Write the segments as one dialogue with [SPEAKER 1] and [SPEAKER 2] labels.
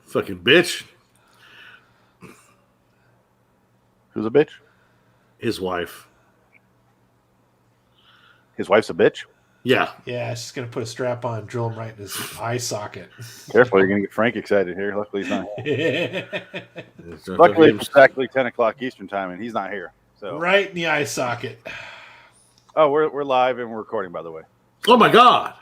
[SPEAKER 1] Fucking bitch.
[SPEAKER 2] Who's a bitch?
[SPEAKER 1] His wife.
[SPEAKER 2] His wife's a bitch?
[SPEAKER 1] Yeah.
[SPEAKER 3] Yeah, she's going to put a strap on and drill him right in his eye socket.
[SPEAKER 2] Careful, you're going to get Frank excited here. Luckily, he's not here.
[SPEAKER 1] It's
[SPEAKER 2] Luckily, it's exactly 10 o'clock Eastern time, and he's not here. So
[SPEAKER 3] right in the eye socket.
[SPEAKER 2] Oh, we're live and we're recording, by the way.
[SPEAKER 1] Oh, my God.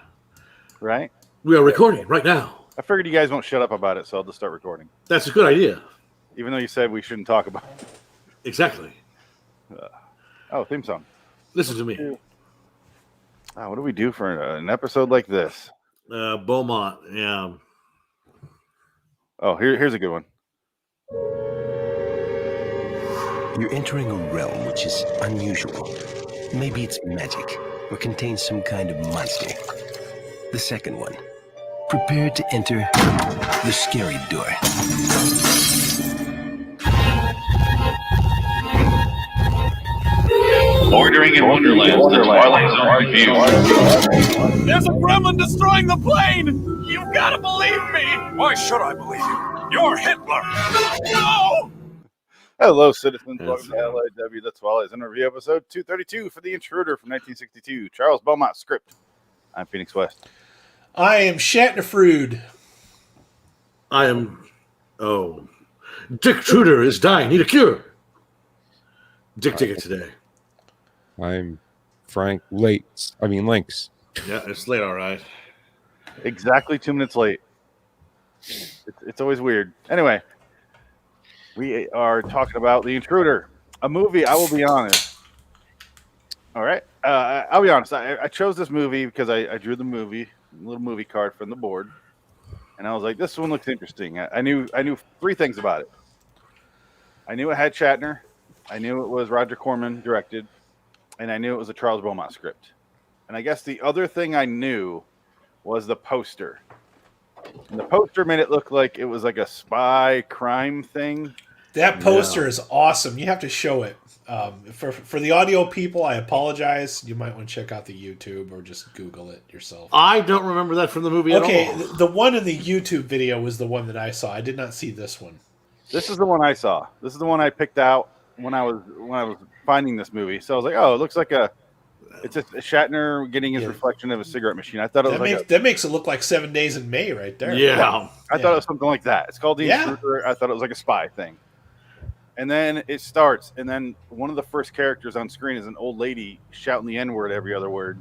[SPEAKER 2] Right?
[SPEAKER 1] We are recording right now.
[SPEAKER 2] I figured you guys won't shut up about it, so I'll just start recording.
[SPEAKER 1] That's a good idea.
[SPEAKER 2] Even though you said we shouldn't talk about it.
[SPEAKER 1] Exactly.
[SPEAKER 2] Theme song.
[SPEAKER 1] Listen to me.
[SPEAKER 2] What do we do for an episode like this?
[SPEAKER 1] Beaumont, yeah.
[SPEAKER 2] Oh, here's a good one.
[SPEAKER 4] You're entering a realm which is unusual. Maybe it's magic or contains some kind of monster. The second one. Prepare to enter the scary door.
[SPEAKER 5] Bordering in Wonderland, the Twilight Zone review.
[SPEAKER 6] There's a gremlin destroying the plane! You've got to believe me!
[SPEAKER 7] Why should I believe you? You're Hitler!
[SPEAKER 6] No!
[SPEAKER 2] Hello, citizens. Welcome to LIW The Twilight Zone review episode 232 for The Intruder from 1962. Charles Beaumont script. I'm Phoenix West.
[SPEAKER 3] I am Shatner.
[SPEAKER 1] I am... Oh. Dick Intruder is dying. Need a cure. Dick ticket today.
[SPEAKER 8] I'm Frank Links.
[SPEAKER 1] Yeah, it's late, all right.
[SPEAKER 2] Exactly 2 minutes late. It's always weird. Anyway, we are talking about The Intruder, a movie. I will be honest. All right. I'll be honest. I chose this movie because I drew the movie, little movie card from the board. And I was like, this one looks interesting. I knew 3 things about it. I knew it had Shatner. I knew it was Roger Corman directed. And I knew it was a Charles Beaumont script. And I guess the other thing I knew was the poster. And the poster made it look like it was like a spy crime thing.
[SPEAKER 3] That poster is awesome. You have to show it. For the audio people, I apologize. You might want to check out the YouTube or just Google it yourself.
[SPEAKER 1] I don't remember that from the movie at all.
[SPEAKER 3] Okay, the one in the YouTube video was the one that I saw. I did not see this one.
[SPEAKER 2] This is the one I saw. This is the one I picked out when I was finding this movie. So I was like, oh, it looks like it's a Shatner getting his reflection of a cigarette machine. I thought it was
[SPEAKER 3] that makes it look like 7 Days in May right there.
[SPEAKER 1] Yeah.
[SPEAKER 2] I thought it was something like that. It's called The Intruder. I thought it was like a spy thing. And then it starts, and then one of the first characters on screen is an old lady shouting the N-word every other word.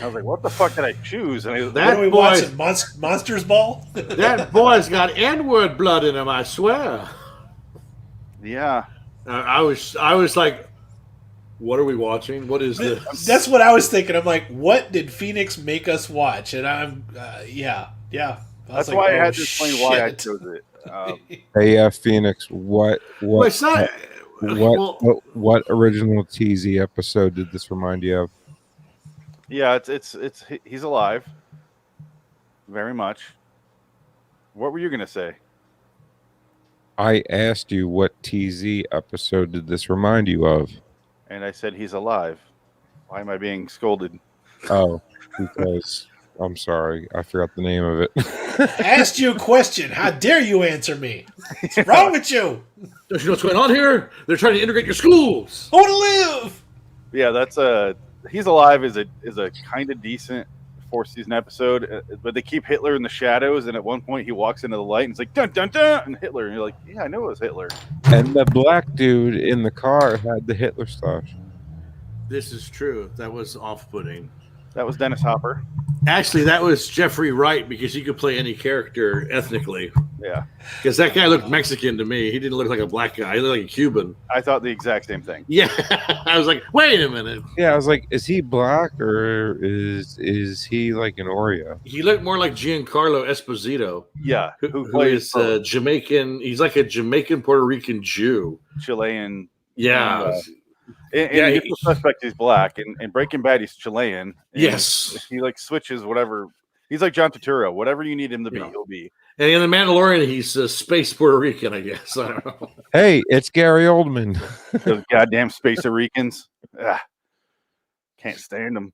[SPEAKER 2] I was like, what the fuck did I choose? And
[SPEAKER 3] what are we watching? Monsters Ball?
[SPEAKER 1] That boy's got N-word blood in him, I swear.
[SPEAKER 2] Yeah.
[SPEAKER 1] I was like, what are we watching? What is this?
[SPEAKER 3] That's what I was thinking. I'm like, what did Phoenix make us watch? And I'm, yeah.
[SPEAKER 2] That's why I had to explain why I chose it.
[SPEAKER 8] Hey, Phoenix, what original TZ episode did this remind you of?
[SPEAKER 2] Yeah, it's he's alive. Very much. What were you gonna say?
[SPEAKER 8] I asked you what TZ episode did this remind you of?
[SPEAKER 2] And I said he's alive. Why am I being scolded?
[SPEAKER 8] Oh, because I'm sorry, I forgot the name of it.
[SPEAKER 3] I asked you a question. How dare you answer me? What's wrong with you?
[SPEAKER 1] Don't you know what's going on here? They're trying to integrate your schools.
[SPEAKER 3] I want to live.
[SPEAKER 2] Yeah, that's He's Alive is a kind of decent 4-season episode, but they keep Hitler in the shadows, and at one point he walks into the light and it's like dun dun dun and Hitler, and you're like, yeah, I knew it was Hitler.
[SPEAKER 8] And the black dude in the car had the Hitler stash.
[SPEAKER 1] This is true. That was off-putting.
[SPEAKER 2] That was Dennis Hopper.
[SPEAKER 1] Actually, that was Jeffrey Wright, because he could play any character ethnically.
[SPEAKER 2] Yeah.
[SPEAKER 1] Because that guy looked Mexican to me. He didn't look like a black guy. He looked like a Cuban.
[SPEAKER 2] I thought the exact same thing.
[SPEAKER 1] Yeah. I was like, wait a minute.
[SPEAKER 8] Yeah, I was like, is he black or is he like an Oreo?
[SPEAKER 1] He looked more like Giancarlo Esposito.
[SPEAKER 2] Yeah.
[SPEAKER 1] Who is Jamaican. He's like a Jamaican Puerto Rican Jew.
[SPEAKER 2] Chilean.
[SPEAKER 1] Yeah.
[SPEAKER 2] And the suspect is black. In Breaking Bad, he's Chilean.
[SPEAKER 1] Yes.
[SPEAKER 2] He like switches whatever. He's like John Turturro. Whatever you need him to be, he'll be.
[SPEAKER 1] And in The Mandalorian, he's space Puerto Rican, I guess. I don't know.
[SPEAKER 8] Hey, it's Gary Oldman.
[SPEAKER 2] Those goddamn Space Ricans. Can't stand them.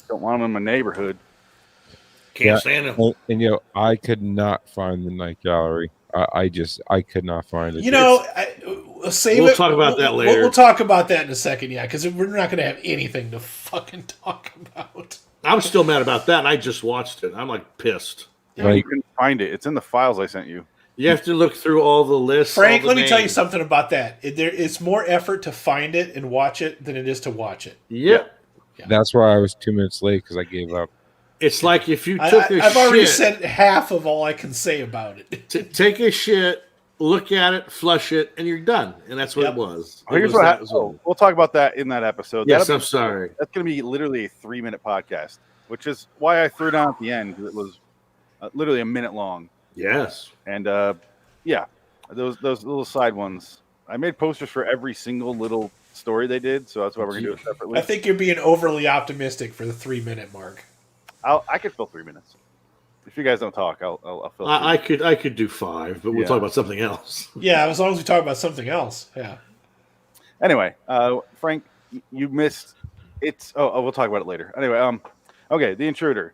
[SPEAKER 2] Don't want them in my neighborhood.
[SPEAKER 1] Can't stand him.
[SPEAKER 8] And you know, I could not find the Night Gallery. I could not find it.
[SPEAKER 3] You know, save
[SPEAKER 1] We'll
[SPEAKER 3] it.
[SPEAKER 1] talk about that later.
[SPEAKER 3] We'll talk about that in a second, yeah, because we're not going to have anything to fucking talk about.
[SPEAKER 1] I'm still mad about that, and I just watched it. I'm like pissed.
[SPEAKER 2] Yeah, you couldn't find it. It's in the files I sent you.
[SPEAKER 1] You have to look through all the lists.
[SPEAKER 3] Frank,
[SPEAKER 1] all the
[SPEAKER 3] let me tell you
[SPEAKER 1] names.
[SPEAKER 3] something about that. It's more effort to find it and watch it than it is to watch it.
[SPEAKER 1] Yep.
[SPEAKER 3] Yeah.
[SPEAKER 8] That's why I was 2 minutes late because I gave up.
[SPEAKER 1] It's like if you took
[SPEAKER 3] I've already said half of all I can say about it.
[SPEAKER 1] take a shit, look at it, flush it, and you're done. And that's what
[SPEAKER 3] Yep.
[SPEAKER 1] it was.
[SPEAKER 2] Oh, here's what happened. We'll talk about that in that episode.
[SPEAKER 1] Yes, I'm sorry.
[SPEAKER 2] That's going to be literally a 3-minute podcast, which is why I threw down at the end, because it was literally a minute long.
[SPEAKER 1] Yes.
[SPEAKER 2] And yeah, those little side ones. I made posters for every single little story they did, so that's why we're going to do it separately.
[SPEAKER 3] I think you're being overly optimistic for the 3-minute mark.
[SPEAKER 2] I could fill 3 minutes. If you guys don't talk, I'll fill.
[SPEAKER 1] I could do 5, but we'll talk about something else.
[SPEAKER 3] Yeah, as long as we talk about something else. Yeah.
[SPEAKER 2] Anyway, Frank, you missed. We'll talk about it later. Anyway, okay, The Intruder.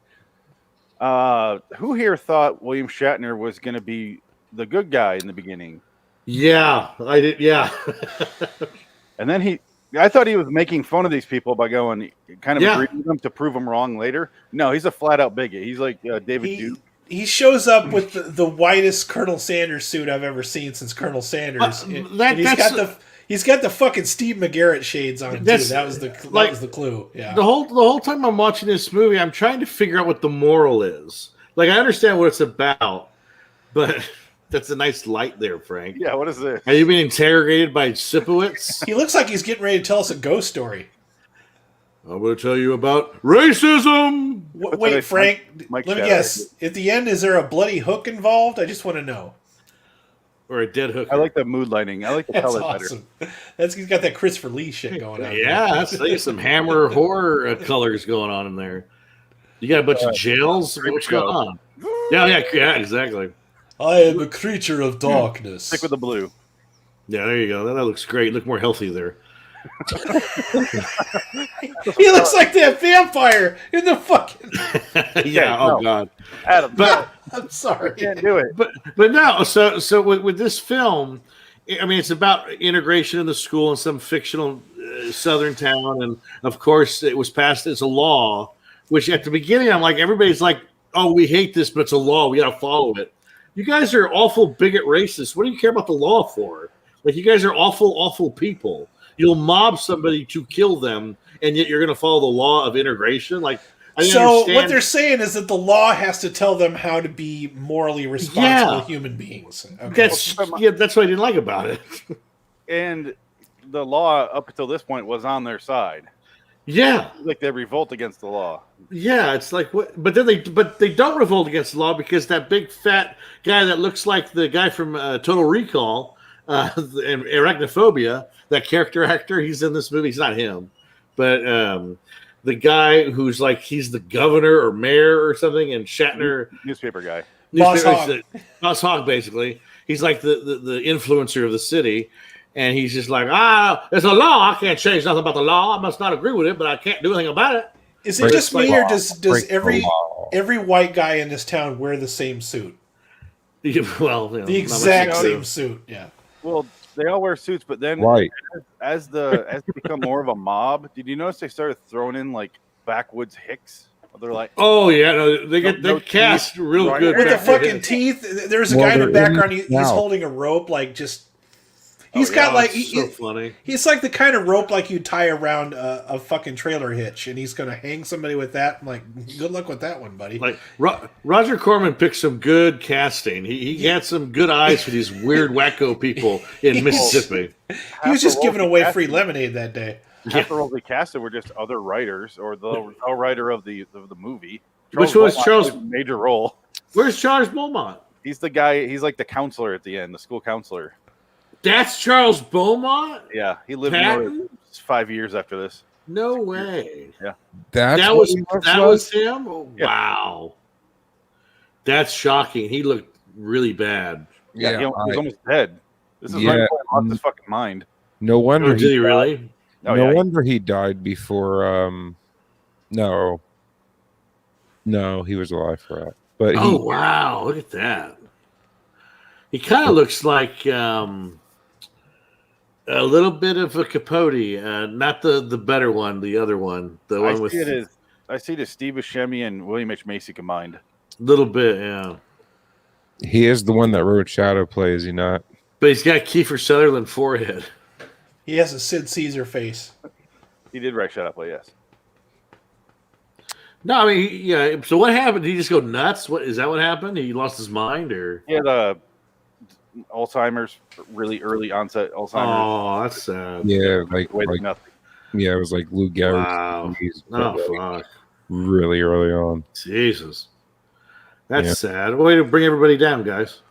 [SPEAKER 2] Who here thought William Shatner was going to be the good guy in the beginning?
[SPEAKER 1] Yeah, I did. Yeah.
[SPEAKER 2] And then I thought he was making fun of these people by going kind of
[SPEAKER 1] Yeah.
[SPEAKER 2] agreeing with them to prove them wrong later. No, he's a flat out bigot. He's like David Duke.
[SPEAKER 3] He shows up with the whitest Colonel Sanders suit I've ever seen since Colonel Sanders. And he's got the fucking Steve McGarrett shades on too. That was the clue. Yeah.
[SPEAKER 1] The whole time I'm watching this movie, I'm trying to figure out what the moral is. Like, I understand what it's about, but that's a nice light there, Frank.
[SPEAKER 2] Yeah, what is this?
[SPEAKER 1] Are you being interrogated by Sipowicz?
[SPEAKER 3] He looks like he's getting ready to tell us a ghost story.
[SPEAKER 1] I'm going to tell you about racism.
[SPEAKER 3] Wait, Frank,
[SPEAKER 2] Mike
[SPEAKER 3] let me
[SPEAKER 2] Shadow.
[SPEAKER 3] guess. At the end, is there a bloody hook involved? I just want to know.
[SPEAKER 1] Or a dead hooker.
[SPEAKER 2] I like the mood lighting. I like the
[SPEAKER 3] That's
[SPEAKER 2] color
[SPEAKER 3] awesome. He's got that Christopher Lee shit going on.
[SPEAKER 1] Yeah, that's some Hammer horror colors going on in there. You got a bunch of jails. What's going on? Yeah, exactly.
[SPEAKER 3] I am a creature of darkness.
[SPEAKER 2] Stick with the blue.
[SPEAKER 1] Yeah, there you go. That looks great. Look more healthy there.
[SPEAKER 3] He looks like that vampire in the fucking.
[SPEAKER 1] Yeah.
[SPEAKER 2] no.
[SPEAKER 1] Oh God.
[SPEAKER 2] Adam,
[SPEAKER 1] But
[SPEAKER 3] I'm sorry.
[SPEAKER 2] I can't do it.
[SPEAKER 1] but no. So with this film, I mean, it's about integration in the school in some fictional southern town, and of course, it was passed as a law. Which at the beginning, I'm like, everybody's like, "Oh, we hate this, but it's a law. We got to follow it." You guys are awful bigot racists. What do you care about the law for? Like, you guys are awful people. You'll mob somebody to kill them, and yet you're going to follow the law of integration. Like,
[SPEAKER 3] What they're saying is that the law has to tell them how to be morally responsible human beings. Okay.
[SPEAKER 1] That's what I didn't like about it.
[SPEAKER 2] And the law up until this point was on their side.
[SPEAKER 1] Yeah,
[SPEAKER 2] Like they revolt against the law.
[SPEAKER 1] yeah. It's like what? But then they don't revolt against the law because that big fat guy that looks like the guy from Total Recall and Arachnophobia, that character actor, he's in this movie. He's not him, but the guy who's like he's the governor or mayor or something, and Shatner,
[SPEAKER 2] Newspaper guy.
[SPEAKER 3] Boss Hogg.
[SPEAKER 1] Boss Hogg, basically. He's like the influencer of the city. And he's just like, it's a law. I can't change nothing about the law. I must not agree with it, but I can't do anything about it.
[SPEAKER 3] Is it just me, or does
[SPEAKER 8] Break the
[SPEAKER 3] every white guy in this town wear the same suit?
[SPEAKER 1] Well,
[SPEAKER 3] The exact same suit. Yeah.
[SPEAKER 2] Well, they all wear suits, but then
[SPEAKER 8] Right.
[SPEAKER 2] as they become more of a mob, did you notice they started throwing in like backwoods hicks? They're like,
[SPEAKER 1] Oh yeah, no, they
[SPEAKER 2] No
[SPEAKER 1] cast
[SPEAKER 2] teeth,
[SPEAKER 1] real
[SPEAKER 2] right?
[SPEAKER 1] good
[SPEAKER 3] With the
[SPEAKER 1] back then.
[SPEAKER 3] fucking teeth. There's a
[SPEAKER 8] Well,
[SPEAKER 3] guy in the
[SPEAKER 8] they're in
[SPEAKER 3] background. He's
[SPEAKER 8] now.
[SPEAKER 3] holding a rope, like just. He's got
[SPEAKER 1] Oh,
[SPEAKER 3] like
[SPEAKER 1] it's so funny.
[SPEAKER 3] he's like the kind of rope like you tie around a fucking trailer hitch, and he's gonna hang somebody with that. I'm like, good luck with that one, buddy.
[SPEAKER 1] Like Roger Corman picked some good casting. He had some good eyes for these weird wacko people in Mississippi.
[SPEAKER 3] He was just giving away free lemonade that day.
[SPEAKER 2] half the roles they casted were just other writers or the writer of the movie.
[SPEAKER 1] Which was
[SPEAKER 2] Beaumont
[SPEAKER 1] Charles-
[SPEAKER 2] played a major role.
[SPEAKER 1] Where's Charles Beaumont?
[SPEAKER 2] He's the guy. He's like the counselor at the end, the school counselor.
[SPEAKER 1] That's Charles Beaumont?
[SPEAKER 2] Yeah, he lived
[SPEAKER 1] Patton?
[SPEAKER 2] another 5 years after this.
[SPEAKER 1] No way.
[SPEAKER 8] That's
[SPEAKER 1] That
[SPEAKER 8] what
[SPEAKER 1] was
[SPEAKER 8] he
[SPEAKER 1] that was him? Oh,
[SPEAKER 2] Yeah.
[SPEAKER 1] wow. That's shocking. He looked really bad.
[SPEAKER 2] Yeah, he was almost dead. This is
[SPEAKER 8] Yeah.
[SPEAKER 2] right before he lost his fucking mind.
[SPEAKER 8] No wonder
[SPEAKER 1] Oh, did he really?
[SPEAKER 2] Oh,
[SPEAKER 8] no
[SPEAKER 2] yeah.
[SPEAKER 8] wonder he died before. No, No, he was alive for that. But
[SPEAKER 1] wow, look at that. He kind of looks like a little bit of a Capote, not the better one, the other one, the one with.
[SPEAKER 2] I see it as Steve Buscemi and William H. Macy combined.
[SPEAKER 1] A little bit, yeah.
[SPEAKER 8] he is the one that wrote Shadow Play, is he not?
[SPEAKER 1] But he's got Kiefer Sutherland forehead.
[SPEAKER 3] He has a Sid Caesar face.
[SPEAKER 2] He did write Shadow Play, yes.
[SPEAKER 1] No, I mean, yeah. So what happened? Did he just go nuts? What is that? What happened? He lost his mind, or
[SPEAKER 2] he had Alzheimer's, really early onset Alzheimer's.
[SPEAKER 1] Oh, that's sad.
[SPEAKER 8] Yeah, like
[SPEAKER 2] nothing.
[SPEAKER 8] Yeah, it was like Lou Gehrig's.
[SPEAKER 1] Wow. Fuck.
[SPEAKER 8] Really early on.
[SPEAKER 1] Jesus, that's sad. Way to bring everybody down, guys.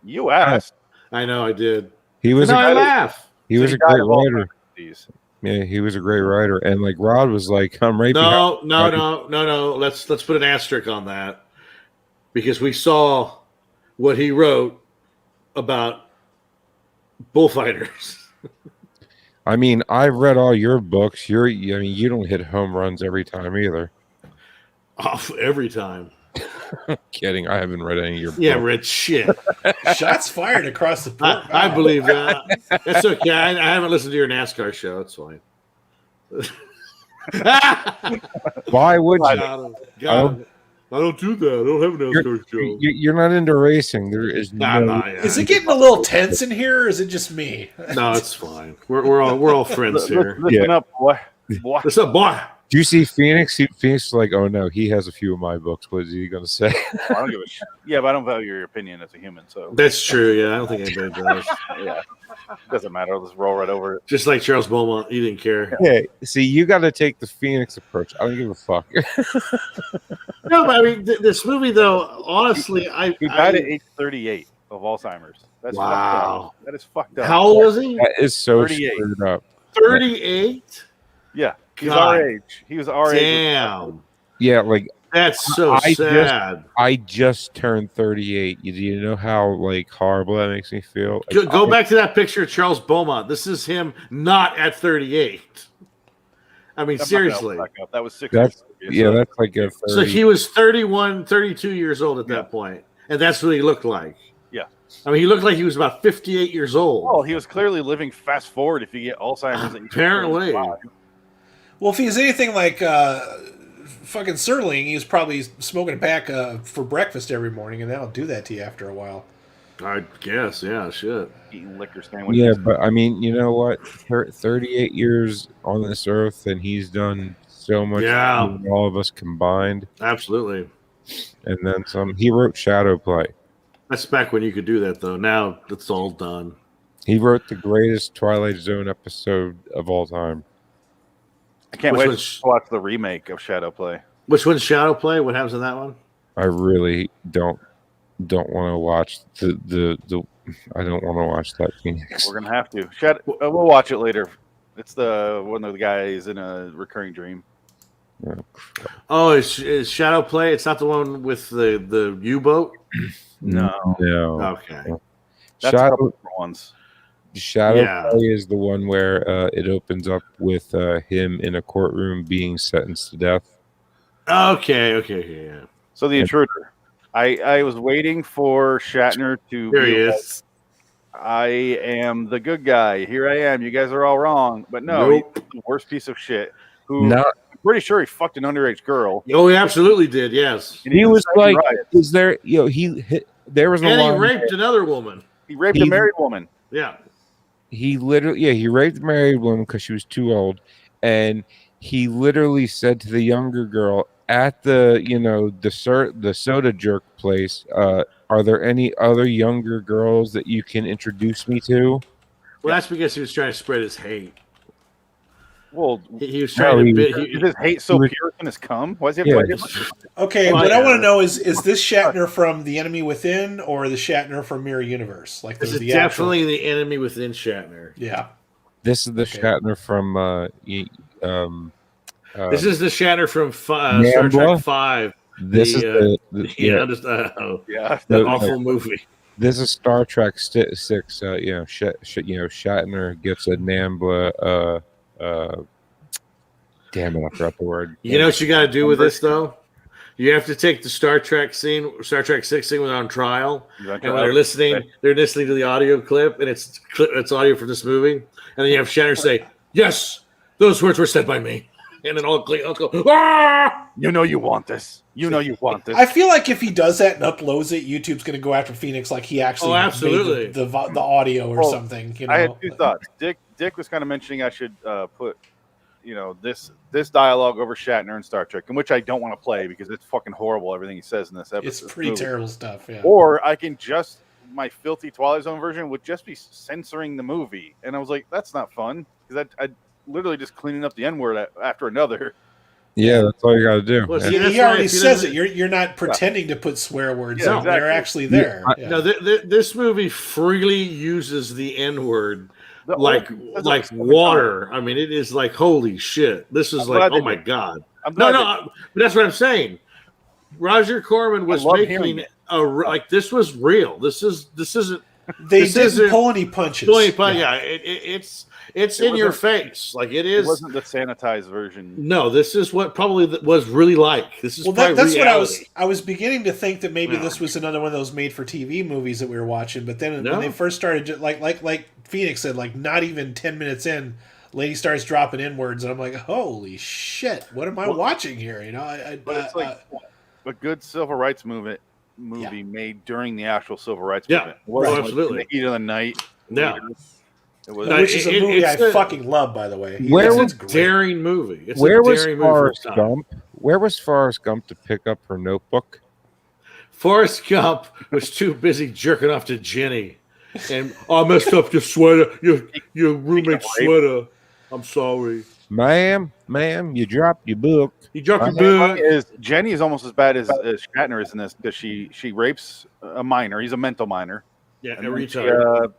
[SPEAKER 2] You asked.
[SPEAKER 1] I know, I did.
[SPEAKER 8] He was.
[SPEAKER 1] I laugh.
[SPEAKER 8] He was a great writer. Yeah, he was a great writer, and like Rod was like, "I'm right."
[SPEAKER 1] No. Let's put an asterisk on that because we saw what he wrote about bullfighters.
[SPEAKER 8] I mean, I've read all your books. You don't hit home runs every time either.
[SPEAKER 1] Off every time.
[SPEAKER 8] Kidding. I haven't read any of your books.
[SPEAKER 1] Yeah, read shit.
[SPEAKER 3] Shots fired across the port.
[SPEAKER 1] I believe that. That's okay. I haven't listened to your NASCAR show. That's fine.
[SPEAKER 8] Why would you?
[SPEAKER 1] I don't do that. I don't have a NASCAR show.
[SPEAKER 8] You're not into racing. There is
[SPEAKER 3] Is it getting a little tense in here, or is it just me?
[SPEAKER 1] No, it's fine. We're all friends here.
[SPEAKER 2] Listen up, boy.
[SPEAKER 1] What's up, boy?
[SPEAKER 8] Do you see Phoenix? Phoenix is like, oh no, he has a few of my books. What is he going to say?
[SPEAKER 2] I don't give a shit. Yeah, but I don't value your opinion as a human. So
[SPEAKER 1] that's true. Yeah, I don't think anybody does.
[SPEAKER 2] Yeah, doesn't matter. I'll just roll right over it.
[SPEAKER 1] Just like Charles Beaumont, he didn't care.
[SPEAKER 8] Yeah, see, you got to take the Phoenix approach. I don't give a fuck.
[SPEAKER 1] No, but I mean, this movie, though, honestly,
[SPEAKER 2] he died at age 38 of Alzheimer's. That's
[SPEAKER 1] wow.
[SPEAKER 2] That is fucked up.
[SPEAKER 1] How old was he?
[SPEAKER 8] That is so screwed up.
[SPEAKER 1] 38?
[SPEAKER 2] Yeah. He's our age. He was our age.
[SPEAKER 1] Damn.
[SPEAKER 8] Yeah, like
[SPEAKER 1] that's so sad.
[SPEAKER 8] I just turned 38. Do you know how like horrible that makes me feel?
[SPEAKER 1] Go back to that picture of Charles Beaumont. This is him not at 38. I mean, seriously.
[SPEAKER 2] That was 6
[SPEAKER 8] years. Yeah, that's like a 30.
[SPEAKER 1] So he was 31, 32 years old at that point, and that's what he looked like.
[SPEAKER 2] Yeah.
[SPEAKER 1] I mean, he looked like he was about 58 years old.
[SPEAKER 2] Oh, he was clearly living fast forward if you get Alzheimer's.
[SPEAKER 1] Apparently.
[SPEAKER 3] Well, if he's anything like fucking Serling, he was probably smoking a pack for breakfast every morning, and that'll do that to you after a while.
[SPEAKER 1] I guess, yeah, shit.
[SPEAKER 2] Eating liquor sandwiches.
[SPEAKER 8] Yeah, but I mean, you know what? 38 years on this earth, and he's done so much.
[SPEAKER 1] Yeah.
[SPEAKER 8] Than all of us combined.
[SPEAKER 1] Absolutely.
[SPEAKER 8] And then some. He wrote Shadow Play.
[SPEAKER 1] That's back when you could do that, though. Now it's all done.
[SPEAKER 8] He wrote the greatest Twilight Zone episode of all time.
[SPEAKER 2] I can't wait to watch the remake of Shadow Play.
[SPEAKER 1] Which one's Shadow Play? What happens in that one?
[SPEAKER 8] I really don't want to watch the I don't want to watch that Phoenix.
[SPEAKER 2] We're gonna have to. We'll watch it later. It's the one of the guys in a recurring dream.
[SPEAKER 1] Oh, is Shadow Play? It's not the one with the U-boat?
[SPEAKER 2] No.
[SPEAKER 1] Okay.
[SPEAKER 2] That's a couple different ones.
[SPEAKER 8] Shadow Play is the one where it opens up with him in a courtroom being sentenced to death.
[SPEAKER 1] Okay, yeah.
[SPEAKER 2] So the Intruder. I was waiting for Shatner to
[SPEAKER 1] Here he is.
[SPEAKER 2] I am the good guy. Here I am. You guys are all wrong. But no, he's the worst piece of shit. I'm pretty sure he fucked an underage girl.
[SPEAKER 1] Oh, he absolutely did, yes.
[SPEAKER 8] And he was like, is there, there was
[SPEAKER 1] and he raped another woman.
[SPEAKER 2] He raped a married woman.
[SPEAKER 1] Yeah.
[SPEAKER 8] He literally, he raped a married woman because she was too old. And he literally said to the younger girl at the, the soda jerk place, are there any other younger girls that you can introduce me to?
[SPEAKER 1] Well, that's because he was trying to spread his hate.
[SPEAKER 2] Well,
[SPEAKER 1] he was trying to.
[SPEAKER 2] Is his hate so pure can his cum? Why does he have to fight?
[SPEAKER 3] Okay, what I want to know is this Shatner from The Enemy Within or the Shatner from Mirror Universe? Like
[SPEAKER 1] this is definitely the Enemy Within Shatner.
[SPEAKER 3] Yeah.
[SPEAKER 8] This is the Shatner from.
[SPEAKER 1] This is the Shatner from Star Trek 5.
[SPEAKER 8] This is the
[SPEAKER 1] awful movie.
[SPEAKER 8] This is Star Trek 6. Shatner gets a Nambla. Damn it, I forgot the word.
[SPEAKER 1] You know what you got to do with this though? You have to take the Star Trek 6 scene when they're on trial, and when they're listening to the audio clip, and it's audio from this movie, and then you have Shatner say, "Yes, those words were said by me," and then all go, "Ah!"
[SPEAKER 2] You know you want this. You know you want this.
[SPEAKER 3] I feel like if he does that and uploads it, YouTube's going to go after Phoenix like he actually made the audio or something. You know?
[SPEAKER 2] I had two thoughts. Dick was kind of mentioning I should put, this dialogue over Shatner in Star Trek, in which I don't want to play because it's fucking horrible. Everything he says in this episode.
[SPEAKER 3] It's pretty terrible stuff. Yeah.
[SPEAKER 2] Or I can my filthy Twilight Zone version would just be censoring the movie, and I was like, that's not fun because I literally just cleaning up the N-word after another.
[SPEAKER 8] Yeah, that's all you got to do.
[SPEAKER 3] Well, he already says it. You're not pretending to put swear words in. Exactly. They're actually there.
[SPEAKER 1] No, this movie freely uses the N-word like water. I mean, it is like, holy shit. This is like, oh my God. But that's what I'm saying. Roger Corman was making like this was real. This isn't.
[SPEAKER 3] They didn't pull any punches.
[SPEAKER 1] It's in your face, like it is.
[SPEAKER 2] It wasn't the sanitized version.
[SPEAKER 1] No, this is what probably was really like. This is
[SPEAKER 3] that's reality. What I was beginning to think that maybe this was another one of those made-for-TV movies that we were watching. But then when they first started, like Phoenix said, like not even 10 minutes in, lady starts dropping N-words, and I'm like, holy shit, what am I watching here? You know,
[SPEAKER 2] it's like a good civil rights movie made during the actual civil rights movement.
[SPEAKER 1] Absolutely.
[SPEAKER 2] Like in the heat of the night.
[SPEAKER 1] Yeah.
[SPEAKER 3] Which is a movie I fucking love, by the way.
[SPEAKER 1] It's a daring movie.
[SPEAKER 8] Where was Forrest Gump? Where was Forrest Gump to pick up her notebook?
[SPEAKER 1] Forrest Gump was too busy jerking off to Jenny. And I messed up your sweater, your roommate's sweater. I'm sorry.
[SPEAKER 8] Ma'am, you dropped your book.
[SPEAKER 1] You dropped your book.
[SPEAKER 2] Jenny is almost as bad as Shatner is in this because she rapes a minor. He's a mental minor.
[SPEAKER 1] Yeah, a retard.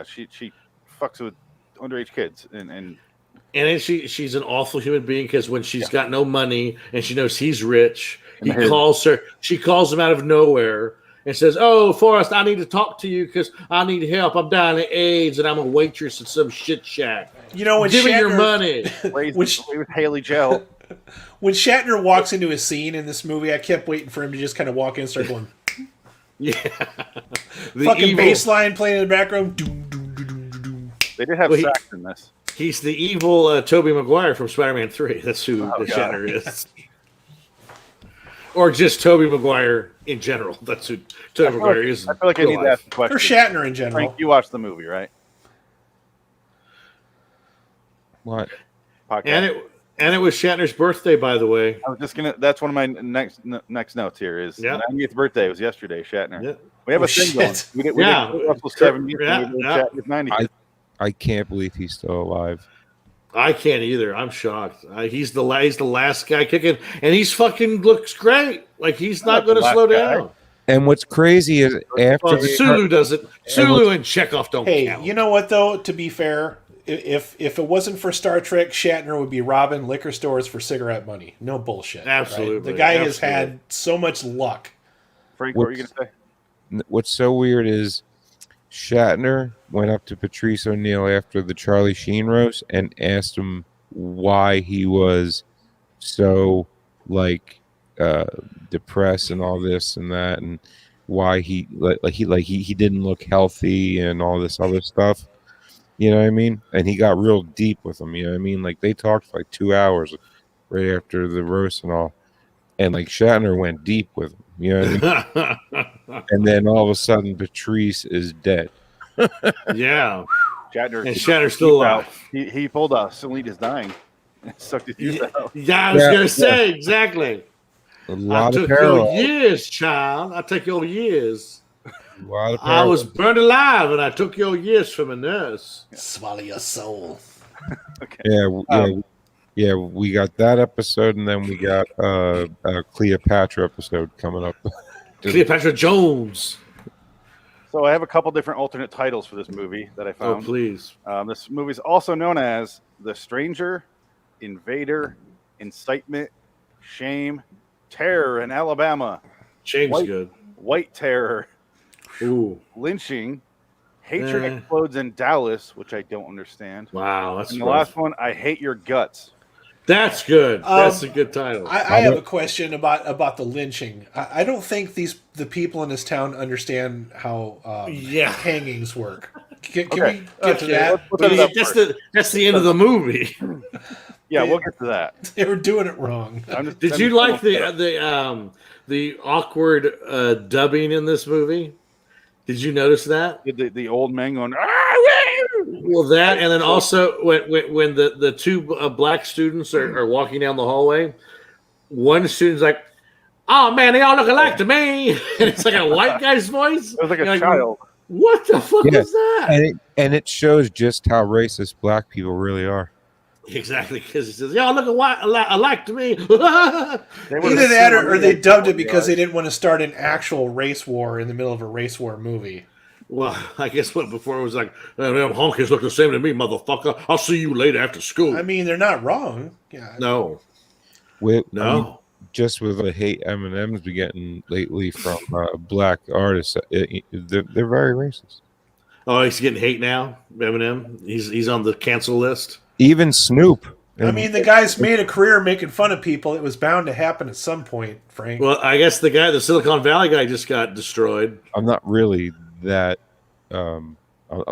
[SPEAKER 2] She fucks with underage kids, and
[SPEAKER 1] then she's an awful human being because when she's got no money and she knows he's rich, calls her. She calls him out of nowhere and says, "Oh, Forrest, I need to talk to you because I need help. I'm dying of AIDS and I'm a waitress at some shit shack.
[SPEAKER 3] You know, when
[SPEAKER 1] give me your money."
[SPEAKER 2] With Haley Joel.
[SPEAKER 3] When Shatner walks into a scene in this movie, I kept waiting for him to just kind of walk in and start going.
[SPEAKER 1] Yeah,
[SPEAKER 3] fucking bass line playing in the background.
[SPEAKER 2] They did have sax in this.
[SPEAKER 1] He's the evil Tobey Maguire from Spider-Man 3. That's who Shatner is. Or just Tobey Maguire in general. That's who Tobey Maguire is.
[SPEAKER 2] I feel like I need to ask the question.
[SPEAKER 3] Or Shatner in general.
[SPEAKER 2] Frank, you watched the movie, right?
[SPEAKER 8] What?
[SPEAKER 2] Podcast.
[SPEAKER 1] And it was Shatner's birthday, by the way.
[SPEAKER 2] I was just gonna. That's one of my next notes here. Is 90th birthday. It was yesterday. Shatner. Yeah. We have a thing going. We did Russell's 70th. 90th.
[SPEAKER 8] I can't believe he's still alive.
[SPEAKER 1] I can't either. I'm shocked. He's the last guy kicking, and he's fucking looks great. Like he's not going to slow down.
[SPEAKER 8] And what's crazy is after
[SPEAKER 1] Sulu does it. Sulu and Chekhov don't count.
[SPEAKER 3] Hey, you know what though? To be fair. If it wasn't for Star Trek, Shatner would be robbing liquor stores for cigarette money. No bullshit.
[SPEAKER 1] Absolutely.
[SPEAKER 3] Right? The guy has had so much luck.
[SPEAKER 2] Frank, what were you going to say?
[SPEAKER 8] What's so weird is Shatner went up to Patrice O'Neill after the Charlie Sheen roast and asked him why he was so depressed and all this and that, and why he didn't look healthy and all this other stuff. You know what I mean? And he got real deep with him. You know what I mean? Like they talked for like 2 hours right after the roast and all. And like Shatner went deep with him. You know what I mean? And then all of a sudden Patrice is dead.
[SPEAKER 1] Yeah.
[SPEAKER 2] Shatner's
[SPEAKER 1] still alive.
[SPEAKER 2] He pulled SelenaIsDying. Sucked his teeth out.
[SPEAKER 1] Yeah, I was going to say, exactly.
[SPEAKER 8] A lot
[SPEAKER 1] of
[SPEAKER 8] parallels.
[SPEAKER 1] Your years, child. I took your years.
[SPEAKER 8] I
[SPEAKER 1] was burned alive, and I took your years from a nurse.
[SPEAKER 3] Swallow your soul.
[SPEAKER 2] Okay.
[SPEAKER 8] Yeah. We got that episode, and then we got a Cleopatra episode coming up.
[SPEAKER 1] Cleopatra Jones.
[SPEAKER 2] So I have a couple different alternate titles for this movie that I found.
[SPEAKER 1] Oh, please.
[SPEAKER 2] This movie is also known as The Stranger, Invader, Incitement, Shame, Terror in Alabama.
[SPEAKER 1] Shame's good.
[SPEAKER 2] White Terror.
[SPEAKER 1] Ooh.
[SPEAKER 2] Lynching, Hatred Explodes in Dallas, which I don't understand.
[SPEAKER 1] Wow, that's
[SPEAKER 2] and the last one, I Hate Your Guts.
[SPEAKER 1] That's good. That's a good title.
[SPEAKER 3] I have a question about the lynching. I don't think the people in this town understand how hangings work. Can we get to that?
[SPEAKER 1] That's the end of the movie.
[SPEAKER 2] Yeah, we'll get to that.
[SPEAKER 3] They were doing it wrong.
[SPEAKER 1] Did you like the awkward dubbing in this movie? Did you notice that?
[SPEAKER 2] The old man going,
[SPEAKER 1] well, that, and then also when the two black students are walking down the hallway, one student's like, "Oh man, they all look alike to me," and it's like a white guy's voice.
[SPEAKER 2] It was like a child.
[SPEAKER 1] What the fuck is that?
[SPEAKER 8] And it shows just how racist black people really are.
[SPEAKER 1] Exactly, because it says, "Y'all look alike to me."
[SPEAKER 3] Either that, or they dubbed it because they didn't want to start an actual race war in the middle of a race war movie.
[SPEAKER 1] Well, I guess before it was like, "Them honkies look the same to me, motherfucker. I'll see you later after school."
[SPEAKER 3] I mean, they're not wrong. Yeah.
[SPEAKER 1] No.
[SPEAKER 8] Just with the hate M&M's be getting lately from black artists, they're very racist.
[SPEAKER 1] Oh, he's getting hate now, Eminem. He's on the cancel list.
[SPEAKER 8] Even Snoop.
[SPEAKER 3] I mean, the guy's made a career making fun of people. It was bound to happen at some point, Frank.
[SPEAKER 1] Well, I guess the Silicon Valley guy just got destroyed.
[SPEAKER 8] I'm not really that. I'm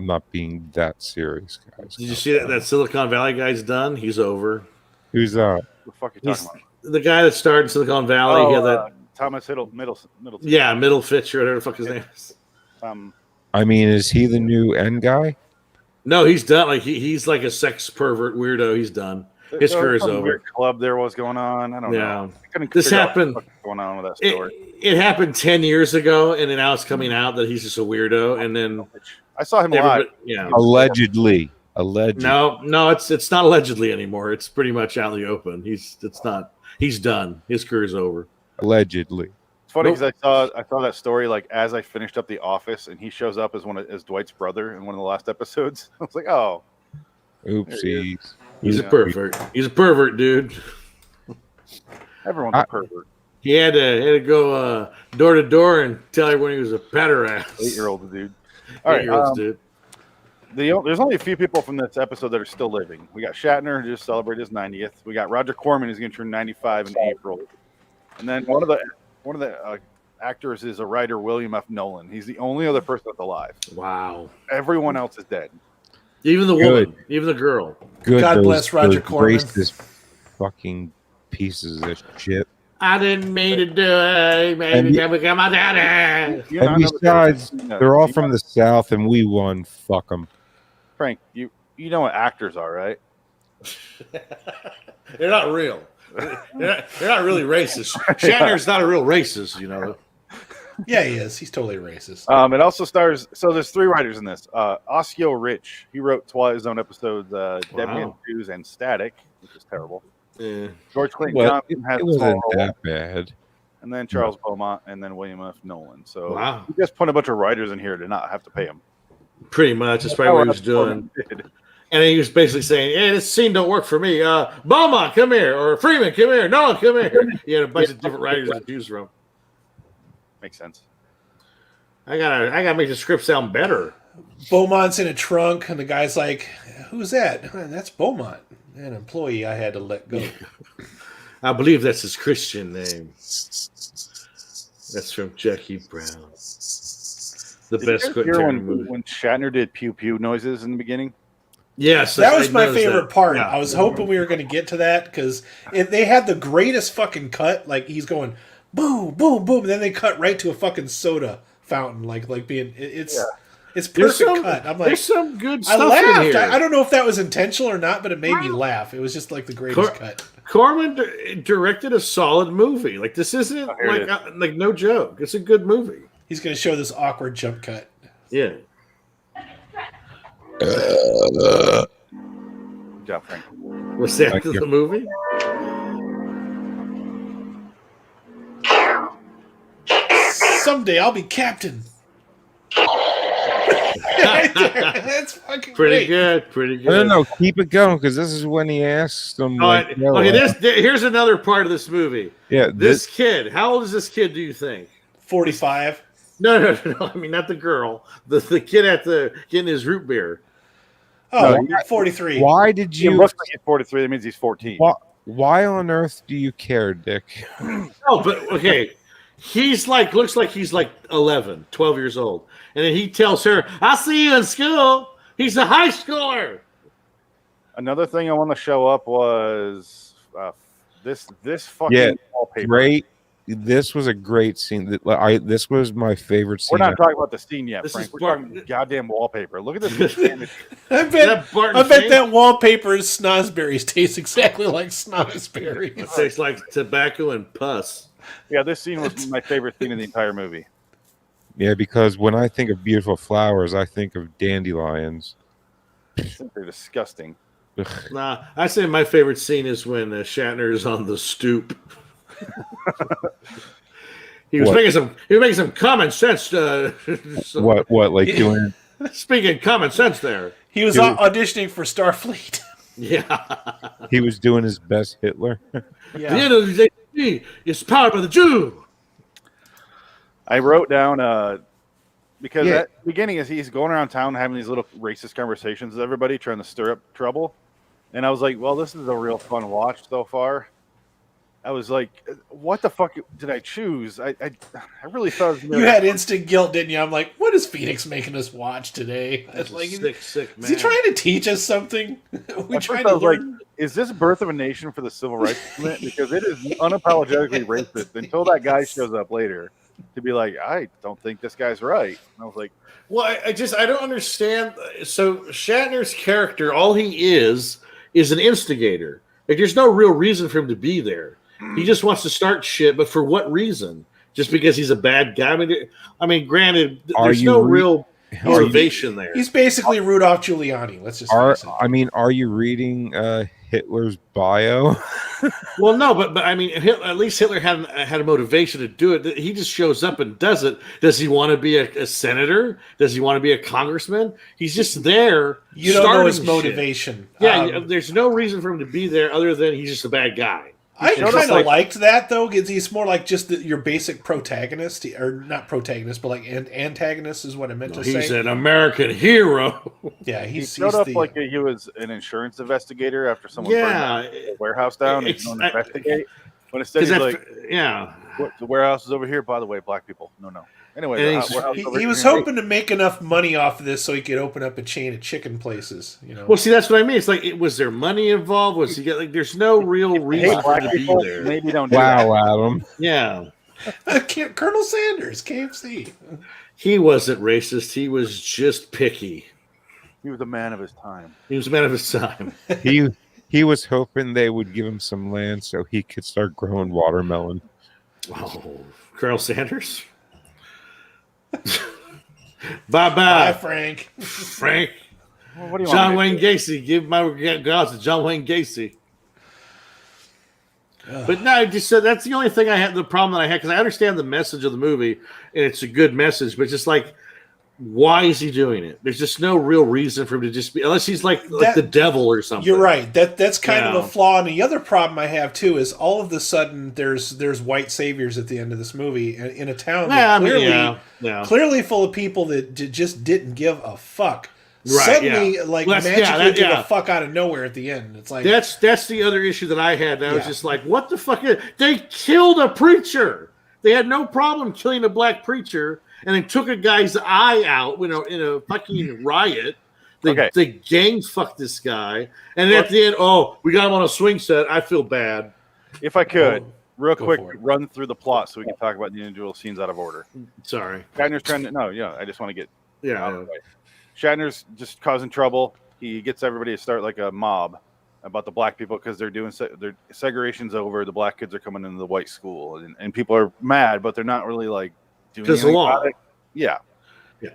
[SPEAKER 8] not being that serious, guys.
[SPEAKER 1] Did you see that Silicon Valley guy's done? He's over.
[SPEAKER 8] Who's that?
[SPEAKER 2] The fuck are you talking about?
[SPEAKER 1] The guy that started in Silicon Valley.
[SPEAKER 2] Oh,
[SPEAKER 1] that
[SPEAKER 2] Thomas Middleton.
[SPEAKER 1] Yeah, Middlefish or whatever the fuck his name is.
[SPEAKER 8] I mean, is he the new N guy?
[SPEAKER 1] No, he's done. Like he's like a sex pervert weirdo. He's done. His career's over.
[SPEAKER 2] Weird club there was going on. I don't know.
[SPEAKER 1] This happened.
[SPEAKER 2] What's going on with that story?
[SPEAKER 1] It happened 10 years ago, and then now it's coming out that he's just a weirdo. And then
[SPEAKER 2] I saw him live.
[SPEAKER 1] Yeah,
[SPEAKER 8] allegedly.
[SPEAKER 1] No, it's not allegedly anymore. It's pretty much out in the open. He's done. His career's over.
[SPEAKER 8] Allegedly.
[SPEAKER 2] It's funny because I saw that story like as I finished up The Office, and he shows up as Dwight's brother in one of the last episodes. I was like, oh,
[SPEAKER 8] oopsies.
[SPEAKER 1] He's a pervert. He's a pervert, dude.
[SPEAKER 2] Everyone's a pervert.
[SPEAKER 1] He had to go door to door and tell everyone he was a pederast.
[SPEAKER 2] 8-year-old dude. All right,
[SPEAKER 1] dude.
[SPEAKER 2] There's only a few people from this episode that are still living. We got Shatner, who just celebrated his 90th. We got Roger Corman, who's going to turn 95 in April. And then one of the actors is a writer, William F. Nolan. He's the only other person that's alive.
[SPEAKER 1] Wow.
[SPEAKER 2] Everyone else is dead.
[SPEAKER 1] Even the woman, even the girl.
[SPEAKER 8] Good.
[SPEAKER 3] God bless Roger Corman.
[SPEAKER 8] Racist fucking pieces of shit.
[SPEAKER 1] I didn't mean to do it. Maybe can become my daddy.
[SPEAKER 8] And besides, they're all from the South, and we won. Fuck them.
[SPEAKER 2] Frank, you know what actors are, right?
[SPEAKER 1] They're not real. They're not really racist. Shatner's not a real racist, you know.
[SPEAKER 3] Yeah, he is. He's totally racist.
[SPEAKER 2] It also stars. So there's 3 writers in this. Osseo Rich. He wrote Twilight Zone episodes Deadman Shoes and Static, which is terrible.
[SPEAKER 1] Yeah.
[SPEAKER 2] George Clinton Johnson has
[SPEAKER 8] it
[SPEAKER 2] a small
[SPEAKER 8] wasn't
[SPEAKER 2] role.
[SPEAKER 8] that bad.
[SPEAKER 2] And then Charles Beaumont, and then William F. Nolan. So
[SPEAKER 1] you
[SPEAKER 2] just put a bunch of writers in here to not have to pay them.
[SPEAKER 1] Pretty much. That's probably what he was doing. And he was basically saying, "Hey, this scene don't work for me. Beaumont, come here. Or Freeman, come here. No, come here." He had a bunch of different writers to choose from.
[SPEAKER 2] Makes sense.
[SPEAKER 1] I gotta make the script sound better.
[SPEAKER 3] Beaumont's in a trunk, and the guy's like, "Who's that?" "That's Beaumont, an employee I had to let go."
[SPEAKER 1] I believe that's his Christian name. That's from Jackie Brown. The best Quentin Tarantino movie.
[SPEAKER 2] When Shatner did pew pew noises in the beginning.
[SPEAKER 3] Yes, that was my favorite part. Yeah. I was hoping we were going to get to that because they had the greatest fucking cut. Like he's going boom, boom, boom, and then they cut right to a fucking soda fountain. Like being it's perfect cut. I'm like,
[SPEAKER 1] there's some good stuff.
[SPEAKER 3] I laughed.
[SPEAKER 1] In here.
[SPEAKER 3] I don't know if that was intentional or not, but it made me laugh. It was just like the greatest cut.
[SPEAKER 1] Corman directed a solid movie. Like this isn't like no joke. It's a good movie.
[SPEAKER 3] He's going to show this awkward jump cut.
[SPEAKER 1] Yeah.
[SPEAKER 2] Good job, Frank.
[SPEAKER 1] What's that to the movie?
[SPEAKER 3] Someday I'll be captain. That's fucking
[SPEAKER 1] pretty
[SPEAKER 3] great.
[SPEAKER 1] Pretty good.
[SPEAKER 8] No, keep it going because this is when he asks them.
[SPEAKER 1] Here's another part of this movie.
[SPEAKER 8] Yeah,
[SPEAKER 1] this kid. How old is this kid? Do you think?
[SPEAKER 3] 45.
[SPEAKER 1] No. I mean, not the girl. The kid getting his root beer.
[SPEAKER 3] Oh, 43.
[SPEAKER 8] Why did you?
[SPEAKER 2] He looks like he's 43. That means he's 14.
[SPEAKER 8] Why on earth do you care, Dick?
[SPEAKER 1] Oh, but okay. He's like, looks like he's like 11, 12 years old. And then he tells her, I'll see you in school. He's a high schooler.
[SPEAKER 2] Another thing I want to show up was this fucking wallpaper.
[SPEAKER 8] Great. This was a great scene. This was my favorite scene.
[SPEAKER 2] We're not talking about the scene yet,
[SPEAKER 1] This
[SPEAKER 2] Frank.
[SPEAKER 1] is
[SPEAKER 2] We're talking goddamn wallpaper. Look at this.
[SPEAKER 3] I bet that wallpaper's snozberries taste exactly like snozberries.
[SPEAKER 1] It tastes like tobacco and pus.
[SPEAKER 2] Yeah, this scene was my favorite scene in the entire movie.
[SPEAKER 8] Yeah, because when I think of beautiful flowers, I think of dandelions.
[SPEAKER 2] I think they're disgusting.
[SPEAKER 1] Nah, I say my favorite scene is when Shatner is on the stoop. He was making some common sense.
[SPEAKER 8] What? Like doing?
[SPEAKER 1] Speaking common sense there.
[SPEAKER 3] He was auditioning for Starfleet.
[SPEAKER 1] Yeah.
[SPEAKER 8] He was doing his best Hitler.
[SPEAKER 1] Yeah. The end of the day is powered by the Jew.
[SPEAKER 2] I wrote down because at the beginning is he's going around town having these little racist conversations with everybody, trying to stir up trouble. And I was like, well, this is a real fun watch so far. I was like, what the fuck did I choose? I really thought it was
[SPEAKER 3] you had instant guilt, didn't you? I'm like, what is Phoenix making us watch today?
[SPEAKER 1] Like, sick man.
[SPEAKER 3] Is he trying to teach us something? We trying to learn?
[SPEAKER 2] Like, is this Birth of a Nation for the Civil Rights Movement? Because it is unapologetically racist until that guy shows up later to be like, I don't think this guy's right. And I was like,
[SPEAKER 1] well, I don't understand. So Shatner's character, all he is an instigator. Like, there's no real reason for him to be there. He just wants to start shit, but for what reason? Just because he's a bad guy? I mean, granted, there's no real motivation there.
[SPEAKER 3] He's basically Rudolph Giuliani. Let's just face it.
[SPEAKER 8] I mean, are you reading Hitler's bio?
[SPEAKER 1] Well, no, but I mean, at least Hitler had a motivation to do it. He just shows up and does it. Does he want to be a senator? Does he want to be a congressman? He's just there.
[SPEAKER 3] You don't know his motivation.
[SPEAKER 1] Yeah, there's no reason for him to be there other than he's just a bad guy.
[SPEAKER 3] I kind of liked that, though, because he's more like just your basic protagonist, or not protagonist, but like antagonist is what I meant to say.
[SPEAKER 1] He's an American hero.
[SPEAKER 3] Yeah,
[SPEAKER 2] he showed up like he was an insurance investigator after someone burned the warehouse down and going to investigate. When instead he's like, what, the warehouse is over here, by the way, black people. No. Anyway,
[SPEAKER 3] he was hoping to make enough money off of this so he could open up a chain of chicken places. You know.
[SPEAKER 1] Well, see, that's what I mean. It's like, was there money involved? Was he like? There's no real reason for him to be there.
[SPEAKER 2] Maybe don't.
[SPEAKER 8] Adam.
[SPEAKER 1] Yeah.
[SPEAKER 3] Colonel Sanders, KFC.
[SPEAKER 1] He wasn't racist. He was just picky.
[SPEAKER 2] He was a man of his time.
[SPEAKER 1] He was a man of his time.
[SPEAKER 8] He was hoping they would give him some land so he could start growing watermelon.
[SPEAKER 1] Oh, Colonel Sanders. Bye,
[SPEAKER 3] Frank.
[SPEAKER 1] Frank.
[SPEAKER 2] Well, what do you
[SPEAKER 1] John Wayne Gacy. Give my regards to John Wayne Gacy. But no, just said that's the only thing I had. The problem that I had, because I understand the message of the movie and it's a good message, but just like, why is he doing it? There's just no real reason for him to just be, unless he's like the devil or something.
[SPEAKER 3] You're right. That's kind of a flaw. And the other problem I have too is all of a sudden there's white saviors at the end of this movie in a town that clearly full of people that just didn't give a fuck. Right, suddenly, magically give a fuck out of nowhere at the end. It's like
[SPEAKER 1] that's the other issue that I had. I was just like, what the fuck? They killed a preacher. They had no problem killing a black preacher. And they took a guy's eye out, in a fucking riot. They gang fucked this guy. And at the end, we got him on a swing set. I feel bad.
[SPEAKER 2] If I could, real quick, run through the plot so we can talk about the individual scenes out of order.
[SPEAKER 1] Sorry.
[SPEAKER 2] Shatner's trying to, I just want to get
[SPEAKER 1] out of the way.
[SPEAKER 2] Shatner's just causing trouble. He gets everybody to start like a mob about the black people because they're doing their segregation's over. The black kids are coming into the white school. And people are mad, but they're not really like, doing the law. Yeah.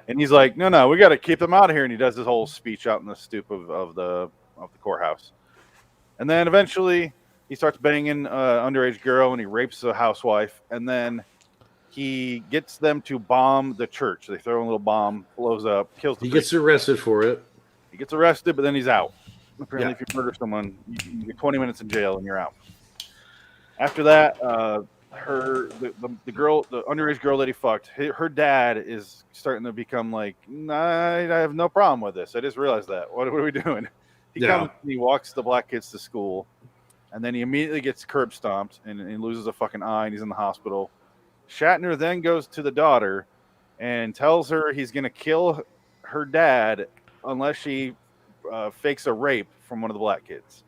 [SPEAKER 2] And he's like, no, we got to keep them out of here. And he does his whole speech out in the stoop of the courthouse. And then eventually he starts banging an underage girl and he rapes a housewife. And then he gets them to bomb the church. They throw a little bomb, blows up, kills the priest.
[SPEAKER 1] Gets arrested for it.
[SPEAKER 2] He gets arrested, but then he's out. Apparently, if you murder someone, you get 20 minutes in jail and you're out. After that, the girl, the underage girl that he fucked, her dad is starting to become like, I have no problem with this. I just realized that. What are we doing? He comes and he walks the black kids to school, and then he immediately gets curb stomped and loses a fucking eye, and he's in the hospital. Shatner then goes to the daughter and tells her he's going to kill her dad unless she fakes a rape from one of the black kids.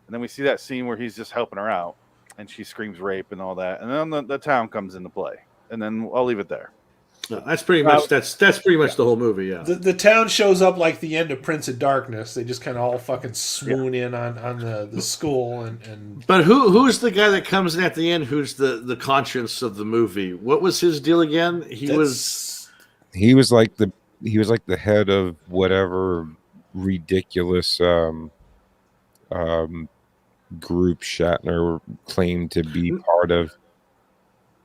[SPEAKER 2] And then we see that scene where he's just helping her out, and she screams rape and all that. And then the town comes into play. And then I'll leave it there.
[SPEAKER 1] No, that's pretty much that's pretty much the whole movie. Yeah,
[SPEAKER 3] the town shows up like the end of Prince of Darkness. They just kind of all fucking swoon in on the school and.
[SPEAKER 1] But who's the guy that comes in at the end? Who's the conscience of the movie? What was his deal again? He was
[SPEAKER 8] like the head of whatever ridiculous group Shatner claimed to be part of.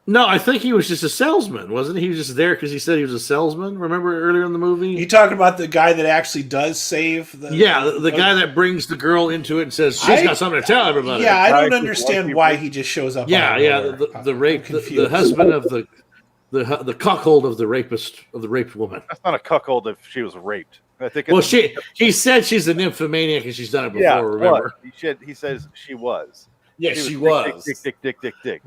[SPEAKER 1] No, I think he was just a salesman, wasn't he? He was just there because he said he was a salesman. Remember earlier in the movie?
[SPEAKER 3] You talking about the guy that actually does save the...
[SPEAKER 1] Yeah, the guy that brings the girl into it and says, she's got something to tell everybody.
[SPEAKER 3] Yeah, I don't understand why he just shows up.
[SPEAKER 1] Yeah, the rape, the husband of the cuckold of the rapist, of the raped woman.
[SPEAKER 2] That's not a cuckold if she was raped. I think.
[SPEAKER 1] Well, he said she's a nymphomaniac and she's done it before,
[SPEAKER 2] yeah,
[SPEAKER 1] remember?
[SPEAKER 2] He says she was.
[SPEAKER 1] Yeah, she was.
[SPEAKER 2] Dick.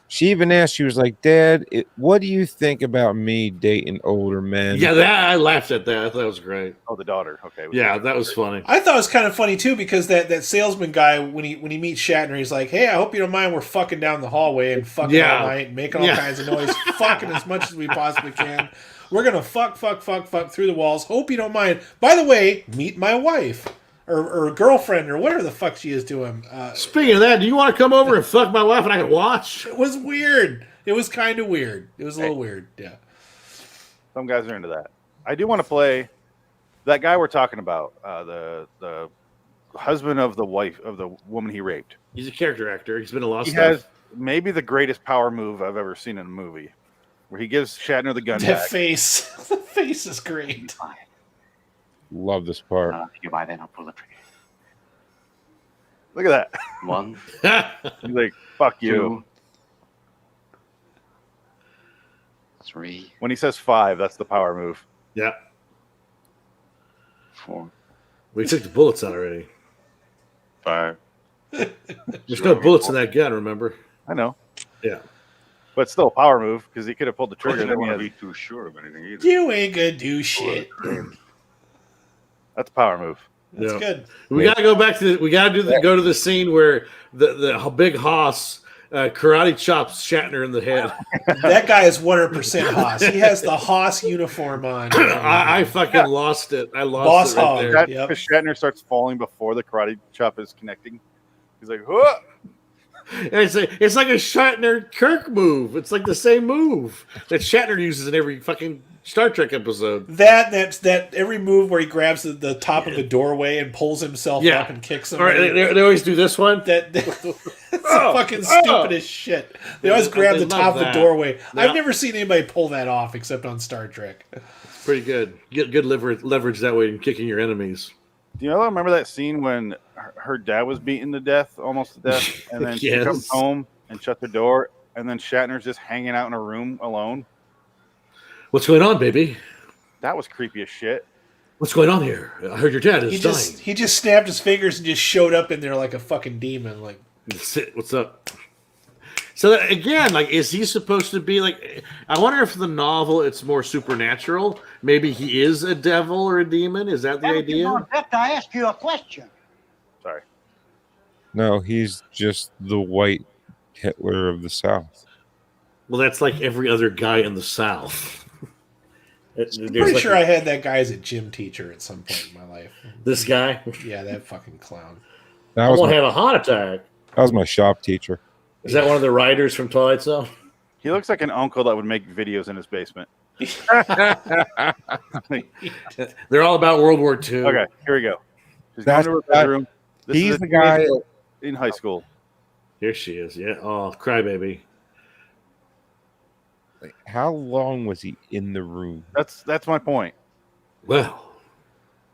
[SPEAKER 8] She even asked, she was like, Dad, what do you think about me dating older men?
[SPEAKER 1] Yeah, I laughed at that. I thought it was great.
[SPEAKER 2] Oh, the daughter. Okay.
[SPEAKER 1] Yeah, that was funny.
[SPEAKER 3] I thought it was kind of funny, too, because that salesman guy, when he meets Shatner, he's like, hey, I hope you don't mind we're fucking down the hallway and fucking all night and making all kinds of noise, fucking as much as we possibly can. We're going to fuck through the walls. Hope you don't mind. By the way, meet my wife. Or girlfriend, or whatever the fuck she is to him.
[SPEAKER 1] Speaking of that, do you want to come over and fuck my wife and I can watch?
[SPEAKER 3] It was weird. It was kind of weird. It was a little weird, yeah.
[SPEAKER 2] Some guys are into that. I do want to play that guy we're talking about, the husband of the wife of the woman he raped.
[SPEAKER 1] He's a character actor. He's been a lot of
[SPEAKER 2] stuff.
[SPEAKER 1] He
[SPEAKER 2] has maybe the greatest power move I've ever seen in a movie, where he gives Shatner the gun back.
[SPEAKER 3] Face. The face is great.
[SPEAKER 8] Love this part.
[SPEAKER 9] You buy that, I'll pull the trigger.
[SPEAKER 2] Look at that.
[SPEAKER 9] 1.
[SPEAKER 2] He's like, fuck you.
[SPEAKER 9] 2. 3.
[SPEAKER 2] When he says 5, that's the power move.
[SPEAKER 1] Yeah.
[SPEAKER 9] 4.
[SPEAKER 1] We took the bullets out already.
[SPEAKER 9] 5.
[SPEAKER 1] There's no bullets in that gun, remember?
[SPEAKER 2] I know.
[SPEAKER 1] Yeah.
[SPEAKER 2] But still a power move, because he could have pulled the trigger.
[SPEAKER 9] I don't want to be too sure of anything either.
[SPEAKER 3] You ain't gonna do shit.
[SPEAKER 2] That's a power move.
[SPEAKER 3] That's good.
[SPEAKER 1] We gotta go back to go to the scene where the big hoss karate chops Shatner in the head.
[SPEAKER 3] That guy is 100% Haas. He has the Haas uniform on.
[SPEAKER 1] I fucking lost it. I lost
[SPEAKER 3] Boss
[SPEAKER 1] it right
[SPEAKER 3] hog.
[SPEAKER 1] there.
[SPEAKER 2] Shatner starts falling before the karate chop is connecting. He's like, "Whoa!"
[SPEAKER 1] And it's like a Shatner Kirk move. It's like the same move that Shatner uses in every fucking Star Trek episode.
[SPEAKER 3] That's every move where he grabs the top of a doorway and pulls himself up and kicks him.
[SPEAKER 1] Right, they always do this one.
[SPEAKER 3] That's fucking stupid as shit. They always grab the top of the doorway. Yeah. I've never seen anybody pull that off except on Star Trek.
[SPEAKER 1] It's pretty good. Get good leverage that way in kicking your enemies.
[SPEAKER 2] Do you all remember that scene when her dad was beaten to death, almost to death, and then she comes home and shut the door, and then Shatner's just hanging out in a room alone?
[SPEAKER 1] What's going on, baby?
[SPEAKER 2] That was creepy as shit.
[SPEAKER 1] What's going on here? I heard your dad is dying.
[SPEAKER 3] He just snapped his fingers and just showed up in there like a fucking demon. Like,
[SPEAKER 1] what's up? So again, like, is he supposed to be like? I wonder if the novel it's more supernatural. Maybe he is a devil or a demon. Is that the idea?
[SPEAKER 10] I ask you a question.
[SPEAKER 2] Sorry.
[SPEAKER 8] No, he's just the white Hitler of the South.
[SPEAKER 1] Well, that's like every other guy in the South.
[SPEAKER 3] I'm pretty sure I had that guy as a gym teacher at some point in my life.
[SPEAKER 1] This guy?
[SPEAKER 3] Yeah, that fucking clown.
[SPEAKER 1] I won't have a heart attack.
[SPEAKER 8] That was my shop teacher.
[SPEAKER 1] Is that one of the writers from Twilight Zone?
[SPEAKER 2] He looks like an uncle that would make videos in his basement.
[SPEAKER 1] They're all about World War II.
[SPEAKER 2] Okay, here we go. He's
[SPEAKER 8] he's the guy
[SPEAKER 2] in high school.
[SPEAKER 1] Here she is. Yeah. Oh, crybaby.
[SPEAKER 8] How long was he in the room?
[SPEAKER 2] That's my point.
[SPEAKER 1] Well,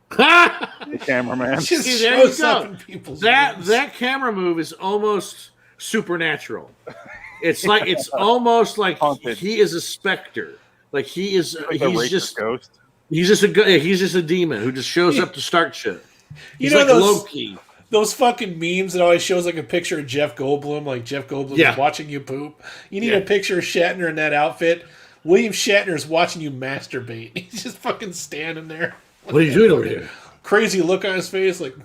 [SPEAKER 2] the cameraman.
[SPEAKER 1] That camera move is almost supernatural. It's almost like he is a specter. Like he's just a demon who just shows up to start shit. He's like Loki.
[SPEAKER 3] those fucking memes that always shows like a picture of Jeff Goldblum, like Jeff Goldblum is watching you poop. You need a picture of Shatner in that outfit. William Shatner is watching you masturbate. He's just fucking standing there.
[SPEAKER 1] What are you doing over here?
[SPEAKER 3] Crazy look on his face, like,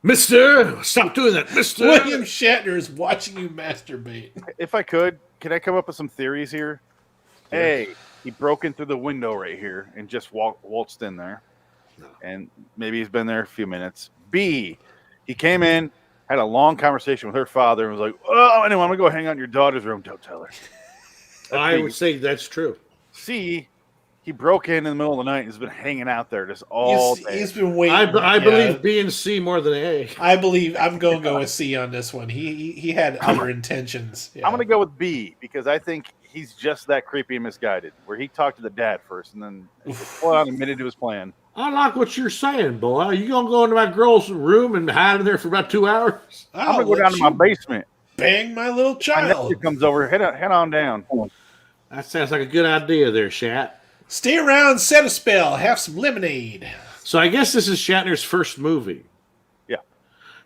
[SPEAKER 1] Mister, stop doing that, Mister.
[SPEAKER 3] William Shatner is watching you masturbate.
[SPEAKER 2] If I could I come up with some theories here?
[SPEAKER 1] Yeah.
[SPEAKER 2] A, he broke in through the window right here and just waltzed in there. No. And maybe he's been there a few minutes. B, he came in, had a long conversation with her father, and was like, "Oh, anyway, I'm gonna go hang out in your daughter's room. Don't tell her."
[SPEAKER 1] I would say that's true.
[SPEAKER 2] C, he broke in the middle of the night and has been hanging out there just all day.
[SPEAKER 3] He's been waiting.
[SPEAKER 1] I believe B and C more than A.
[SPEAKER 3] I'm going to go with C on this one. He had other intentions. Yeah.
[SPEAKER 2] I'm going to go with B because I think he's just that creepy and misguided, where he talked to the dad first and then admitted to his plan.
[SPEAKER 1] I like what you're saying, boy. You gonna go into my girl's room and hide in there for about 2 hours?
[SPEAKER 2] I'm gonna go down to my basement,
[SPEAKER 3] bang my little child.
[SPEAKER 2] My nephew comes over, head on down.
[SPEAKER 1] That sounds like a good idea, there, Shat.
[SPEAKER 3] Stay around, set a spell, have some lemonade.
[SPEAKER 1] So I guess this is Shatner's first movie.
[SPEAKER 2] Yeah.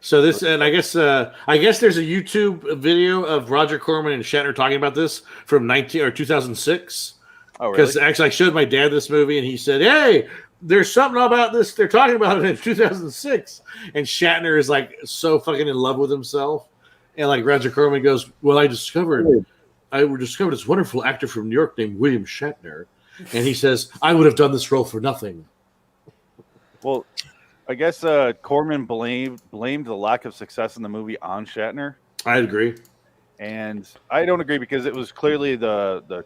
[SPEAKER 1] So this, and I guess there's a YouTube video of Roger Corman and Shatner talking about this from 2006.
[SPEAKER 2] Oh, really?
[SPEAKER 1] Because actually, I showed my dad this movie, and he said, "Hey, there's something about this. They're talking about it in 2006." And Shatner is like so fucking in love with himself, and like Roger Corman goes, "Well, I discovered this wonderful actor from New York named William Shatner," and he says, "I would have done this role for nothing."
[SPEAKER 2] Well, I guess Corman blamed the lack of success in the movie on Shatner.
[SPEAKER 1] I agree.
[SPEAKER 2] And I don't agree because it was clearly the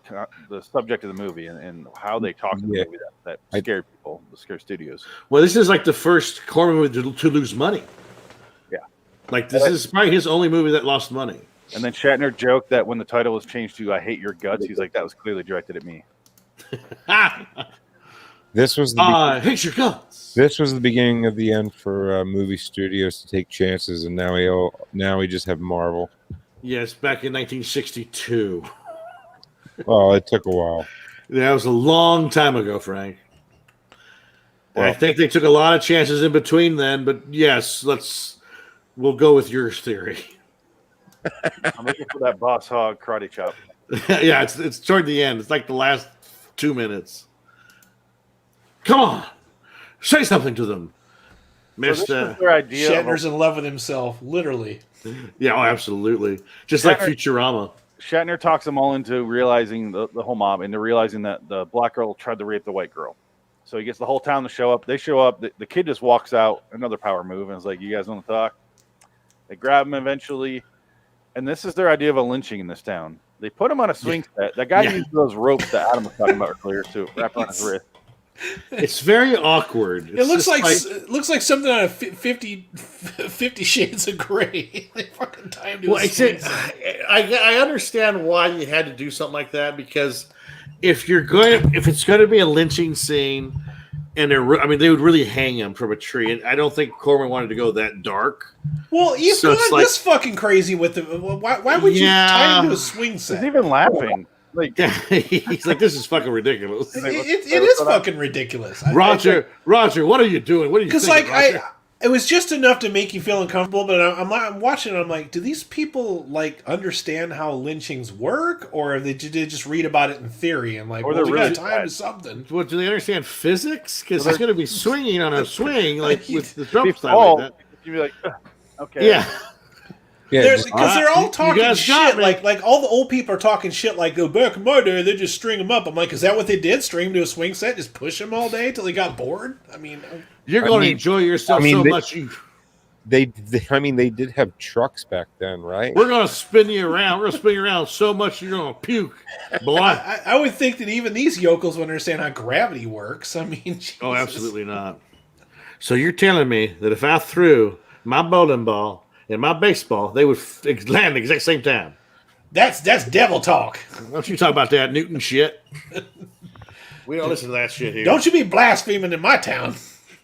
[SPEAKER 2] subject of the movie and how they talked in the movie that scared people, scared studios.
[SPEAKER 1] Well, this is like the first Corman movie to lose money.
[SPEAKER 2] Yeah.
[SPEAKER 1] Like this is probably his only movie that lost money.
[SPEAKER 2] And then Shatner joked that when the title was changed to "I Hate Your Guts," he's like, that was clearly directed at me.
[SPEAKER 8] This was
[SPEAKER 1] hate your guts.
[SPEAKER 8] This was the beginning of the end for movie studios to take chances, and now we just have Marvel.
[SPEAKER 1] Yes, back in 1962.
[SPEAKER 8] Well, it took a while.
[SPEAKER 1] That was a long time ago, Frank. Well, I think they took a lot of chances in between then, but yes, we'll go with your theory.
[SPEAKER 2] I'm looking for that Boss Hog karate chop.
[SPEAKER 1] Yeah, it's toward the end. It's like the last 2 minutes. Come on, say something to them, Mr.
[SPEAKER 3] Shatner's in love with himself, literally.
[SPEAKER 1] Yeah, oh, absolutely. Just like Futurama.
[SPEAKER 2] Shatner talks them all into realizing the whole mob into realizing that the black girl tried to rape the white girl. So he gets the whole town to show up. They show up. The kid just walks out. Another power move, and it's like, "You guys want to talk?" They grab him eventually, and this is their idea of a lynching in this town. They put him on a swing set. That guy used those ropes that Adam was talking about earlier to wrap around his wrist.
[SPEAKER 1] It's very awkward.
[SPEAKER 3] It looks like something out of 50 Shades of Grey. They fucking timed it.
[SPEAKER 1] I understand why you had to do something like that, because if it's going to be a lynching scene, and they would really hang him from a tree, and I don't think Corman wanted to go that dark.
[SPEAKER 3] Well, he's not this fucking crazy with the. Why would you tie him to a swing set?
[SPEAKER 2] He's even laughing. Like
[SPEAKER 1] he's like, "This is fucking ridiculous."
[SPEAKER 3] It is fucking ridiculous.
[SPEAKER 1] Roger, what are you doing? What are you?
[SPEAKER 3] Because it was just enough to make you feel uncomfortable. But I'm watching it. I'm like, do these people like understand how lynchings work, or did they just read about it in theory and like,
[SPEAKER 2] or they're really
[SPEAKER 3] time to something?
[SPEAKER 1] Well, do they understand physics? Because he's going to be swinging on a swing like with the jump side like that.
[SPEAKER 2] You'd be like, okay,
[SPEAKER 1] yeah.
[SPEAKER 3] Yeah, because they're all talking shit. Like all the old people are talking shit. Like, "Go back in my day, they just string them up." I'm like, is that what they did? String them to a swing set, just push them all day till they got bored? I mean,
[SPEAKER 1] you're going to enjoy yourself so much.
[SPEAKER 8] They did have trucks back then, right?
[SPEAKER 1] We're going to spin you around. We're going to spin you around so much you're going to puke, boy.
[SPEAKER 3] I would think that even these yokels would understand how gravity works. I mean, Jesus.
[SPEAKER 1] Oh, absolutely not. So you're telling me that if I threw my bowling ball and my baseball, they would land at the exact same time?
[SPEAKER 3] That's devil talk.
[SPEAKER 1] Don't you talk about that Newton shit. We don't listen to that shit here.
[SPEAKER 3] Don't you be blaspheming in my town.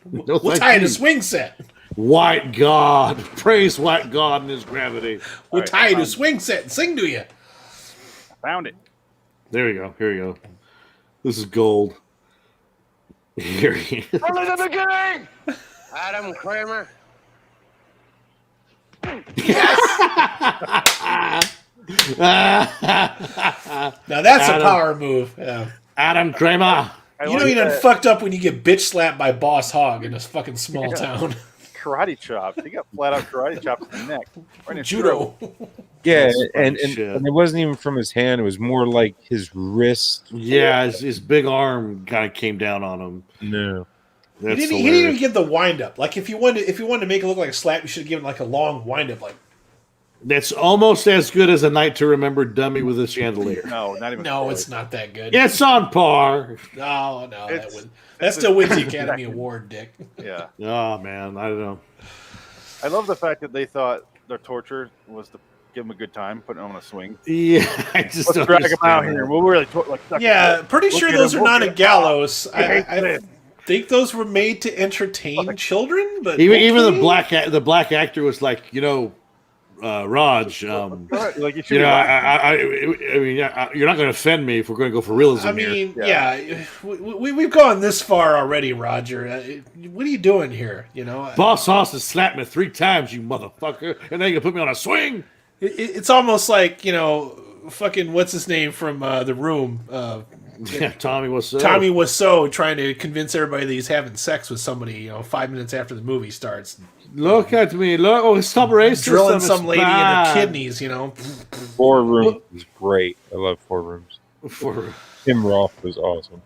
[SPEAKER 1] No,
[SPEAKER 3] we'll tie you to swing set.
[SPEAKER 1] White God. Praise white God and his gravity.
[SPEAKER 3] We'll tie you to swing set and sing to you.
[SPEAKER 2] Found it.
[SPEAKER 1] There we go. Here we go. This is gold. Here he is.
[SPEAKER 10] From the beginning, Adam Kramer.
[SPEAKER 3] Now that's a power move. Yeah.
[SPEAKER 1] Adam Kramer.
[SPEAKER 3] You know you done fucked up when you get bitch slapped by Boss Hogg in this fucking small town.
[SPEAKER 2] Karate chops. He got flat out karate chops in the neck. Right in
[SPEAKER 3] Judo.
[SPEAKER 8] Yeah, and it wasn't even from his hand. It was more like his wrist.
[SPEAKER 1] Yeah, his big arm kind of came down on him.
[SPEAKER 8] No.
[SPEAKER 3] He didn't even give the wind up. Like if you wanted to make it look like a slap, you should have given like a long wind up. Like
[SPEAKER 1] that's almost as good as A Night to Remember dummy with a chandelier.
[SPEAKER 2] No, not even.
[SPEAKER 3] No, it's not that good.
[SPEAKER 1] It's on par.
[SPEAKER 3] No, that still wins the Academy Award, Dick.
[SPEAKER 2] Yeah.
[SPEAKER 1] Oh man, I don't know.
[SPEAKER 2] I love the fact that they thought their torture was to give him a good time, putting him on a swing.
[SPEAKER 1] Yeah, I just
[SPEAKER 2] let's drag him out here. We'll really
[SPEAKER 3] pretty sure those are not a gallows. I think those were made to entertain children, but
[SPEAKER 1] even the black actor was like, Raj,
[SPEAKER 2] like you
[SPEAKER 1] I mean, you're not going to offend me if we're going to go for realism.
[SPEAKER 3] I mean, we've gone this far already, Roger. What are you doing here?
[SPEAKER 1] Boss Hoss has slapped me 3 times, you motherfucker, and then you put me on a swing.
[SPEAKER 3] It's almost like fucking what's his name from The Room.
[SPEAKER 1] Tommy Wiseau.
[SPEAKER 3] Tommy Wiseau trying to convince everybody that he's having sex with somebody, 5 minutes after the movie starts.
[SPEAKER 1] Look at me. Look. Oh, stop racist.
[SPEAKER 3] Drilling some lady in the kidneys,
[SPEAKER 8] 4 Rooms is great. I love 4 Rooms.
[SPEAKER 1] 4 Rooms.
[SPEAKER 8] Tim Roth was awesome.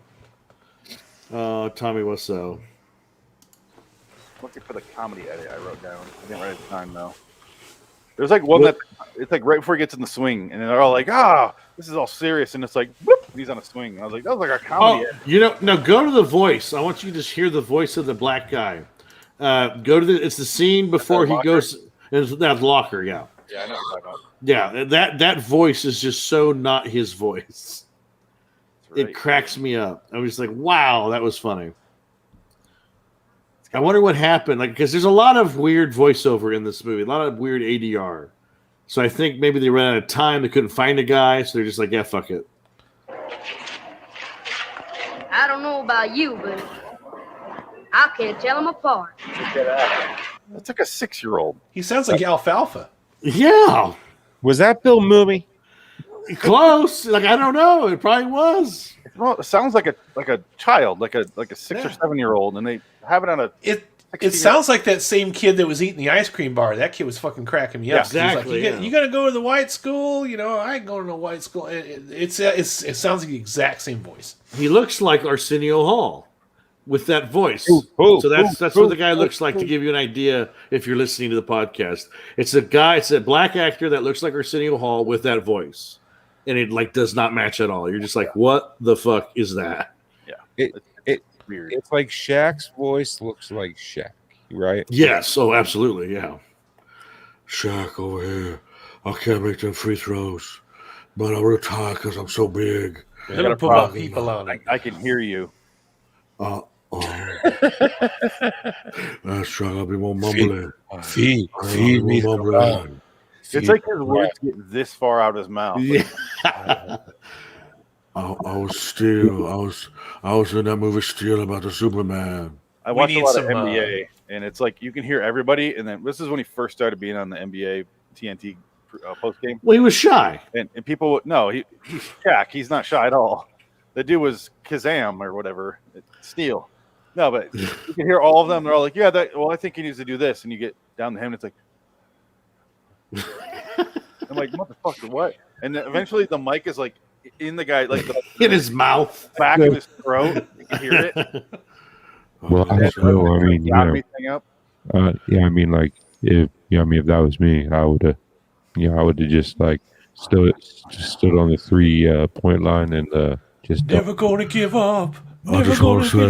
[SPEAKER 1] Tommy Wiseau.
[SPEAKER 2] Looking for the comedy edit I wrote down. I didn't write it time though. There's like one it's like right before he gets in the swing, and they're all like, this is all serious, and it's like, whoop, and he's on a swing. And I was like, that was like a comedy edit.
[SPEAKER 1] Now go to the voice. I want you to just hear the voice of the black guy. Go to it's the scene before he goes. It's that locker, yeah.
[SPEAKER 2] Yeah, I know what you're talking about.
[SPEAKER 1] Yeah, that voice is just so not his voice.
[SPEAKER 2] Right.
[SPEAKER 1] It cracks me up. I was like, wow, that was funny. I wonder what happened, because there's a lot of weird voiceover in this movie, a lot of weird ADR. So I think maybe they ran out of time. They couldn't find a guy, so they're just like, yeah, fuck it.
[SPEAKER 11] I don't know about you, but I can't tell them apart.
[SPEAKER 2] That's like a 6-year-old.
[SPEAKER 3] He sounds like Alfalfa.
[SPEAKER 1] Yeah.
[SPEAKER 8] Was that Bill Mooney?
[SPEAKER 1] Close. I don't know. It probably was.
[SPEAKER 2] It sounds like a child, like a 6 or 7-year-old, and they have it on a.
[SPEAKER 3] It sounds like that same kid that was eating the ice cream bar. That kid was fucking cracking me up.
[SPEAKER 1] Exactly.
[SPEAKER 3] He's like, you gotta go to the white school. I ain't going to the white school. It sounds like the exact same voice.
[SPEAKER 1] He looks like Arsenio Hall with that voice. So that's what the guy looks like, to give you an idea if you're listening to the podcast. It's a black actor that looks like Arsenio Hall with that voice. And it does not match at all. You're just like, what the fuck is that?
[SPEAKER 2] Yeah. It's weird.
[SPEAKER 8] It's like Shaq's voice looks like Shaq, right?
[SPEAKER 1] Yes. Oh, absolutely. Yeah. Shaq over here. I can't make them free throws, but I'll retire because I'm so big.
[SPEAKER 3] Let me put my people on it.
[SPEAKER 2] I can hear you.
[SPEAKER 1] That's right. I'll be more mumbling.
[SPEAKER 8] Feed me mumbling.
[SPEAKER 2] It's like his words get this far out of his mouth.
[SPEAKER 1] Yeah. I was in that movie Steel about the Superman.
[SPEAKER 2] I watched a lot of NBA, and it's like you can hear everybody. And then this is when he first started being on the NBA TNT post game.
[SPEAKER 1] Well, he was shy,
[SPEAKER 2] and people he's Shaq. He's not shy at all. The dude was Kazam or whatever, Steel. No, but you can hear all of them. They're all like, "Yeah, I think he needs to do this." And you get down to him, and it's like. I'm like, motherfucker, what? And then eventually the mic is like in the guy, like
[SPEAKER 1] in his mouth,
[SPEAKER 2] back of his throat. You can hear it.
[SPEAKER 8] Well, I mean, if that was me, I would have just stood on the 3-point line and just
[SPEAKER 3] never gonna give up.
[SPEAKER 1] I just want to say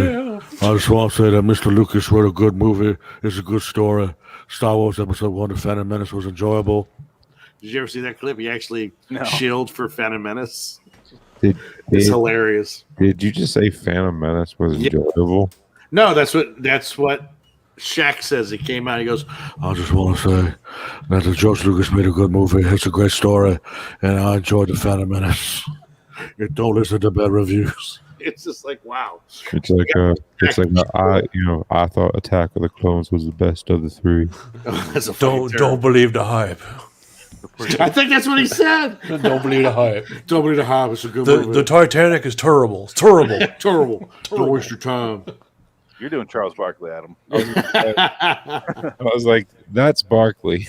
[SPEAKER 1] that Mr. Lucas wrote a good movie. It's a good story. Star Wars Episode 1, The Phantom Menace, was enjoyable. Did you ever see that clip? He actually shilled for Phantom Menace. It's hilarious.
[SPEAKER 8] Did you just say Phantom Menace was enjoyable?
[SPEAKER 1] No, that's what Shaq says. He came out. He goes, "I just want to say that George Lucas made a good movie. It's a great story, and I enjoyed the Phantom Menace. Don't listen to bad reviews." It's just like wow.
[SPEAKER 8] It's like I thought Attack of the Clones was the best of the three.
[SPEAKER 1] That's a
[SPEAKER 3] don't believe the hype.
[SPEAKER 1] I think that's what he said.
[SPEAKER 3] Don't believe the hype.
[SPEAKER 1] Don't believe the hype. It's a good movie.
[SPEAKER 3] The Titanic is terrible. It's terrible.
[SPEAKER 1] Terrible. Don't waste your time.
[SPEAKER 2] You're doing Charles Barkley, Adam.
[SPEAKER 8] I was like, that's Barkley.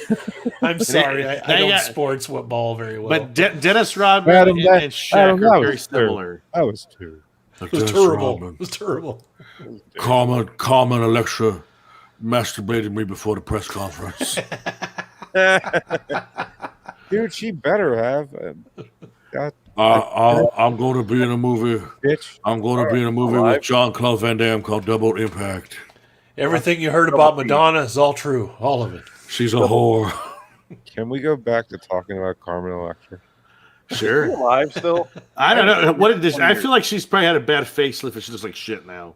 [SPEAKER 3] I'm sorry, I don't sports football very well.
[SPEAKER 1] But Dennis Rodman and Shaq are very similar.
[SPEAKER 8] That was two.
[SPEAKER 3] It was terrible. It was terrible.
[SPEAKER 1] Carmen Electra masturbated me before the press conference.
[SPEAKER 8] Dude, she better have.
[SPEAKER 1] I'm going to be in a movie.
[SPEAKER 8] Bitch.
[SPEAKER 1] I'm going to be in a movie with Jean-Claude Van Damme called Double Impact.
[SPEAKER 3] Everything you heard about Madonna is all true. All of it.
[SPEAKER 1] She's a whore.
[SPEAKER 8] Can we go back to talking about Carmen Electra?
[SPEAKER 1] Sure.
[SPEAKER 2] Is she alive still?
[SPEAKER 1] I don't know. What did this? I feel like she's probably had a bad facelift and she looks like shit now.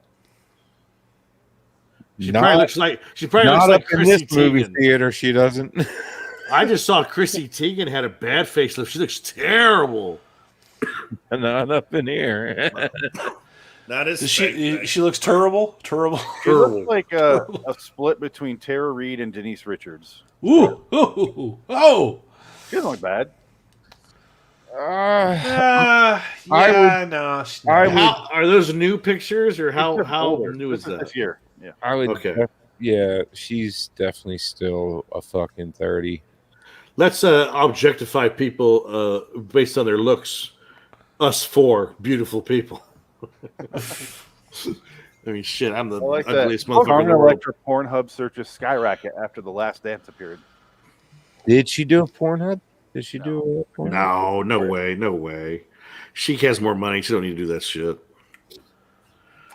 [SPEAKER 1] She probably looks like
[SPEAKER 8] in this
[SPEAKER 1] Chrissy
[SPEAKER 8] movie
[SPEAKER 1] Teigen.
[SPEAKER 8] theater. She doesn't.
[SPEAKER 1] I just saw Chrissy Teigen had a bad facelift. She looks terrible.
[SPEAKER 8] Not up in here.
[SPEAKER 1] That is
[SPEAKER 3] she looks terrible. Terrible.
[SPEAKER 2] She looks like a split between Tara Reid and Denise Richards.
[SPEAKER 3] Ooh. Oh.
[SPEAKER 2] She doesn't look bad.
[SPEAKER 3] No.
[SPEAKER 1] Are those new pictures or how new is that?
[SPEAKER 2] This year. Yeah.
[SPEAKER 8] I would.
[SPEAKER 1] Okay.
[SPEAKER 8] Yeah, she's definitely still a fucking 30.
[SPEAKER 1] Let's objectify people based on their looks. Us four beautiful people. I mean, shit, I'm the ugliest motherfucker in the world.
[SPEAKER 2] Electra Pornhub searches skyrocket after The Last Dance appeared.
[SPEAKER 8] Did she do a Pornhub? Did she do a Pornhub?
[SPEAKER 1] No way. She has more money. She don't need to do that shit.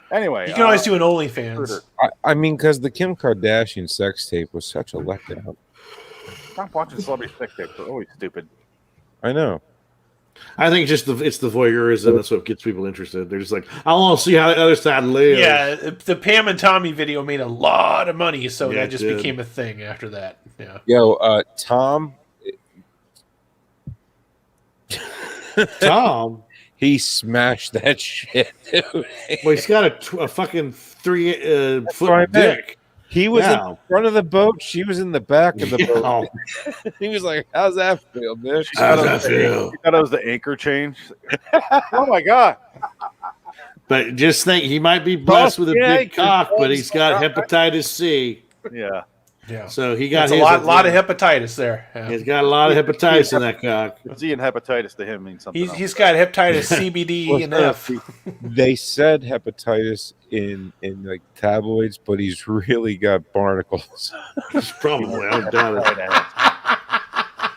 [SPEAKER 2] Anyway,
[SPEAKER 3] you can always do an OnlyFans.
[SPEAKER 8] I mean, because the Kim Kardashian sex tape was such a letdown.
[SPEAKER 2] Stop watching celebrity sex tapes. They're always stupid.
[SPEAKER 8] I know.
[SPEAKER 1] I think it's the voyeurism that's what gets people interested. They're just like, I want to see how the other side lives.
[SPEAKER 3] Yeah, the Pam and Tommy video made a lot of money, so that just became a thing after that. Yeah.
[SPEAKER 8] Yo, Tom.
[SPEAKER 1] Tom.
[SPEAKER 8] He smashed that shit, dude.
[SPEAKER 1] Well, he's got a fucking 3-foot dick.
[SPEAKER 8] He was in front of the boat. She was in the back of the boat. He was like, "How's that feel, bitch?
[SPEAKER 1] How's that feel?"
[SPEAKER 2] He thought it was the anchor change. Oh my god!
[SPEAKER 1] But just think, he might be blessed with a big cock, but he's got hepatitis C.
[SPEAKER 2] Yeah.
[SPEAKER 1] So he got
[SPEAKER 3] a lot of hepatitis there. Yeah.
[SPEAKER 1] He's got a lot of hepatitis in that cock.
[SPEAKER 2] Z and hepatitis to him means something.
[SPEAKER 3] He's got hepatitis CBD and F.
[SPEAKER 8] They said hepatitis in like tabloids, but he's really got barnacles.
[SPEAKER 1] Probably, I don't doubt it.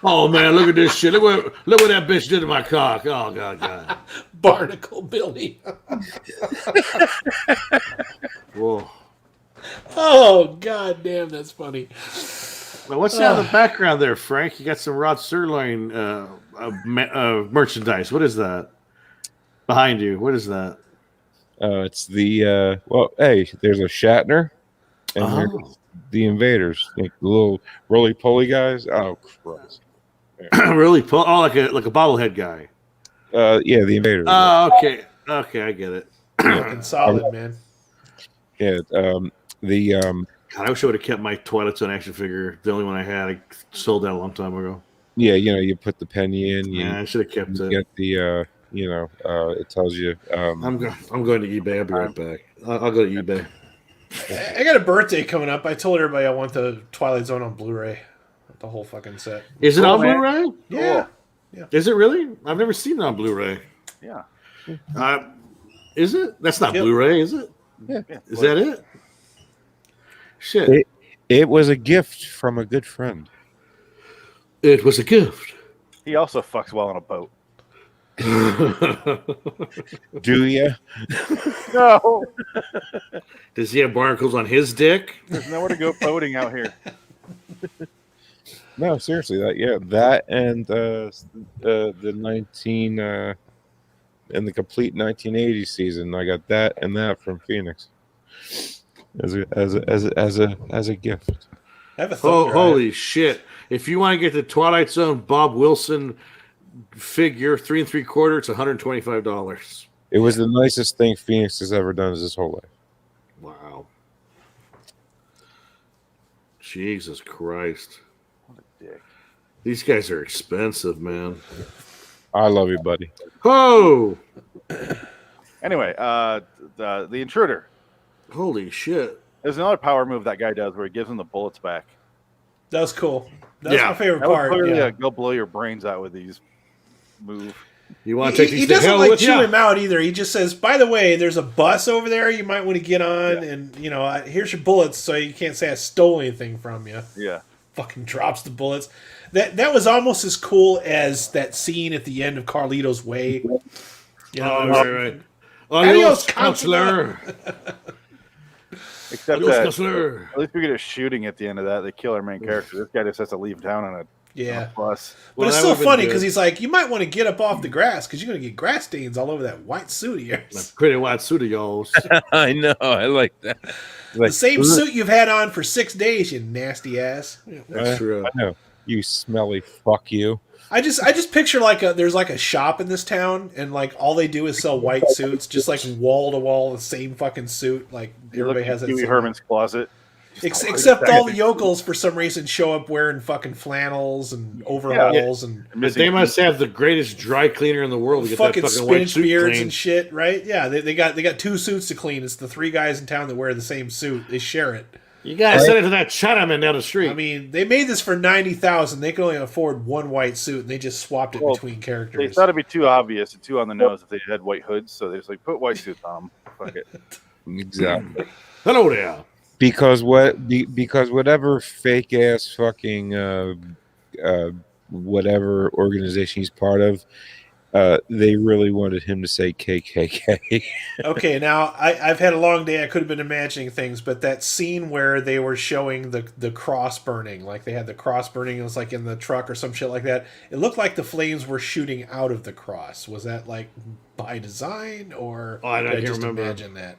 [SPEAKER 1] Oh man, look at this shit! Look what that bitch did to my cock! Oh god.
[SPEAKER 3] Barnacle Billy.
[SPEAKER 1] Whoa.
[SPEAKER 3] Oh god damn, that's funny.
[SPEAKER 1] Well, what's that in the background there, Frank? You got some Rod Serling merchandise. What is that behind you? What is that?
[SPEAKER 8] It's the hey, there's a Shatner and there's the Invaders, like the little roly-poly guys. Oh Christ!
[SPEAKER 1] Really? Like a bobblehead guy.
[SPEAKER 8] Yeah, the Invaders.
[SPEAKER 1] Oh, okay, I get it.
[SPEAKER 3] Fucking solid, man.
[SPEAKER 8] Yeah,
[SPEAKER 1] God, I wish I would have kept my Twilight Zone action figure. The only one I had, I sold that a long time ago.
[SPEAKER 8] Yeah, you put the penny in.
[SPEAKER 1] I should have kept it.
[SPEAKER 8] Get the, it tells you.
[SPEAKER 1] I'm going to eBay. I'll be right back. I'll go to eBay.
[SPEAKER 3] I got a birthday coming up. I told everybody I want the Twilight Zone on Blu-ray, the whole fucking set.
[SPEAKER 1] Is it on Blu-ray?
[SPEAKER 3] Yeah.
[SPEAKER 1] Is it really? I've never seen it on Blu-ray.
[SPEAKER 2] Yeah.
[SPEAKER 1] Is it? That's not Blu-ray, is it?
[SPEAKER 8] Yeah.
[SPEAKER 1] Is that it? Shit.
[SPEAKER 8] It was a gift from a good friend.
[SPEAKER 1] It was a gift.
[SPEAKER 2] He also fucks well on a boat.
[SPEAKER 8] Do you?
[SPEAKER 2] No.
[SPEAKER 1] Does he have barnacles on his dick?
[SPEAKER 2] There's nowhere to go boating out here.
[SPEAKER 8] No, seriously, that and the 19 and the complete 1980s season. I got that and that from Phoenix as a gift.
[SPEAKER 3] I have a thought.
[SPEAKER 1] Holy shit! If you want to get the Twilight Zone Bob Wilson figure 3 3/4, it's $125.
[SPEAKER 8] It was the nicest thing Phoenix has ever done his whole life.
[SPEAKER 1] Wow. Jesus Christ.
[SPEAKER 2] What a dick.
[SPEAKER 1] These guys are expensive, man.
[SPEAKER 8] I love you, buddy.
[SPEAKER 1] Oh!
[SPEAKER 2] Anyway, the Intruder.
[SPEAKER 1] Holy shit.
[SPEAKER 2] There's another power move that guy does where he gives him the bullets back.
[SPEAKER 3] That was cool. That's my favorite
[SPEAKER 2] That was
[SPEAKER 3] part.
[SPEAKER 2] clearly
[SPEAKER 3] Yeah.
[SPEAKER 2] a go blow your brains out with these move.
[SPEAKER 1] You want to take these
[SPEAKER 3] He
[SPEAKER 1] to
[SPEAKER 3] doesn't
[SPEAKER 1] hell
[SPEAKER 3] like
[SPEAKER 1] with
[SPEAKER 3] chew
[SPEAKER 1] ya?
[SPEAKER 3] him out either. He just says, "By the way, there's a bus over there you might want to get on, and here's your bullets, so you can't say I stole anything from you."
[SPEAKER 2] Yeah.
[SPEAKER 3] Fucking drops the bullets. That was almost as cool as that scene at the end of Carlito's Way.
[SPEAKER 1] Right.
[SPEAKER 3] Adios,
[SPEAKER 1] counselor.
[SPEAKER 2] Except
[SPEAKER 1] Adios,
[SPEAKER 2] that
[SPEAKER 1] counselor.
[SPEAKER 2] at least we get a shooting at the end of that. They kill our main character. This guy just has to leave town on a bus.
[SPEAKER 3] But it's still funny because he's like, you might want to get up off the grass because you're going to get grass stains all over that white suit of yours.
[SPEAKER 1] That pretty white suit of yours.
[SPEAKER 8] I know. I like that.
[SPEAKER 3] The same suit you've had on for 6 days, you nasty ass.
[SPEAKER 1] That's true.
[SPEAKER 8] I know. You smelly fuck you.
[SPEAKER 3] I just picture there's like a shop in this town and like all they do is sell white suits, just like wall to wall, the same fucking suit. Like everybody has that.
[SPEAKER 2] Huey Herman's closet.
[SPEAKER 3] Except all the yokels for some reason show up wearing fucking flannels and overalls and.
[SPEAKER 1] But they must have the greatest dry cleaner in the world to get
[SPEAKER 3] fucking
[SPEAKER 1] that fucking white
[SPEAKER 3] spinach
[SPEAKER 1] suit
[SPEAKER 3] beards
[SPEAKER 1] clean.
[SPEAKER 3] and shit, right? Yeah, they got 2 suits to clean. It's the 3 guys in town that wear the same suit. They share it.
[SPEAKER 1] You gotta send it to that Chinaman down the street.
[SPEAKER 3] I mean, they made this for $90,000. They could only afford 1 white suit, and they just swapped it between characters.
[SPEAKER 2] They thought it'd be too obvious and too on the nose if they had white hoods, so they just like put white suits on them. Fuck it.
[SPEAKER 8] Exactly.
[SPEAKER 1] Hello there.
[SPEAKER 8] Because whatever fake ass fucking whatever organization he's part of, they really wanted him to say KKK.
[SPEAKER 3] Okay, now I've had a long day. I could have been imagining things, but that scene where they were showing the cross burning, like they had the cross burning, it was like in the truck or some shit like that. It looked like the flames were shooting out of the cross. Was that like by design, or
[SPEAKER 1] I
[SPEAKER 3] did I
[SPEAKER 1] don't
[SPEAKER 3] just
[SPEAKER 1] remember.
[SPEAKER 3] imagine that?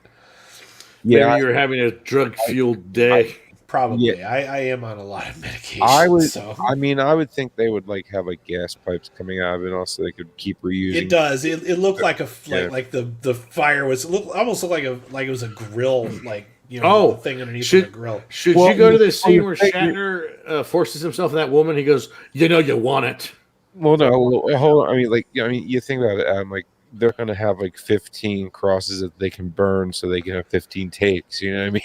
[SPEAKER 1] Maybe you were having a drug-fueled day.
[SPEAKER 3] Probably.
[SPEAKER 8] Yeah.
[SPEAKER 3] I am on a lot of medication.
[SPEAKER 8] I would.
[SPEAKER 3] So.
[SPEAKER 8] I mean, I would think they would like have like gas pipes coming out of it, also they could keep reusing.
[SPEAKER 3] It does. It looked like like the fire was almost looked like it was a grill, like the thing underneath the grill.
[SPEAKER 1] Should you go to this scene where Shatner forces himself in that woman? He goes, "You know, you want it."
[SPEAKER 8] Well, no, hold on. I mean, you think about it. Like they're gonna have like 15 crosses that they can burn, so they can have 15 takes. You know what I mean?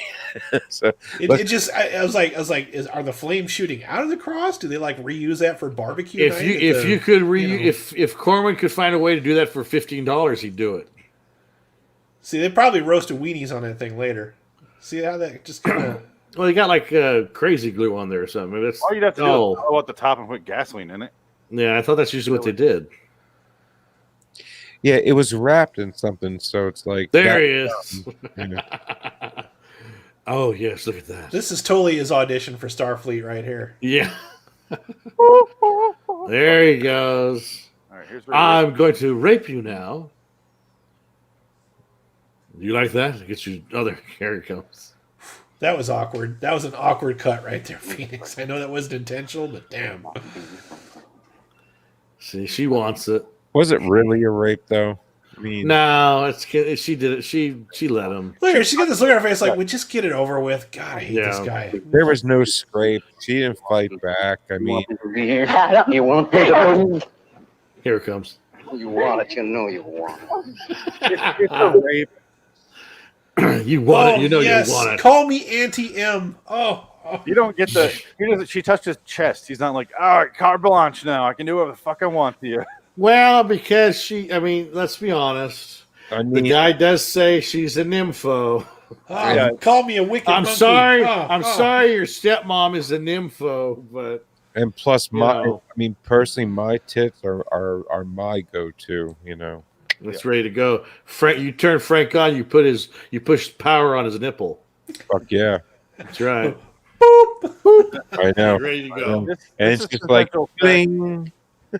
[SPEAKER 8] So
[SPEAKER 3] I was like, are the flames shooting out of the cross? Do they like reuse that for barbecue?
[SPEAKER 1] If Corman could find a way to do that for $15, he'd do it.
[SPEAKER 3] See, they probably roasted weenies on that thing later. See how that just kind of.
[SPEAKER 1] Well, they got like crazy glue on there or something. That's
[SPEAKER 2] all you'd have to do is blow out the top and put gasoline in it.
[SPEAKER 1] Yeah, I thought that's usually what they did.
[SPEAKER 8] Yeah, it was wrapped in something, so it's like
[SPEAKER 1] there he is. Oh yes, look at that.
[SPEAKER 3] This is totally his audition for Starfleet right here.
[SPEAKER 1] Yeah. There he goes.
[SPEAKER 2] All right,
[SPEAKER 1] I'm going to rape you now. You like that? Get your other. Here it comes.
[SPEAKER 3] That was awkward. That was an awkward cut right there, Phoenix. I know that wasn't intentional, but damn.
[SPEAKER 1] See, she wants it.
[SPEAKER 8] Was it really a rape, though? I mean,
[SPEAKER 1] no, she did it. She let him.
[SPEAKER 3] Look at her. She got this look on her face like, we just get it over with. God, I hate this guy.
[SPEAKER 8] There was no scrape. She didn't fight back. I mean,
[SPEAKER 10] You want it?
[SPEAKER 1] Here it comes.
[SPEAKER 10] You want it. You know you want it.
[SPEAKER 8] It's a rape.
[SPEAKER 1] You want it. You know you want it.
[SPEAKER 3] Call me Auntie M. Oh.
[SPEAKER 2] You don't get she touched his chest. He's not like, all right, carte blanche now. I can do whatever the fuck I want to you.
[SPEAKER 1] Well, because let's be honest. The guy does say she's a nympho.
[SPEAKER 3] Call me a wicked
[SPEAKER 1] I'm
[SPEAKER 3] monkey.
[SPEAKER 1] sorry. I'm sorry your stepmom is a nympho, but
[SPEAKER 8] and plus personally, my tits are my go-to,
[SPEAKER 1] That's ready to go. Frank, you turn Frank on, you push power on his nipple.
[SPEAKER 8] Fuck yeah.
[SPEAKER 1] That's right.
[SPEAKER 3] Boop, boop.
[SPEAKER 8] I know.
[SPEAKER 1] Ready to go.
[SPEAKER 8] And it's just like bing.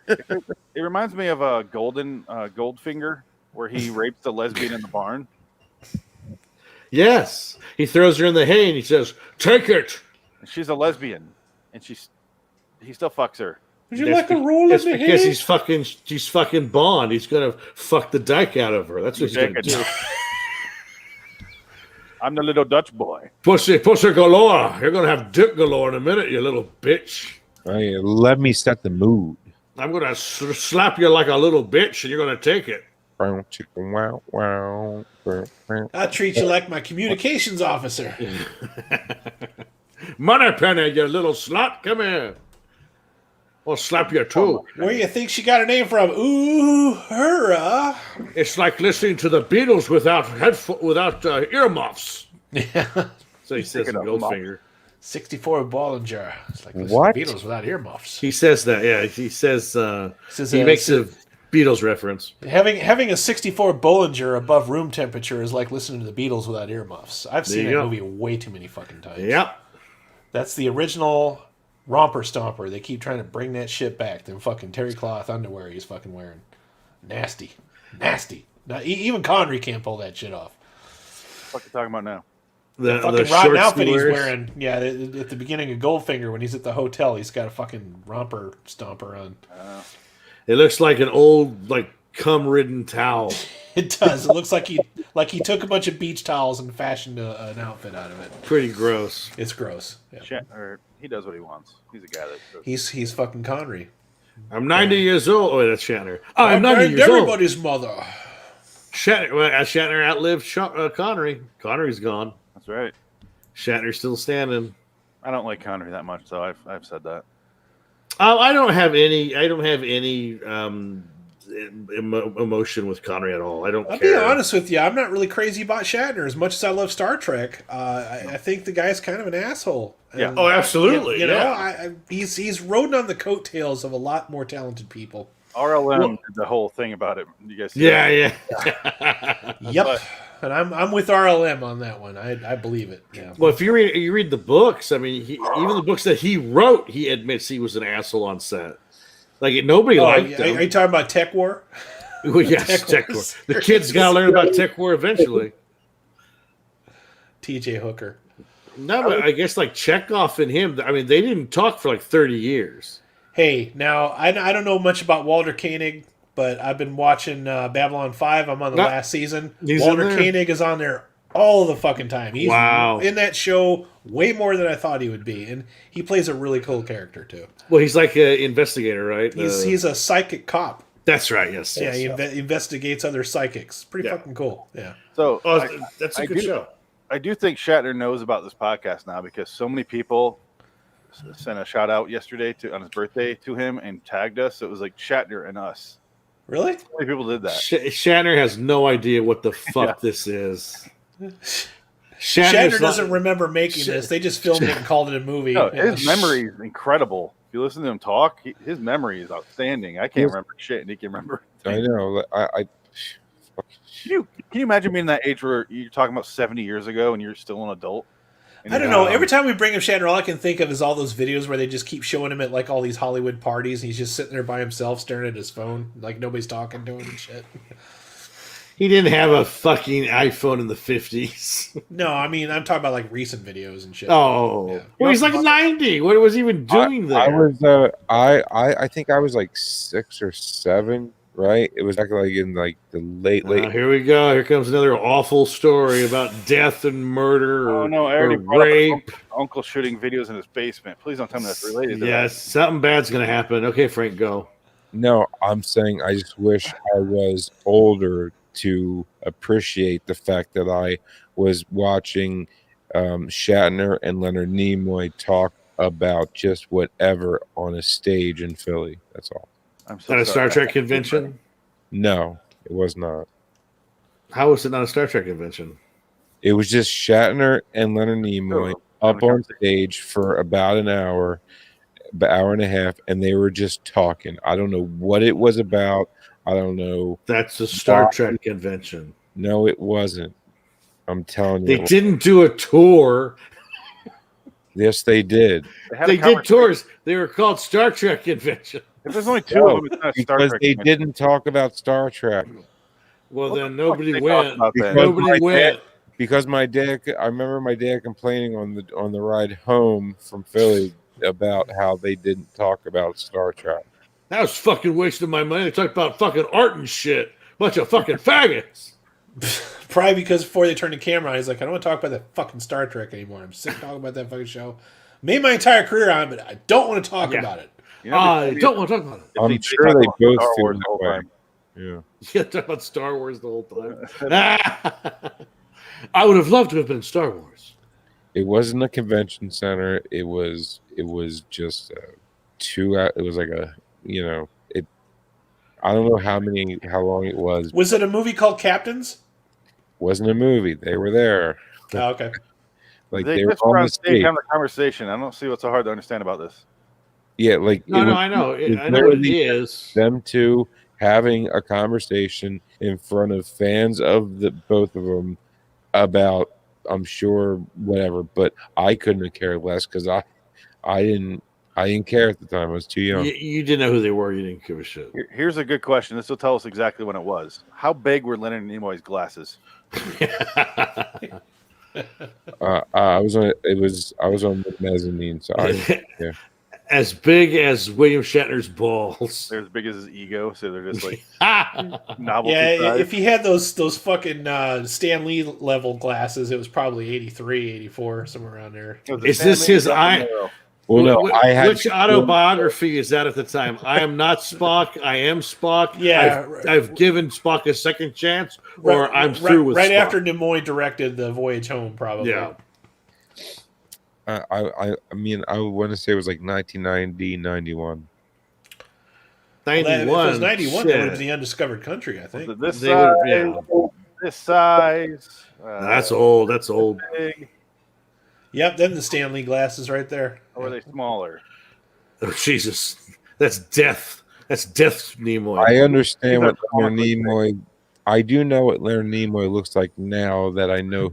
[SPEAKER 2] It reminds me of a Goldfinger, where he rapes the lesbian in the barn.
[SPEAKER 1] Yes, he throws her in the hay and he says, "Take it."
[SPEAKER 2] And she's a lesbian, and he still fucks her.
[SPEAKER 3] Would you like a roll
[SPEAKER 1] That's
[SPEAKER 3] in the
[SPEAKER 1] because
[SPEAKER 3] head?
[SPEAKER 1] he's fucking Bond. He's gonna fuck the dyke out of her. That's what he's gonna do.
[SPEAKER 2] I'm the little Dutch boy.
[SPEAKER 1] Pussy galore. You're gonna have dick galore in a minute, you little bitch.
[SPEAKER 8] Hey, let me set the mood.
[SPEAKER 1] I'm gonna slap you like a little bitch, and you're gonna take it.
[SPEAKER 8] Wow, wow.
[SPEAKER 3] I treat you like my communications officer.
[SPEAKER 1] Moneypenny, you little slut. Come here. I'll slap you too.
[SPEAKER 3] Where you think she got her name from? Ooh, her.
[SPEAKER 1] It's like listening to the Beatles without earmuffs.
[SPEAKER 3] Yeah.
[SPEAKER 1] So he says in Goldfinger.
[SPEAKER 3] 64 Bollinger. It's like listening
[SPEAKER 8] What?
[SPEAKER 3] to Beatles without earmuffs.
[SPEAKER 1] He says that. Yeah, he says he makes a Beatles reference.
[SPEAKER 3] Having a 64 Bollinger above room temperature is like listening to the Beatles without earmuffs. I've seen that movie way too many fucking times.
[SPEAKER 1] Yep.
[SPEAKER 3] That's the original Romper Stomper. They keep trying to bring that shit back. Them fucking terry cloth underwear he's fucking wearing. Nasty. Now, even Connery can't pull that shit off.
[SPEAKER 2] What are you talking about now?
[SPEAKER 3] The fucking rotten outfit he's wearing. Yeah, at the beginning of Goldfinger when he's at the hotel, he's got a fucking Romper Stomper on.
[SPEAKER 1] It looks like an old, cum-ridden towel.
[SPEAKER 3] It does. It looks like he took a bunch of beach towels and fashioned an outfit out of it.
[SPEAKER 1] Pretty gross.
[SPEAKER 3] It's gross. Yeah.
[SPEAKER 2] Shatner, he does what he wants. He's a guy that does.
[SPEAKER 3] He's fucking Connery.
[SPEAKER 1] I'm 90 years old. Oh, that's Shatner. I'm 90 years old.
[SPEAKER 3] Everybody's mother.
[SPEAKER 1] Shatner outlived Connery. Connery's gone.
[SPEAKER 2] That's right.
[SPEAKER 1] Shatner's still standing.
[SPEAKER 2] I don't like Connery that much, so I've said that.
[SPEAKER 1] I don't have any emotion with Connery at all. I'll
[SPEAKER 3] be honest with you. I'm not really crazy about Shatner as much as I love Star Trek. I think the guy's kind of an asshole.
[SPEAKER 2] Yeah.
[SPEAKER 3] And,
[SPEAKER 1] Oh, absolutely.
[SPEAKER 3] You know, he's roding on the coattails of a lot more talented people.
[SPEAKER 2] RLM did the whole thing about it. You guys see
[SPEAKER 1] Yeah.
[SPEAKER 3] Yep. And I'm with RLM on that one. I believe it. Yeah.
[SPEAKER 1] Well, if you read the books, I mean, even the books that he wrote, he admits he was an asshole on set. Nobody liked him.
[SPEAKER 3] Are you talking about Tech War?
[SPEAKER 1] Well, yes, Tech War. The kids got to learn about Tech War eventually.
[SPEAKER 3] T.J. Hooker.
[SPEAKER 1] No, but I guess Chekhov and him, I mean, they didn't talk for 30 years.
[SPEAKER 3] Hey, now, I don't know much about Walter Koenig, but I've been watching Babylon 5. I'm on the last season. Walter Koenig is on there all the fucking time. He's in that show way more than I thought he would be, and he plays a really cool character too.
[SPEAKER 1] Well, he's like an investigator, right?
[SPEAKER 3] He's a psychic cop.
[SPEAKER 1] That's right. Yes.
[SPEAKER 3] Yeah, he investigates other psychics. Pretty fucking cool. Yeah.
[SPEAKER 2] So
[SPEAKER 1] that's a good show.
[SPEAKER 2] I do think Shatner knows about this podcast now because so many people sent a shout out yesterday on his birthday to him and tagged us. It was like Shatner and us.
[SPEAKER 3] Really?
[SPEAKER 2] So many people did that.
[SPEAKER 1] Shatner has no idea what the fuck this is.
[SPEAKER 3] Shatner doesn't remember making this. They just filmed it and called it a movie.
[SPEAKER 2] No, his memory is incredible. If you listen to him talk, his memory is outstanding. I can't remember shit, and he can remember.
[SPEAKER 8] I know.
[SPEAKER 2] Can you imagine being that age where you're talking about 70 years ago and you're still an adult?
[SPEAKER 3] I don't know. Every time we bring up Shatner, all I can think of is all those videos where they just keep showing him at all these Hollywood parties, and he's just sitting there by himself staring at his phone, like nobody's talking to him and shit.
[SPEAKER 1] He didn't have a fucking iPhone in the 50s.
[SPEAKER 3] No, I mean, I'm talking about recent videos and shit.
[SPEAKER 1] Oh, yeah. Well, he's 90. What was he even doing there?
[SPEAKER 8] I was, I think I was 6 or 7. Right, it was in the late.
[SPEAKER 1] Here we go. Here comes another awful story about death and murder or rape.
[SPEAKER 2] Uncle shooting videos in his basement. Please don't tell me that's related.
[SPEAKER 1] Yes, something bad's gonna happen. Okay, Frank, go.
[SPEAKER 8] No, I'm saying I just wish I was older to appreciate the fact that I was watching Shatner and Leonard Nimoy talk about just whatever on a stage in Philly. That's all.
[SPEAKER 2] I'm so
[SPEAKER 1] not a Star Trek convention?
[SPEAKER 8] No, it was not.
[SPEAKER 1] How was it not a Star Trek convention?
[SPEAKER 8] It was just Shatner and Leonard Nimoy up on stage for about an hour and a half, and they were just talking. I don't know what it was about. I don't know.
[SPEAKER 1] That's a Star Trek convention.
[SPEAKER 8] No, it wasn't. I'm telling you.
[SPEAKER 1] They didn't do a tour.
[SPEAKER 8] Yes, they did.
[SPEAKER 1] They did tours. They were called Star Trek convention.
[SPEAKER 2] If there's only two of them, it's not a Star
[SPEAKER 8] because
[SPEAKER 2] Trek
[SPEAKER 8] they
[SPEAKER 2] convention.
[SPEAKER 8] didn't talk about Star Trek.
[SPEAKER 1] Well,
[SPEAKER 2] What
[SPEAKER 1] then
[SPEAKER 2] the
[SPEAKER 1] nobody
[SPEAKER 2] fuck
[SPEAKER 1] went.
[SPEAKER 2] they talk about
[SPEAKER 1] Nobody went.
[SPEAKER 8] Because my dad, I remember my dad complaining on the ride home from Philly about how they didn't talk about Star Trek.
[SPEAKER 1] That was fucking wasting my money. They talked about fucking art and shit. Bunch of fucking faggots.
[SPEAKER 3] Probably because before they turned the camera on, he's like, I don't want to talk about that fucking Star Trek anymore. I'm sick of talking about that fucking show. Made my entire career on it, but I don't want to talk about it.
[SPEAKER 1] I don't want to talk about it.
[SPEAKER 8] I'm sure they both feel that way. Yeah.
[SPEAKER 1] Yeah, talk about Star Wars the whole time. I would have loved to have been Star Wars.
[SPEAKER 8] It wasn't a convention center. It was just 2 hours. It was like a, it. I don't know how long it was.
[SPEAKER 3] Was it a movie called Captains?
[SPEAKER 8] Wasn't a movie. They were there.
[SPEAKER 3] Oh, okay.
[SPEAKER 2] Like they just were on stage having a conversation. I don't see what's so hard to understand about this.
[SPEAKER 8] Yeah, like
[SPEAKER 1] I know. I know what it is.
[SPEAKER 8] Them two having a conversation in front of fans of both of them about, I'm sure, whatever. But I couldn't have cared less because I didn't care at the time. I was too young.
[SPEAKER 1] You didn't know who they were. You didn't give a shit.
[SPEAKER 2] Here's a good question. This will tell us exactly when it was. How big were Leonard Nimoy's glasses?
[SPEAKER 8] I was on the mezzanine side. Yeah.
[SPEAKER 1] As big as William Shatner's balls.
[SPEAKER 2] They're as big as his ego, so they're just like novelty.
[SPEAKER 3] Yeah,
[SPEAKER 2] size.
[SPEAKER 3] if he had those fucking Stan Lee level glasses, it was probably 83, 84, somewhere around there.
[SPEAKER 1] Is this his eye?
[SPEAKER 8] Well, no, I had
[SPEAKER 1] which autobiography is that at the time? I am not Spock. I am Spock.
[SPEAKER 3] Yeah,
[SPEAKER 1] I've given Spock a second chance, or I'm through with
[SPEAKER 3] right
[SPEAKER 1] Spock.
[SPEAKER 3] after Nimoy directed the Voyage Home, probably.
[SPEAKER 1] Yeah.
[SPEAKER 8] I mean, I would want to say it was like 1990, 91.
[SPEAKER 1] 91.
[SPEAKER 3] If it was 91, that would have been The Undiscovered Country, I think.
[SPEAKER 2] This size.
[SPEAKER 1] That's old. That's old.
[SPEAKER 2] Big.
[SPEAKER 3] Yep, then the Stan Lee glasses right there.
[SPEAKER 2] Or were they smaller?
[SPEAKER 1] Oh, Jesus. That's death. That's death, Nimoy.
[SPEAKER 8] I understand what Leonard Nimoy. I do know what Leonard Nimoy looks like now that I know.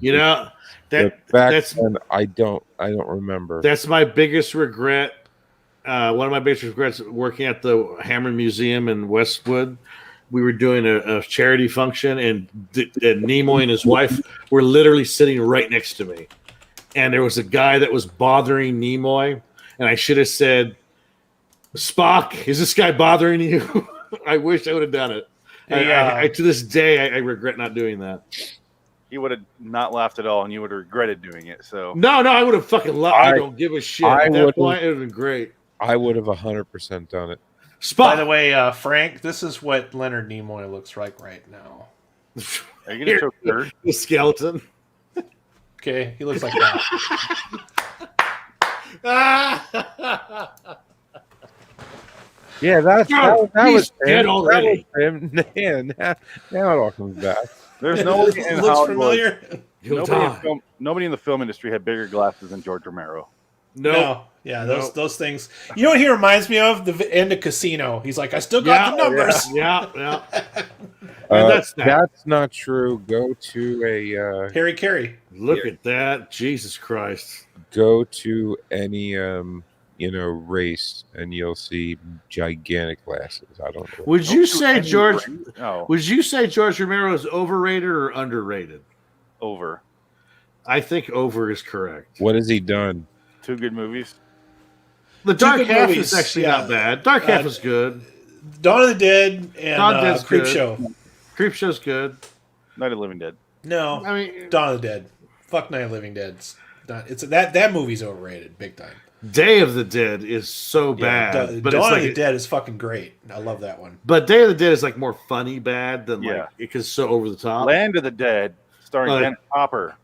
[SPEAKER 8] Back then I don't remember.
[SPEAKER 1] That's my biggest regret. One of my biggest regrets working at the Hammer Museum in Westwood. We were doing a charity function, and Nimoy and his wife were literally sitting right next to me. And there was a guy that was bothering Nimoy, and I should have said, Spock, is this guy bothering you? I wish I would have done it. I to this day, I regret not doing that.
[SPEAKER 2] He would have not laughed at all, and you would have regretted doing it. So
[SPEAKER 1] no, I would have fucking laughed. I don't give a shit. At that point, it would have been great.
[SPEAKER 8] I would have 100% done it.
[SPEAKER 1] Spock.
[SPEAKER 3] By the way, Frank, this is what Leonard Nimoy looks like right now.
[SPEAKER 2] Are you going to show Kurt?
[SPEAKER 1] The skeleton.
[SPEAKER 3] Okay, he looks like that.
[SPEAKER 8] Yeah, that was
[SPEAKER 1] dead already.
[SPEAKER 8] Him. Now it all comes back.
[SPEAKER 2] There's nobody in
[SPEAKER 3] looks
[SPEAKER 2] Hollywood.
[SPEAKER 3] familiar.
[SPEAKER 2] Nobody in the film industry had bigger glasses than George Romero.
[SPEAKER 3] No. Yeah, those things. You know what he reminds me of? The end of Casino. He's like, I still got the numbers.
[SPEAKER 1] Yeah.
[SPEAKER 8] That's not true. Go to a
[SPEAKER 3] Harry Carey.
[SPEAKER 1] Look at that. Jesus Christ.
[SPEAKER 8] Go to any race and you'll see gigantic glasses. I don't know.
[SPEAKER 1] Would you say George Romero is overrated or underrated?
[SPEAKER 2] Over.
[SPEAKER 1] I think over is correct.
[SPEAKER 8] What has he done?
[SPEAKER 2] 2 good movies.
[SPEAKER 1] The Dark Half is actually not bad. Dark Half is good.
[SPEAKER 3] Dawn of the Dead and Creepshow.
[SPEAKER 1] Creepshow's good.
[SPEAKER 2] Night of the Living Dead.
[SPEAKER 3] No,
[SPEAKER 1] I mean
[SPEAKER 3] Dawn of the Dead. Fuck Night of the Living Dead. That movie's overrated big time.
[SPEAKER 1] Day of the Dead is so bad.
[SPEAKER 3] But Dawn of the Dead is fucking great. I love that one.
[SPEAKER 1] But Day of the Dead is like more funny bad than like because it's so over the top.
[SPEAKER 2] Land of the Dead, starring Dennis Hopper,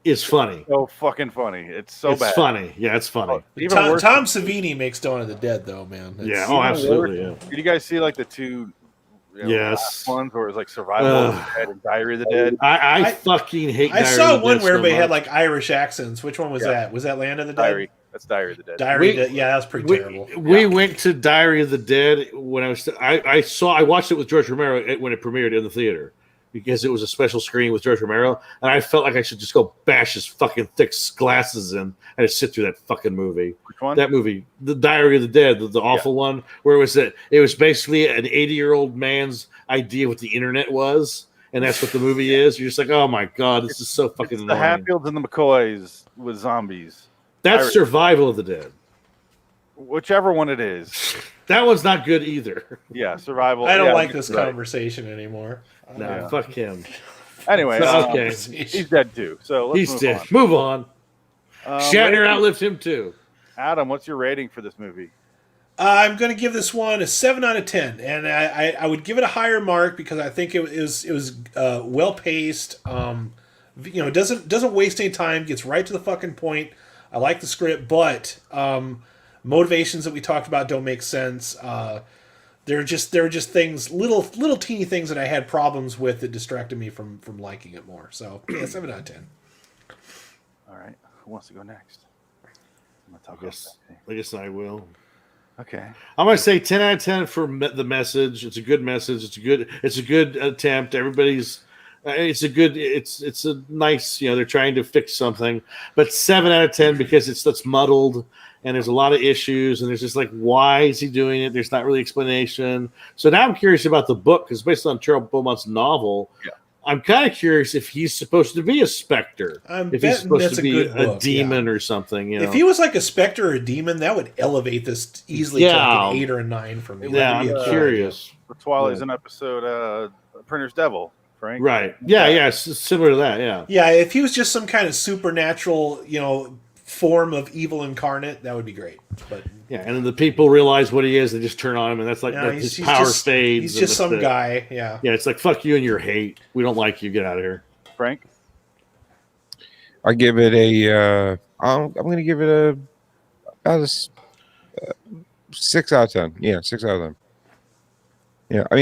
[SPEAKER 1] is funny.
[SPEAKER 2] So fucking funny. It's bad.
[SPEAKER 1] It's funny. Yeah, it's funny.
[SPEAKER 3] Tom Savini makes Dawn of the Dead though, man.
[SPEAKER 1] Absolutely. Yeah.
[SPEAKER 2] Did you guys see like the 2
[SPEAKER 1] last
[SPEAKER 2] ones where it was like Survival of the Dead and Diary of the Dead?
[SPEAKER 1] I fucking hate
[SPEAKER 3] I saw one where everybody had like Irish accents. Which one was that? Was that Land of the Dead?
[SPEAKER 2] Diary. That's Diary of the Dead.
[SPEAKER 3] That was pretty terrible.
[SPEAKER 1] We went to Diary of the Dead when I was. I watched it with George Romero when it premiered in the theater because it was a special screen with George Romero, and I felt like I should just go bash his fucking thick glasses in and just sit through that fucking movie.
[SPEAKER 2] Which one?
[SPEAKER 1] That movie, The Diary of the Dead, the awful one, where it was basically an 80-year-old man's idea of what the internet was, and that's what the movie is. You're just like, oh my god, this is so fucking annoying.
[SPEAKER 2] The Hatfields and the McCoys with zombies.
[SPEAKER 1] That's Survival of the Dead.
[SPEAKER 2] whichever one it is.
[SPEAKER 1] That one's not good either.
[SPEAKER 2] Yeah, survival.
[SPEAKER 3] I don't
[SPEAKER 2] yeah,
[SPEAKER 3] like this conversation anymore.
[SPEAKER 1] No, fuck him.
[SPEAKER 2] Anyway,
[SPEAKER 1] okay.
[SPEAKER 2] He's dead too. So let's move
[SPEAKER 1] dead.
[SPEAKER 2] on.
[SPEAKER 1] Move on. Shatner outlived him too.
[SPEAKER 2] Adam, what's your rating for this movie?
[SPEAKER 3] I'm going to give this one a 7 out of 10, and I would give it a higher mark because I think it was well paced. Doesn't waste any time. Gets right to the fucking point. I like the script, but motivations that we talked about don't make sense. There are just things, little teeny things that I had problems with that distracted me from liking it more. So yeah, 7 out of 10.
[SPEAKER 2] All right, who wants to go next?
[SPEAKER 1] I guess I will.
[SPEAKER 2] Okay.
[SPEAKER 1] I'm gonna say 10 out of 10 for the message. It's a good message. It's a good attempt. Everybody's. It's a nice. They're trying to fix something, but 7 out of 10 because it's muddled and there's a lot of issues and there's just like, why is he doing it? There's not really explanation. So now I'm curious about the book because based on Charles Beaumont's novel. Yeah. I'm kind of curious if he's supposed to be a specter. If he's supposed to be a demon or something.
[SPEAKER 3] If he was like a specter or a demon, that would elevate this easily to like an 8 or a 9 for me.
[SPEAKER 1] Yeah, I'm curious.
[SPEAKER 2] The Twilight's an episode, Printer's Devil, Frank.
[SPEAKER 1] Right. Yeah, similar to that, yeah.
[SPEAKER 3] Yeah, if he was just some kind of supernatural, form of evil incarnate, that would be great. But
[SPEAKER 1] yeah, and then the people realize what he is, they just turn on him, and that's like his power fades.
[SPEAKER 3] He's just some guy, yeah.
[SPEAKER 1] Yeah, it's like, fuck you and your hate. We don't like you. Get out of here.
[SPEAKER 2] Frank?
[SPEAKER 8] I give it a, I'm going to give it about a 6 out of 10. Yeah, 6 out of 10. Yeah, I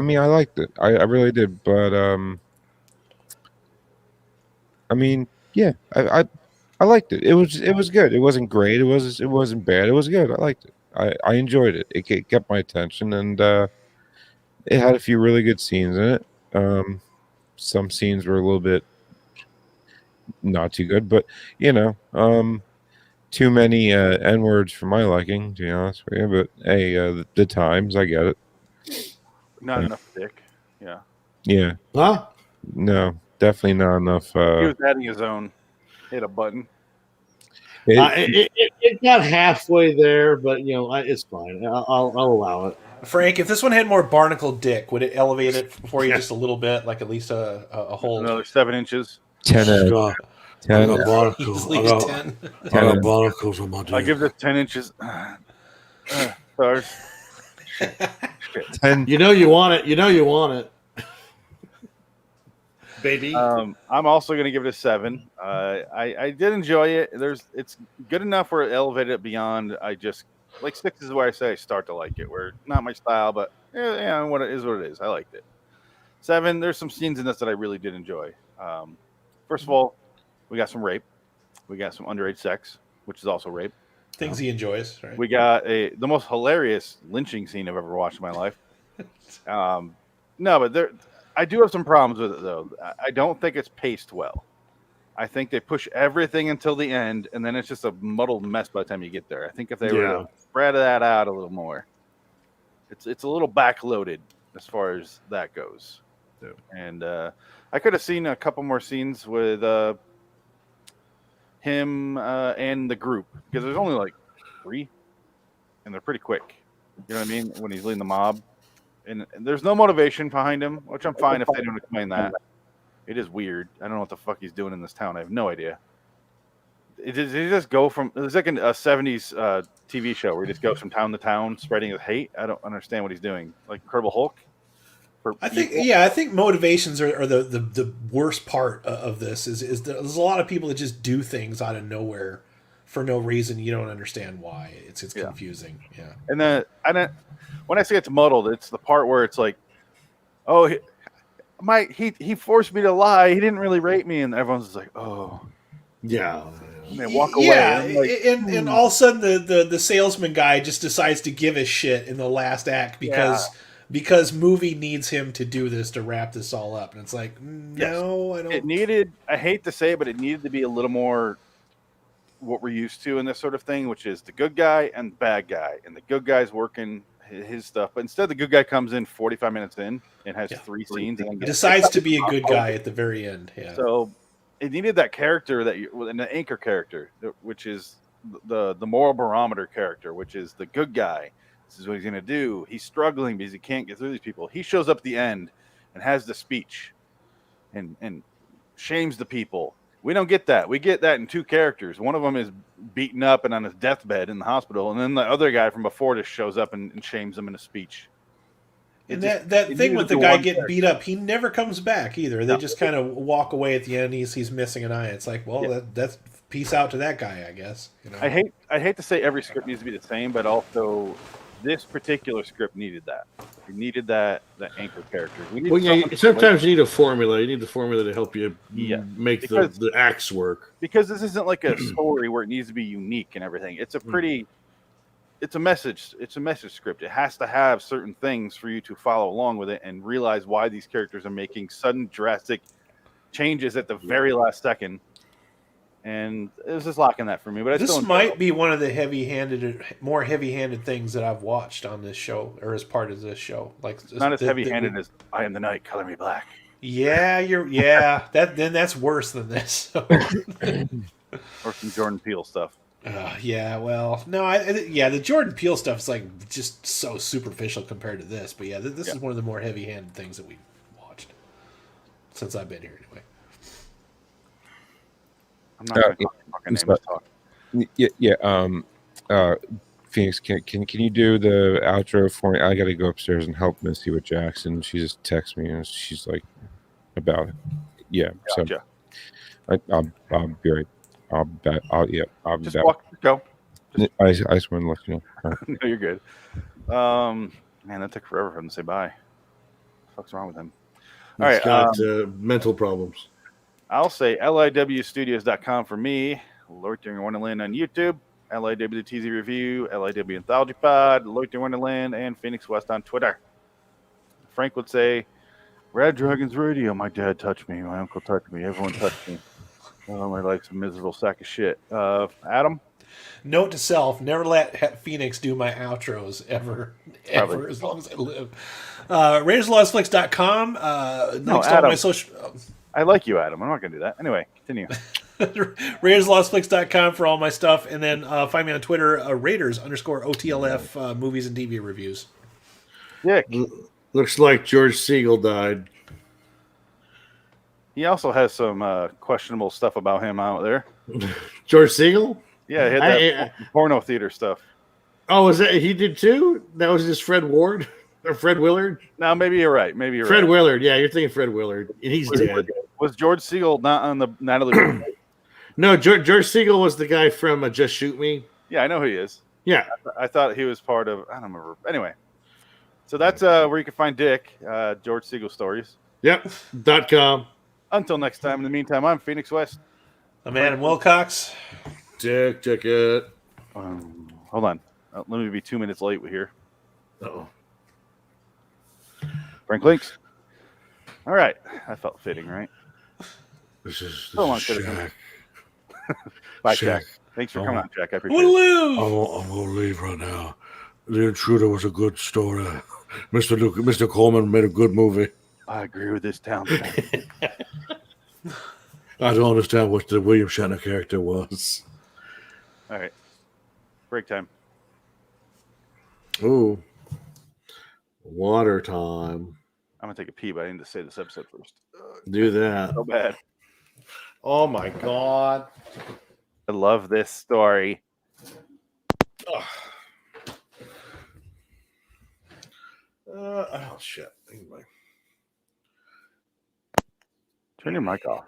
[SPEAKER 8] mean, I liked it. I really did, but I mean, yeah, I liked it. It was good. It wasn't great. It wasn't bad. It was good. I liked it. I enjoyed it. It kept my attention, and it had a few really good scenes in it. Some scenes were a little bit not too good, but too many N-words for my liking, to be honest with you. But hey, the times, I get it.
[SPEAKER 2] Not enough dick. Yeah.
[SPEAKER 8] Yeah.
[SPEAKER 1] Huh?
[SPEAKER 8] No, definitely not enough.
[SPEAKER 2] He was adding his own. Hit a button.
[SPEAKER 1] It got halfway there, but it's fine. I'll allow it.
[SPEAKER 3] Frank, if this one had more barnacle dick, would it elevate it for you just a little bit, like at least a whole
[SPEAKER 2] another 7 inches?
[SPEAKER 8] 10. 10.
[SPEAKER 1] I got barnacles. I got barnacles on my dick.
[SPEAKER 2] I give this 10 inches. Stars.
[SPEAKER 8] 10.
[SPEAKER 1] You want it. You want it. Baby.
[SPEAKER 2] I'm also going to give it a 7. I did enjoy it. It's good enough where it elevated it beyond. I just like 6 is where I say I start to like it. Where not my style, but what it is. I liked it. 7. There's some scenes in this that I really did enjoy. First of all, we got some rape. We got some underage sex, which is also rape.
[SPEAKER 3] Things he enjoys. Right?
[SPEAKER 2] We got the most hilarious lynching scene I've ever watched in my life. No, but I do have some problems with it, though. I don't think it's paced well. I think they push everything until the end, and then it's just a muddled mess by the time you get there. I think if they were to spread that out a little more, it's a little backloaded as far as that goes. Yeah. And I could have seen a couple more scenes with him and the group, because there's only like 3, and they're pretty quick. You know what I mean? When he's leading the mob. And there's no motivation behind him, which I'm fine if they don't explain that. It is weird. I don't know what the fuck he's doing in this town. I have no idea. Did he just go from... It's like a 70s TV show where he just goes from town to town spreading his hate. I don't understand what he's doing. Like Incredible Hulk?
[SPEAKER 3] I think motivations are the worst part of this. Is there's a lot of people that just do things out of nowhere for no reason. You don't understand why. It's confusing. Yeah.
[SPEAKER 2] And then when I say it's muddled, it's the part where it's like, oh, he forced me to lie. He didn't really rape me, and everyone's just like, oh,
[SPEAKER 1] yeah.
[SPEAKER 2] And they walk away.
[SPEAKER 3] Yeah, and all of a sudden the salesman guy just decides to give a shit in the last act because movie needs him to do this to wrap this all up, and it's like, no, I don't.
[SPEAKER 2] It needed. I hate to say it, but it needed to be a little more what we're used to in this sort of thing, which is the good guy and bad guy, and the good guy's working his stuff, but instead the good guy comes in 45 minutes in and has 3 scenes and
[SPEAKER 3] decides to be a good guy at the very end. Yeah.
[SPEAKER 2] So it needed that character an anchor character, which is the moral barometer character, which is the good guy. This is what he's gonna do. He's struggling because he can't get through these people. He shows up at the end and has the speech and shames the people. We don't get that. We get that in two characters. One of them is beaten up and on his deathbed in the hospital, and then the other guy from before just shows up and shames him in a speach.
[SPEAKER 3] And that thing with the guy getting beat up, he never comes back either. They just kind of walk away at the end. He's missing an eye. It's like, well, that's peace out to that guy, I guess. You know?
[SPEAKER 2] I hate to say every script needs to be the same, but also this particular script needed that. We needed that anchor character.
[SPEAKER 1] Sometimes you need a formula. You need the formula to help you make the acts work.
[SPEAKER 2] Because this isn't like a story where it needs to be unique and everything. It's a pretty. It's a message. It's a message script. It has to have certain things for you to follow along with it and realize why these characters are making sudden, drastic changes at the very last second. And it was just locking that for me. But
[SPEAKER 3] this might be one of the more heavy-handed things that I've watched on this show, or as part of this show. Like
[SPEAKER 2] it's not as heavy-handed as "I Am the Night, Color Me Black."
[SPEAKER 3] Yeah, that's worse than this.
[SPEAKER 2] Or some Jordan Peele stuff.
[SPEAKER 3] The Jordan Peele stuff is like just so superficial compared to this. But this is one of the more heavy-handed things that we've watched since I've been here anyway.
[SPEAKER 2] I'm not going to fucking names talk.
[SPEAKER 8] Phoenix, can you do the outro for me? I got to go upstairs and help Missy with Jackson. She just texted me and she's like about it. Yeah,
[SPEAKER 2] gotcha.
[SPEAKER 8] So I'll be right. I'll be back.
[SPEAKER 2] Just walk. Go.
[SPEAKER 8] I just want to let you know. Right.
[SPEAKER 2] No, you're good. Man, that took forever for him to say bye. What the fuck's wrong with him? All right,
[SPEAKER 1] got mental problems.
[SPEAKER 2] I'll say LIWstudios.com for me. Loitering Wonderland on YouTube. LIW the TZ Review. LIW Anthology Pod. Loitering Wonderland and Phoenix West on Twitter. Frank would say, Red Dragons Radio. My dad touched me. My uncle touched me. Everyone touched me. Oh, my life's a miserable sack of shit. Adam?
[SPEAKER 3] Note to self, never let Phoenix do my outros ever, as long as I live. RaidersLostFlix.com.
[SPEAKER 2] No, Adam. My social... I like you, Adam. I'm not going to do that. Anyway, continue.
[SPEAKER 3] RaidersLostFlix.com for all my stuff. And then find me on Twitter, Raiders_OTLF movies and TV reviews.
[SPEAKER 2] Dick.
[SPEAKER 1] Looks like George Siegel died.
[SPEAKER 2] He also has some questionable stuff about him out there.
[SPEAKER 1] George Siegel?
[SPEAKER 2] Yeah, he had that porno theater stuff.
[SPEAKER 1] Oh, is that he did too? That was just Fred Ward or Fred Willard?
[SPEAKER 2] No, maybe you're right.
[SPEAKER 1] Fred Willard. Yeah, you're thinking Fred Willard. And he's dead.
[SPEAKER 2] Was George Siegel not on the Natalie?
[SPEAKER 1] No, George Siegel was the guy from Just Shoot Me.
[SPEAKER 2] Yeah, I know who he is.
[SPEAKER 1] Yeah.
[SPEAKER 2] I thought he was part of, I don't remember. Anyway. So that's where you can find Dick, George Siegel Stories.
[SPEAKER 1] Yep. .com.
[SPEAKER 2] Until next time. In the meantime, I'm Phoenix West.
[SPEAKER 3] I'm Adam Wilcox.
[SPEAKER 1] Check it.
[SPEAKER 2] Hold on. Let me be 2 minutes late here.
[SPEAKER 1] Uh-oh.
[SPEAKER 2] Frank Links. All right. That felt fitting, right?
[SPEAKER 1] This is
[SPEAKER 2] Shaq. Bye, Shaq. Thanks for coming on, Jack. I appreciate
[SPEAKER 3] it.
[SPEAKER 1] I'm going to leave right now. The Intruder was a good story. Mr. Coleman made a good movie.
[SPEAKER 2] I agree with this town.
[SPEAKER 1] I don't understand what the William Shatner character was.
[SPEAKER 2] All right. Break time.
[SPEAKER 1] Ooh. Water time.
[SPEAKER 2] I'm going to take a pee, but I need to say this episode first.
[SPEAKER 1] Do that.
[SPEAKER 2] So bad.
[SPEAKER 3] Oh, my God.
[SPEAKER 2] I love this story.
[SPEAKER 1] Oh, shit. Anyway.
[SPEAKER 2] Turn your mic off.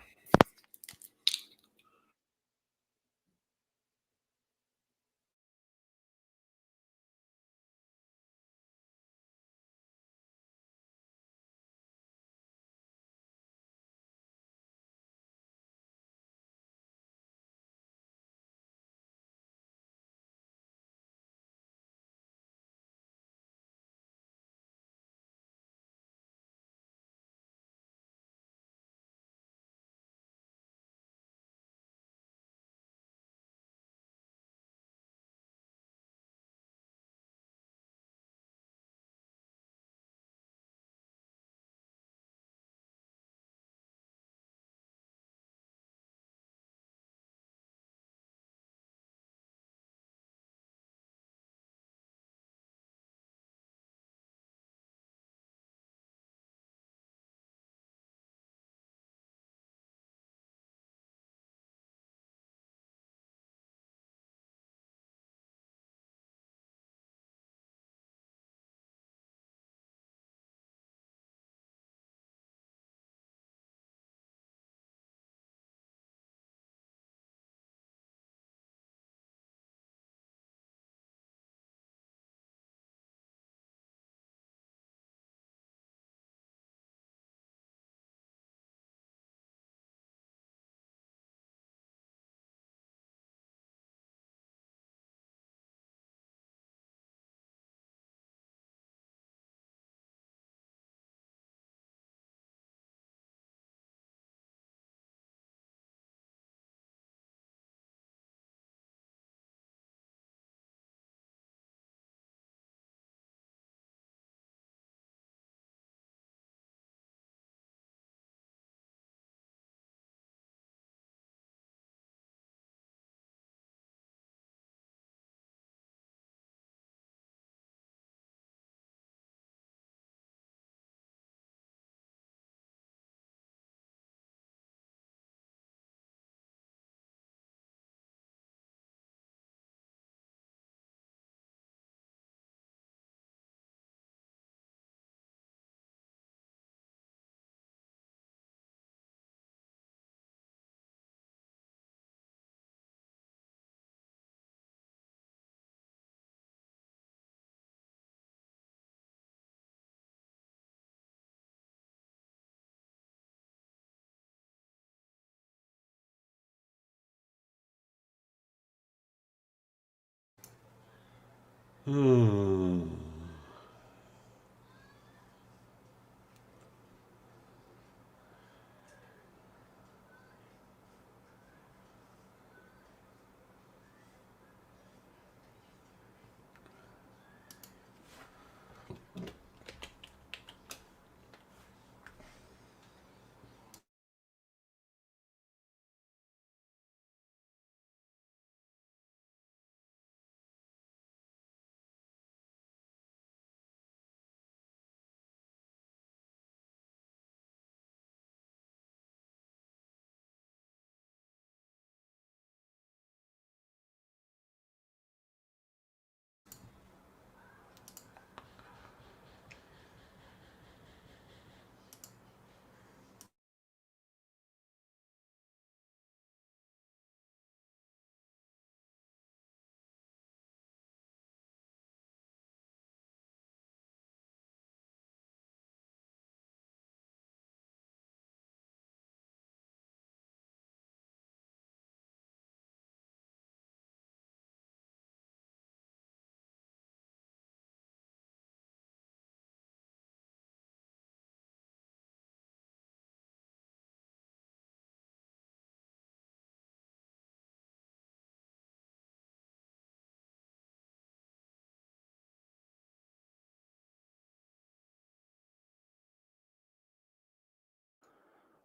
[SPEAKER 3] Hmm.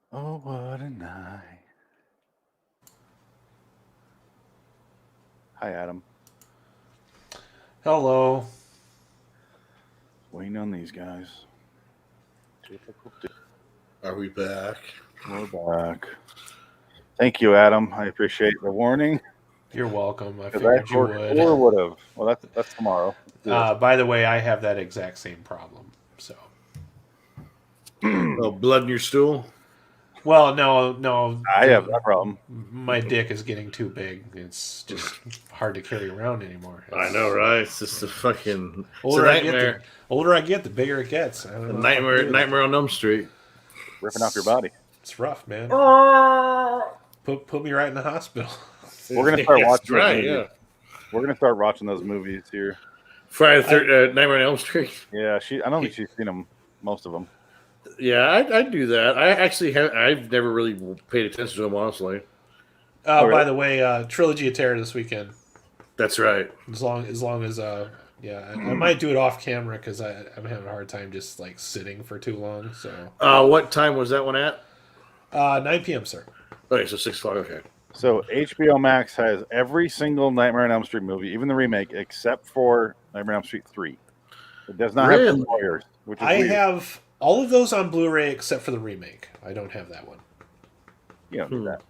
[SPEAKER 2] Oh, what a night. Hi, Adam.
[SPEAKER 3] Hello.
[SPEAKER 2] Waiting on these guys.
[SPEAKER 1] Are we back?
[SPEAKER 2] We're back. Thank you, Adam. I appreciate the warning.
[SPEAKER 3] You're welcome. I figured you would.
[SPEAKER 2] Or would have. Well, that's tomorrow.
[SPEAKER 3] By the way, I have that exact same problem. So.
[SPEAKER 1] Oh, blood in your stool?
[SPEAKER 3] Well, no.
[SPEAKER 2] I have that problem.
[SPEAKER 3] My dick is getting too big. It's just hard to carry around anymore.
[SPEAKER 1] I know, right? It's just a fucking
[SPEAKER 3] older I get, the bigger it gets. I don't know
[SPEAKER 1] nightmare on Elm Street.
[SPEAKER 2] Ripping off your body.
[SPEAKER 3] It's rough, man. Put me right in the hospital.
[SPEAKER 2] We're gonna start watching.
[SPEAKER 1] Right, yeah.
[SPEAKER 2] We're gonna start watching those movies here.
[SPEAKER 1] Friday the 13th, Nightmare on Elm Street.
[SPEAKER 2] Yeah, I don't think she's seen them. Most of them.
[SPEAKER 1] Yeah, I do that. I've never really paid attention to them, honestly.
[SPEAKER 3] By the way, Trilogy of Terror this weekend.
[SPEAKER 1] That's right.
[SPEAKER 3] As long as I might do it off camera because I'm having a hard time just like sitting for too long. So.
[SPEAKER 1] What time was that one at?
[SPEAKER 3] 9 p.m., sir.
[SPEAKER 1] Okay, so 6 o'clock. Okay.
[SPEAKER 2] So HBO Max has every single Nightmare on Elm Street movie, even the remake, except for Nightmare on Elm Street 3. It does not have the lawyers, which is weird.
[SPEAKER 3] Have all of those on Blu-ray except for the remake. I don't have that one.
[SPEAKER 2] You don't do that.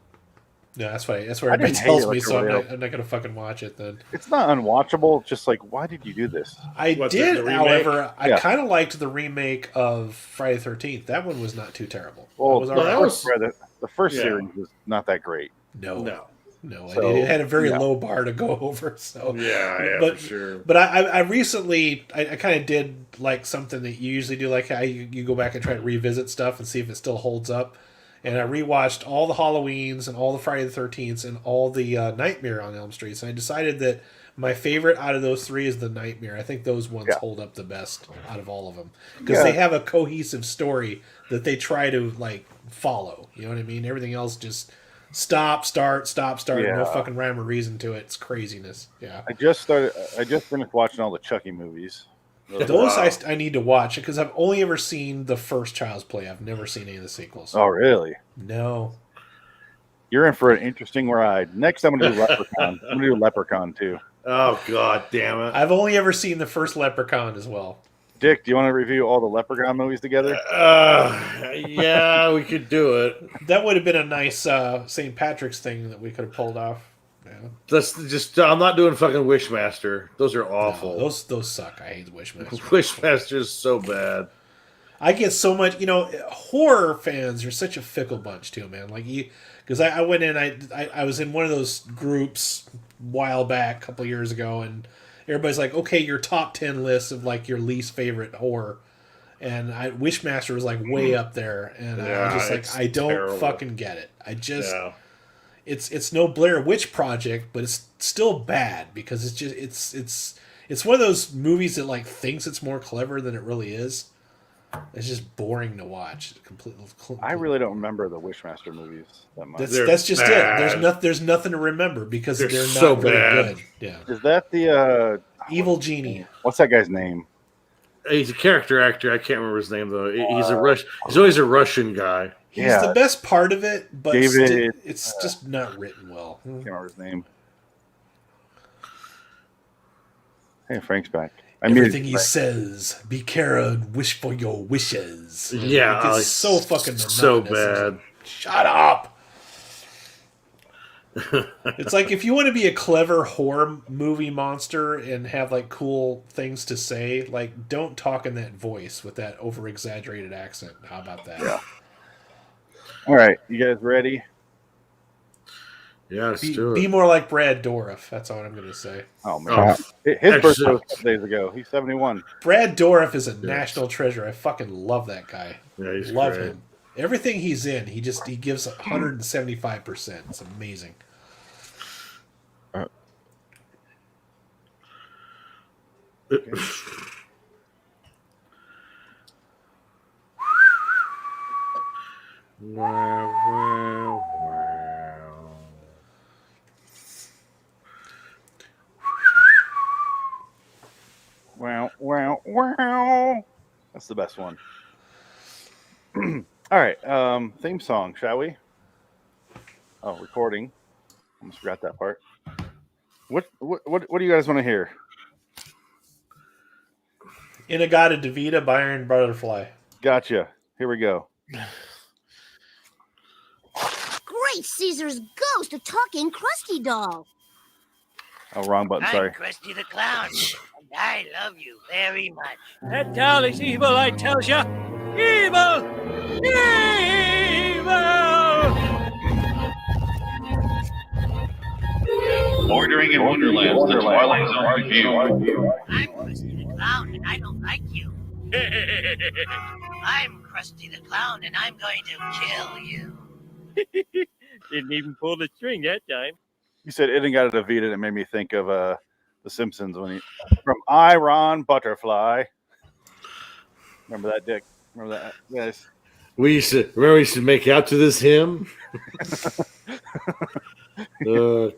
[SPEAKER 3] No, that's why. That's where everybody tells me. So I'm not gonna fucking watch it then.
[SPEAKER 2] It's not unwatchable. Just like, why did you do this?
[SPEAKER 3] I did, however, I kind of liked the remake of Friday the 13th. That one was not too terrible.
[SPEAKER 2] Well, the first series was not that great.
[SPEAKER 3] No. It had a very low bar to go over. So
[SPEAKER 1] for sure.
[SPEAKER 3] But I recently I kind of did like something that you usually do, like how you go back and try to revisit stuff and see if it still holds up. And I rewatched all the Halloweens and all the Friday the 13th and all the Nightmare on Elm Street. And I decided that my favorite out of those three is the Nightmare. I think those ones hold up the best out of all of them because they have a cohesive story that they try to like follow. You know what I mean? Everything else just stop, start. No fucking rhyme or reason to it. It's craziness. Yeah.
[SPEAKER 2] I just finished watching all the Chucky movies.
[SPEAKER 3] Those I need to watch because I've only ever seen the first Child's Play. I've never seen any of the sequels.
[SPEAKER 2] Oh, really?
[SPEAKER 3] No.
[SPEAKER 2] You're in for an interesting ride. Next, I'm going to do Leprechaun. I'm going to do Leprechaun, too.
[SPEAKER 1] Oh, God damn it.
[SPEAKER 3] I've only ever seen the first Leprechaun as well.
[SPEAKER 2] Dick, do you want to review all the Leprechaun movies together?
[SPEAKER 1] Yeah, we could do it.
[SPEAKER 3] That would have been a nice St. Patrick's thing that we could have pulled off. Yeah.
[SPEAKER 1] Let's just. I'm not doing fucking Wishmaster. Those are awful.
[SPEAKER 3] No, those suck. I hate Wishmaster.
[SPEAKER 1] Wishmaster is so bad.
[SPEAKER 3] I get so much. Horror fans are such a fickle bunch too, man. Like because I went in. I was in one of those groups a while back, a couple of years ago, and everybody's like, "Okay, your top 10 lists of like your least favorite horror." And Wishmaster was like way up there, and I was just like, I don't fucking get it. I just. Yeah. It's no Blair Witch Project, but it's still bad because it's It's one of those movies that like thinks it's more clever than it really is. It's just boring to watch. Completely.
[SPEAKER 2] I really don't remember the Wishmaster movies that much.
[SPEAKER 3] That's just
[SPEAKER 1] bad.
[SPEAKER 3] it. There's nothing to remember because they're not
[SPEAKER 1] so
[SPEAKER 3] very
[SPEAKER 1] bad.
[SPEAKER 3] good. Yeah.
[SPEAKER 2] Is that the
[SPEAKER 3] Evil Genie?
[SPEAKER 2] What's that guy's name?
[SPEAKER 1] He's a character actor. I can't remember his name though. He's a He's always a Russian guy.
[SPEAKER 3] He's the best part of it, but
[SPEAKER 2] David,
[SPEAKER 3] it's just not written well.
[SPEAKER 2] I can't remember his name. Hey, Frank's back.
[SPEAKER 3] Everything he says, be careful and wish for your wishes.
[SPEAKER 1] Yeah,
[SPEAKER 3] it's so fucking monotonous.
[SPEAKER 1] So bad.
[SPEAKER 3] Shut up. It's like if you want to be a clever horror movie monster and have like cool things to say, like don't talk in that voice with that over exaggerated accent. How about that?
[SPEAKER 2] Yeah. All right, you guys ready?
[SPEAKER 1] Yeah, let's do it.
[SPEAKER 3] Be more like Brad Dourif. That's all I'm going to say.
[SPEAKER 2] Oh man, his birthday was a couple days ago. He's 71.
[SPEAKER 3] Brad Dourif is a national treasure. I fucking love that guy.
[SPEAKER 1] Yeah, he's
[SPEAKER 3] love
[SPEAKER 1] great.
[SPEAKER 3] him. Everything he's in, he gives 175%. It's amazing.
[SPEAKER 2] Wow, wow, wow. That's the best one. All right, theme song, shall we? Oh, recording. Almost forgot that part. What do you guys want to hear?
[SPEAKER 3] Inagata Devita by Iron Butterfly.
[SPEAKER 2] Gotcha. Here we go.
[SPEAKER 12] Great Caesar's ghost, a talking Krusty doll.
[SPEAKER 2] Oh, wrong button. Sorry.
[SPEAKER 13] I'm Krusty the Clown, and I love you very much.
[SPEAKER 6] That doll is evil, I tell ya. Evil! Evil!
[SPEAKER 5] Bordering in Wonderland, the Twilight Zone review.
[SPEAKER 13] I'm Krusty the Clown, and I don't like you. I'm Krusty the Clown, and I'm going to kill you.
[SPEAKER 6] Didn't even pull the string that time.
[SPEAKER 2] You said it and got it a Vita, and it made me think of The Simpsons when from Iron Butterfly. Remember that, Dick? Remember that? Yes.
[SPEAKER 1] We used to make out to this hymn.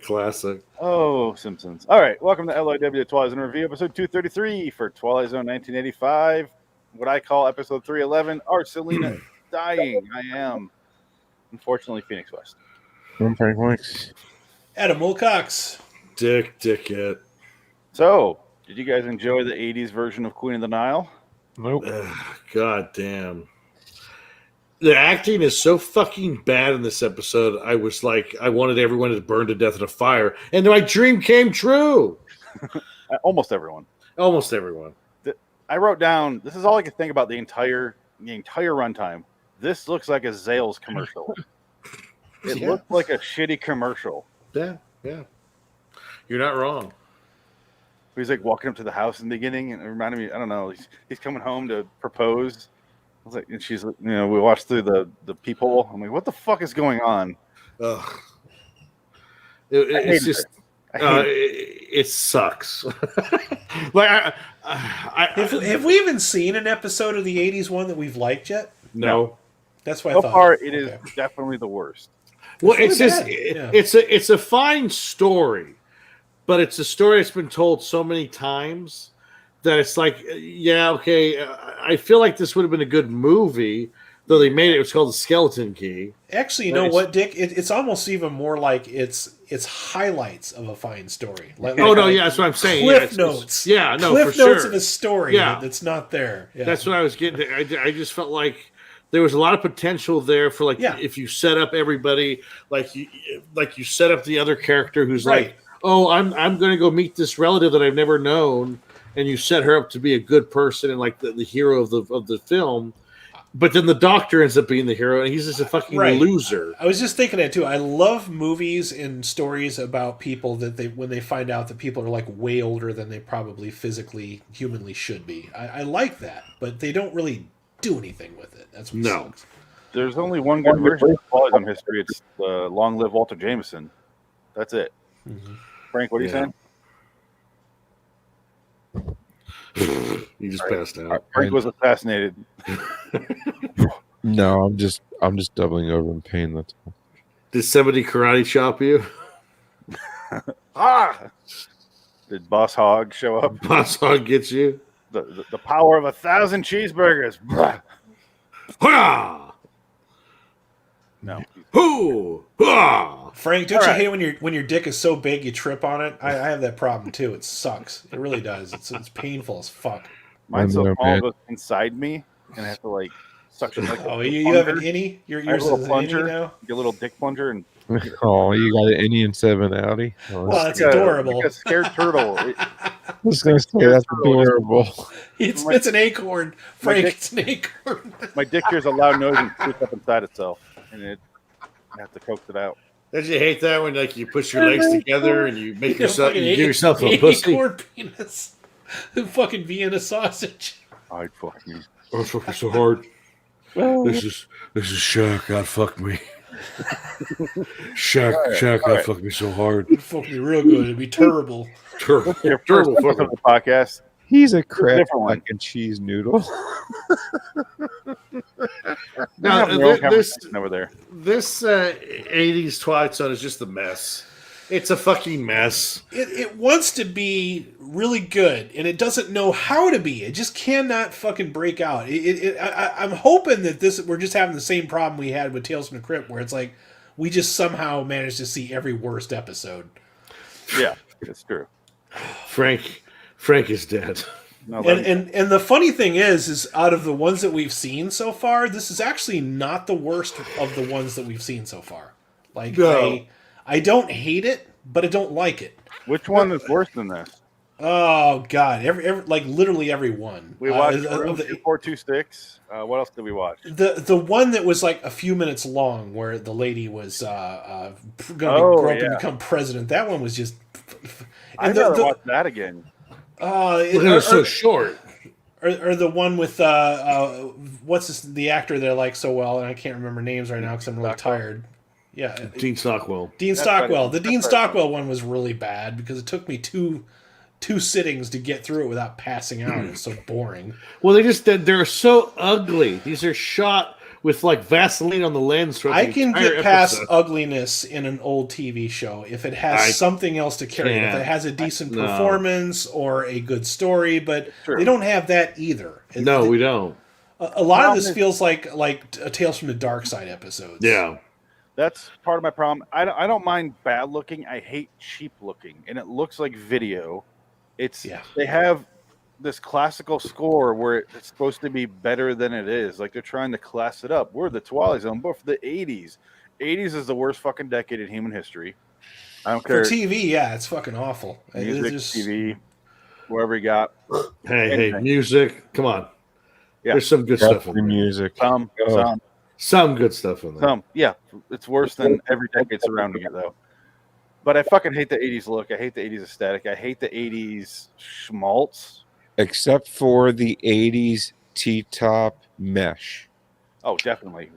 [SPEAKER 1] Classic.
[SPEAKER 2] Oh, Simpsons. All right, welcome to LIW The Twilight Zone review, episode 233 for Twilight Zone 1985. What I call episode 311. Selena is dying. I am. Unfortunately, Phoenix West.
[SPEAKER 8] I'm Frank Wicks.
[SPEAKER 3] Adam Wilcox.
[SPEAKER 1] Dickhead.
[SPEAKER 2] So, did you guys enjoy the 80s version of Queen of the Nile?
[SPEAKER 8] Nope.
[SPEAKER 1] God damn. The acting is so fucking bad in this episode. I was like, I wanted everyone to burn to death in a fire. And my dream came true.
[SPEAKER 2] Almost everyone.
[SPEAKER 1] Almost everyone.
[SPEAKER 2] I wrote down, this is all I could think about the entire runtime. This looks like a Zales commercial. It looked like a shitty commercial.
[SPEAKER 1] Yeah. You're not wrong.
[SPEAKER 2] He's like walking up to the house in the beginning, and it reminded me, I don't know, he's coming home to propose. I was like, and she's, we watched through the peephole. I'm like, what the fuck is going on?
[SPEAKER 1] Ugh. It's just, it sucks. Like,
[SPEAKER 3] have we even seen an episode of the 80s one that we've liked yet?
[SPEAKER 1] No.
[SPEAKER 3] That's why
[SPEAKER 2] so
[SPEAKER 3] I thought.
[SPEAKER 2] far, it is definitely the worst.
[SPEAKER 1] Well, it's a fine story, but it's a story that's been told so many times that it's like, yeah, okay. I feel like this would have been a good movie, though they made it. It was called The Skeleton Key.
[SPEAKER 3] Actually, you know what, Dick? It's almost even more like it's highlights of a fine story.
[SPEAKER 1] That's what I'm saying.
[SPEAKER 3] Cliff notes. Cliff notes of a story that's not there. Yeah.
[SPEAKER 1] That's what I was getting to. I just felt like there was a lot of potential there for if you set up everybody like you set up the other character who's like, oh, I'm going to go meet this relative that I've never known, and you set her up to be a good person and like the hero of the film. But then the doctor ends up being the hero, and he's just a fucking loser.
[SPEAKER 3] I was just thinking that too. I love movies and stories about people that when they find out that people are like way older than they probably physically, humanly should be. I like that, but they don't really do anything with it. That's what sucks.
[SPEAKER 2] There's only one good version of Twilight Zone history. It's Long Live Walter Jameson. That's it.
[SPEAKER 3] Mm-hmm.
[SPEAKER 2] Frank, what are you saying?
[SPEAKER 1] You just passed out.
[SPEAKER 2] Frank was assassinated.
[SPEAKER 8] No, I'm just doubling over in pain. That's all.
[SPEAKER 1] Did somebody karate chop you?
[SPEAKER 2] Did Boss Hog show up?
[SPEAKER 1] Boss Hog gets you?
[SPEAKER 2] The power of 1,000 cheeseburgers. No.
[SPEAKER 1] Hoo!
[SPEAKER 3] Frank, don't you hate when your dick is so big you trip on it? I have that problem too. It sucks. It really does. It's painful as fuck.
[SPEAKER 2] Mine's so small it goes inside me, and I have to like suction like.
[SPEAKER 3] Oh, you have an innie? Yours is an
[SPEAKER 2] plunger
[SPEAKER 3] innie now.
[SPEAKER 2] Your little dick plunger and.
[SPEAKER 8] Oh, you got an Indian 7 Audi? Oh,
[SPEAKER 3] well, that's adorable.
[SPEAKER 2] Like a scared turtle.
[SPEAKER 8] I was going to say, that's adorable.
[SPEAKER 3] It's an acorn. Frank, it's an acorn.
[SPEAKER 2] My dick hears a loud noise and shoots up inside itself. And I have to coax it out.
[SPEAKER 1] Don't you hate that when like you push your legs together and you make yourself give yourself a pussy?
[SPEAKER 3] Acorn penis. Fucking Vienna sausage.
[SPEAKER 2] I'd fuck me.
[SPEAKER 1] Oh, it's fucking so hard. This is Shaq. God fuck me. Shaq, God fuck me so hard.
[SPEAKER 3] It'd fuck me real good. It'd be terrible.
[SPEAKER 1] Terrible
[SPEAKER 2] fucking the podcast.
[SPEAKER 8] He's a crap fucking cheese noodle.
[SPEAKER 1] Now,
[SPEAKER 2] this over there.
[SPEAKER 1] This 80s Twilight Zone is just a mess. It's a fucking mess.
[SPEAKER 3] It wants to be really good, and it doesn't know how to be. It just cannot fucking break out. I'm hoping that we're just having the same problem we had with Tales from the Crypt, where it's like we just somehow managed to see every worst episode.
[SPEAKER 2] Yeah, it's true.
[SPEAKER 1] Frank is dead.
[SPEAKER 3] No, and the funny thing is out of the ones that we've seen so far, this is actually not the worst of the ones that we've seen so far. Like, no. I don't hate it, but I don't like it.
[SPEAKER 2] Which one is worse than this?
[SPEAKER 3] Oh God, every like literally every one.
[SPEAKER 2] We watched 2426. What else did we watch?
[SPEAKER 3] The one that was like a few minutes long, where the lady was going to grow up and become president. That one was just.
[SPEAKER 2] I'd rather watch that again.
[SPEAKER 1] It was so short.
[SPEAKER 3] Or the one with what's the actor that I like so well, and I can't remember names right now because I'm really tired. Yeah,
[SPEAKER 1] Dean Stockwell.
[SPEAKER 3] Dean Stockwell. The Dean Stockwell one was really bad because it took me two sittings to get through it without passing out. It was so boring.
[SPEAKER 1] Well, they're so ugly. These are shot with like Vaseline on the lens.
[SPEAKER 3] I can get past ugliness in an old TV show if it has something else to carry it. If it has a decent performance or a good story, but they don't have that either.
[SPEAKER 1] No, we don't.
[SPEAKER 3] A lot of this feels like a Tales from the Dark Side episodes.
[SPEAKER 1] Yeah.
[SPEAKER 2] That's part of my problem. I don't mind bad looking. I hate cheap looking, and it looks like video. They have this classical score where it's supposed to be better than it is. Like they're trying to class it up. We're the Twilight Zone, but for the 80s. 80s is the worst fucking decade in human history. I don't care.
[SPEAKER 3] For TV, yeah, it's fucking awful.
[SPEAKER 2] Music, TV, wherever you got.
[SPEAKER 1] Hey, music. Come on. Yeah. There's some good stuff in there.
[SPEAKER 8] Music.
[SPEAKER 1] Some good stuff in there.
[SPEAKER 2] Yeah. It's worse than every decade surrounding it, though. But I fucking hate the 80s look. I hate the 80s aesthetic. I hate the 80s schmaltz.
[SPEAKER 8] Except for the 80s T-top mesh.
[SPEAKER 2] Oh, definitely.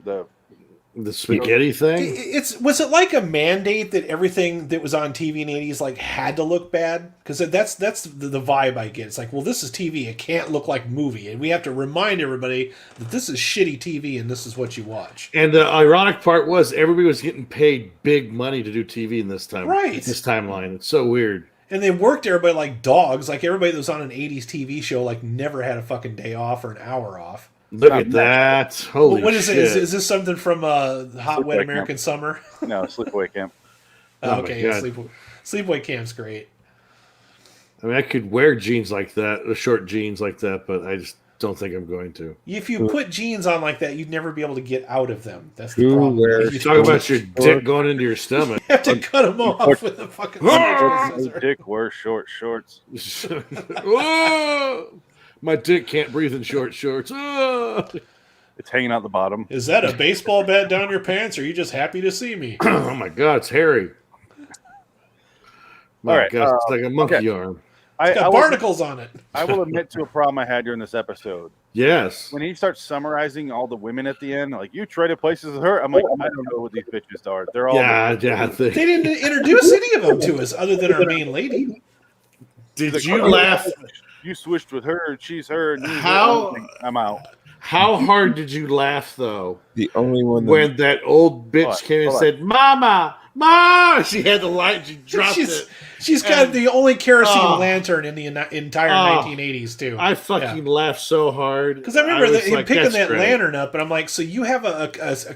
[SPEAKER 1] The spaghetti thing?
[SPEAKER 3] Was it like a mandate that everything that was on TV in the 80s like had to look bad? Because that's the vibe I get. It's like, well, this is TV. It can't look like movie. And we have to remind everybody that this is shitty TV and this is what you watch.
[SPEAKER 1] And the ironic part was everybody was getting paid big money to do TV in this time.
[SPEAKER 3] Right.
[SPEAKER 1] This timeline. It's so weird.
[SPEAKER 3] And they worked everybody like dogs. Like everybody that was on an 80s TV show like never had a fucking day off or an hour off.
[SPEAKER 1] Look at that. Holy
[SPEAKER 3] what is
[SPEAKER 1] shit.
[SPEAKER 3] it? Is this something from Hot Wet American Summer?
[SPEAKER 2] No, Sleepaway Camp.
[SPEAKER 3] Okay, yeah, Sleepaway Camp's great.
[SPEAKER 1] I mean, I could wear jeans like that, short jeans like that, but I just don't think I'm going to.
[SPEAKER 3] If you put jeans on like that, you'd never be able to get out of them. That's the problem.
[SPEAKER 1] You talk about your dick going into your stomach.
[SPEAKER 3] You have to cut them off with a fucking
[SPEAKER 2] dick wears short shorts.
[SPEAKER 1] My dick can't breathe in short shorts.
[SPEAKER 2] It's hanging out the bottom.
[SPEAKER 3] Is that a baseball bat down your pants, or are you just happy to see me?
[SPEAKER 1] Oh my God, it's hairy.
[SPEAKER 2] All right,
[SPEAKER 1] God, it's like a monkey arm.
[SPEAKER 3] It's got barnacles on it.
[SPEAKER 2] I will admit to a problem I had during this episode.
[SPEAKER 1] Yes.
[SPEAKER 2] When he starts summarizing all the women at the end, like, you traded places with her, I'm like, I don't know what these bitches are. They're all
[SPEAKER 1] they
[SPEAKER 3] didn't introduce any of them to us other than our main lady.
[SPEAKER 1] Did you laugh?
[SPEAKER 2] You switched with her, she's her. I'm out.
[SPEAKER 1] How hard did you laugh though?
[SPEAKER 8] The only one
[SPEAKER 1] when that old bitch came and said, "Mama, Ma!" She had the light. She dropped it.
[SPEAKER 3] She's got the only kerosene lantern in the entire 1980s too.
[SPEAKER 1] I fucking laughed so hard
[SPEAKER 3] because I remember him picking that lantern up, and I'm like, so you have a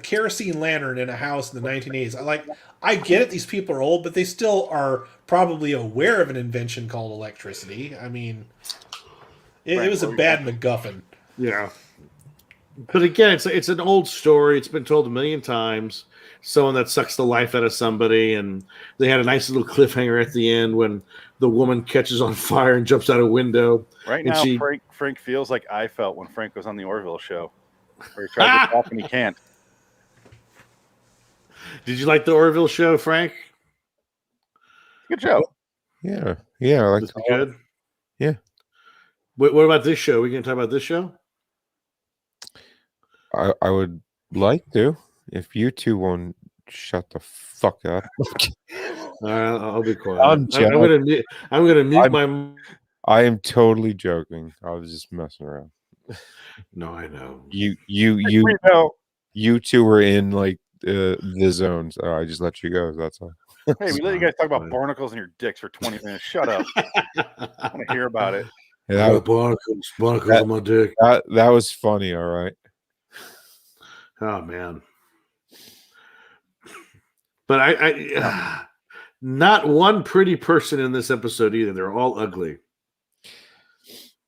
[SPEAKER 3] kerosene lantern in a house in the 1980s? I get it. These people are old, but they still are probably aware of an invention called electricity. I mean, it was a bad MacGuffin.
[SPEAKER 1] Yeah. But again, it's an old story. It's been told a million times. Someone that sucks the life out of somebody, and they had a nice little cliffhanger at the end when the woman catches on fire and jumps out a window.
[SPEAKER 2] Right now, Frank feels like I felt when Frank was on the Orville show, where he tried to talk and he can't.
[SPEAKER 1] Did you like the Orville show, Frank?
[SPEAKER 2] Good show.
[SPEAKER 8] Yeah, I like it.
[SPEAKER 1] Good.
[SPEAKER 8] Yeah.
[SPEAKER 1] What about this show? We can talk about this show.
[SPEAKER 8] I would like to, if you two won't shut the fuck up.
[SPEAKER 1] I'll be quiet. I'm gonna mute my.
[SPEAKER 8] I am totally joking. I was just messing around.
[SPEAKER 1] No, I know.
[SPEAKER 8] You two were in like the zone, so I just let you go. That's all.
[SPEAKER 2] Hey, we let you guys talk about barnacles and your dicks for 20 minutes. Shut up. I want to hear about it.
[SPEAKER 8] Yeah,
[SPEAKER 1] barnacles on my dick.
[SPEAKER 8] That was funny. All right.
[SPEAKER 1] Oh man. But I not one pretty person in this episode either. They're all ugly.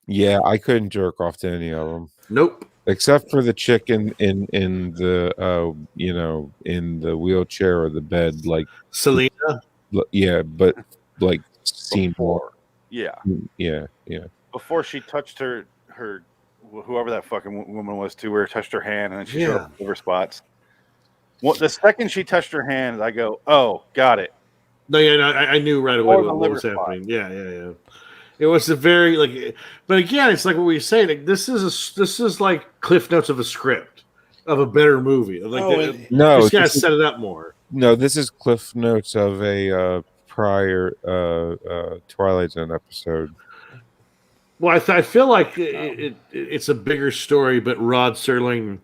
[SPEAKER 8] Yeah, I couldn't jerk off to any of them.
[SPEAKER 1] Nope.
[SPEAKER 8] Except for the chick in the in the wheelchair or the bed, like
[SPEAKER 1] Selena.
[SPEAKER 8] Yeah, but like seen more.
[SPEAKER 2] Yeah.
[SPEAKER 8] Yeah.
[SPEAKER 2] Before she touched her whoever that fucking woman was to her, touched her hand, and then she showed liver spots. Well, the second she touched her hand, I go, "Oh, got it."
[SPEAKER 1] No, I knew right away what was happening. Yeah. It was a very but again, it's like what we say. Like this is like Cliff Notes of a script of a better movie. Just gotta set it up more.
[SPEAKER 8] No, this is Cliff Notes of a prior Twilight Zone episode.
[SPEAKER 1] Well, I feel like it's a bigger story, but Rod Serling,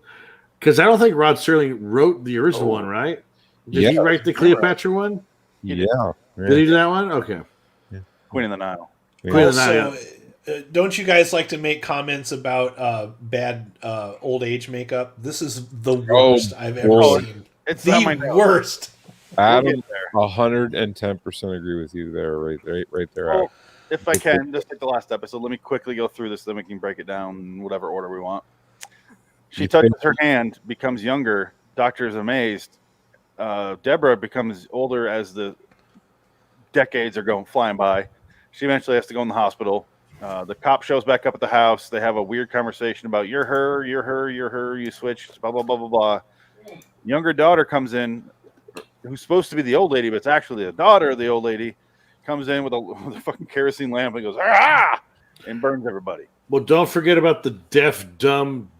[SPEAKER 1] because I don't think Rod Serling wrote the original one, right? Did he write the Cleopatra one?
[SPEAKER 8] Yeah.
[SPEAKER 1] Did he do that one? Okay.
[SPEAKER 8] Yeah.
[SPEAKER 2] Queen of the Nile.
[SPEAKER 3] Don't you guys like to make comments about bad old age makeup? This is the worst I've ever seen.
[SPEAKER 2] It's
[SPEAKER 3] the worst.
[SPEAKER 8] Adam, 110% agree with you there, right there.
[SPEAKER 2] Well, if I can, just like the last episode, let me quickly go through this, then we can break it down in whatever order we want. She touches her hand, becomes younger. Doctor's amazed. Deborah becomes older as the decades are flying by. She eventually has to go in the hospital. The cop shows back up at the house. They have a weird conversation about you're her, you switched, blah, blah, blah, blah, blah. Younger daughter comes in, who's supposed to be the old lady, but it's actually the daughter of the old lady, comes in with a fucking kerosene lamp and goes, ah! And burns everybody.
[SPEAKER 1] Well, don't forget about the deaf, dumb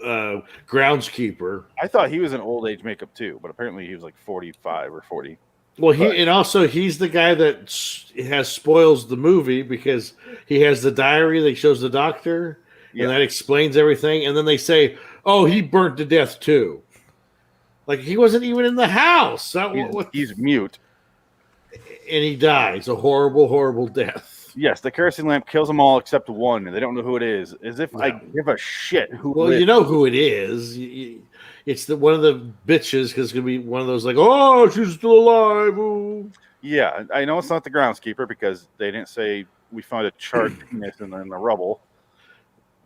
[SPEAKER 1] groundskeeper.
[SPEAKER 2] I thought he was in old age makeup too, but apparently he was like 45 or 40.
[SPEAKER 1] Well, he's the guy that spoils the movie because he has the diary that shows the doctor, and that explains everything. And then they say, "Oh, he burnt to death too." Like he wasn't even in the house.
[SPEAKER 2] He's mute,
[SPEAKER 1] and he dies a horrible, horrible death.
[SPEAKER 2] Yes, the kerosene lamp kills them all except one, and they don't know who it is. As if I give a shit who.
[SPEAKER 1] Well, you know who it is. It's one of the bitches because it's gonna be one of those like, oh, she's still alive. Ooh.
[SPEAKER 2] Yeah, I know it's not the groundskeeper because they didn't say we found a charred penis in the rubble.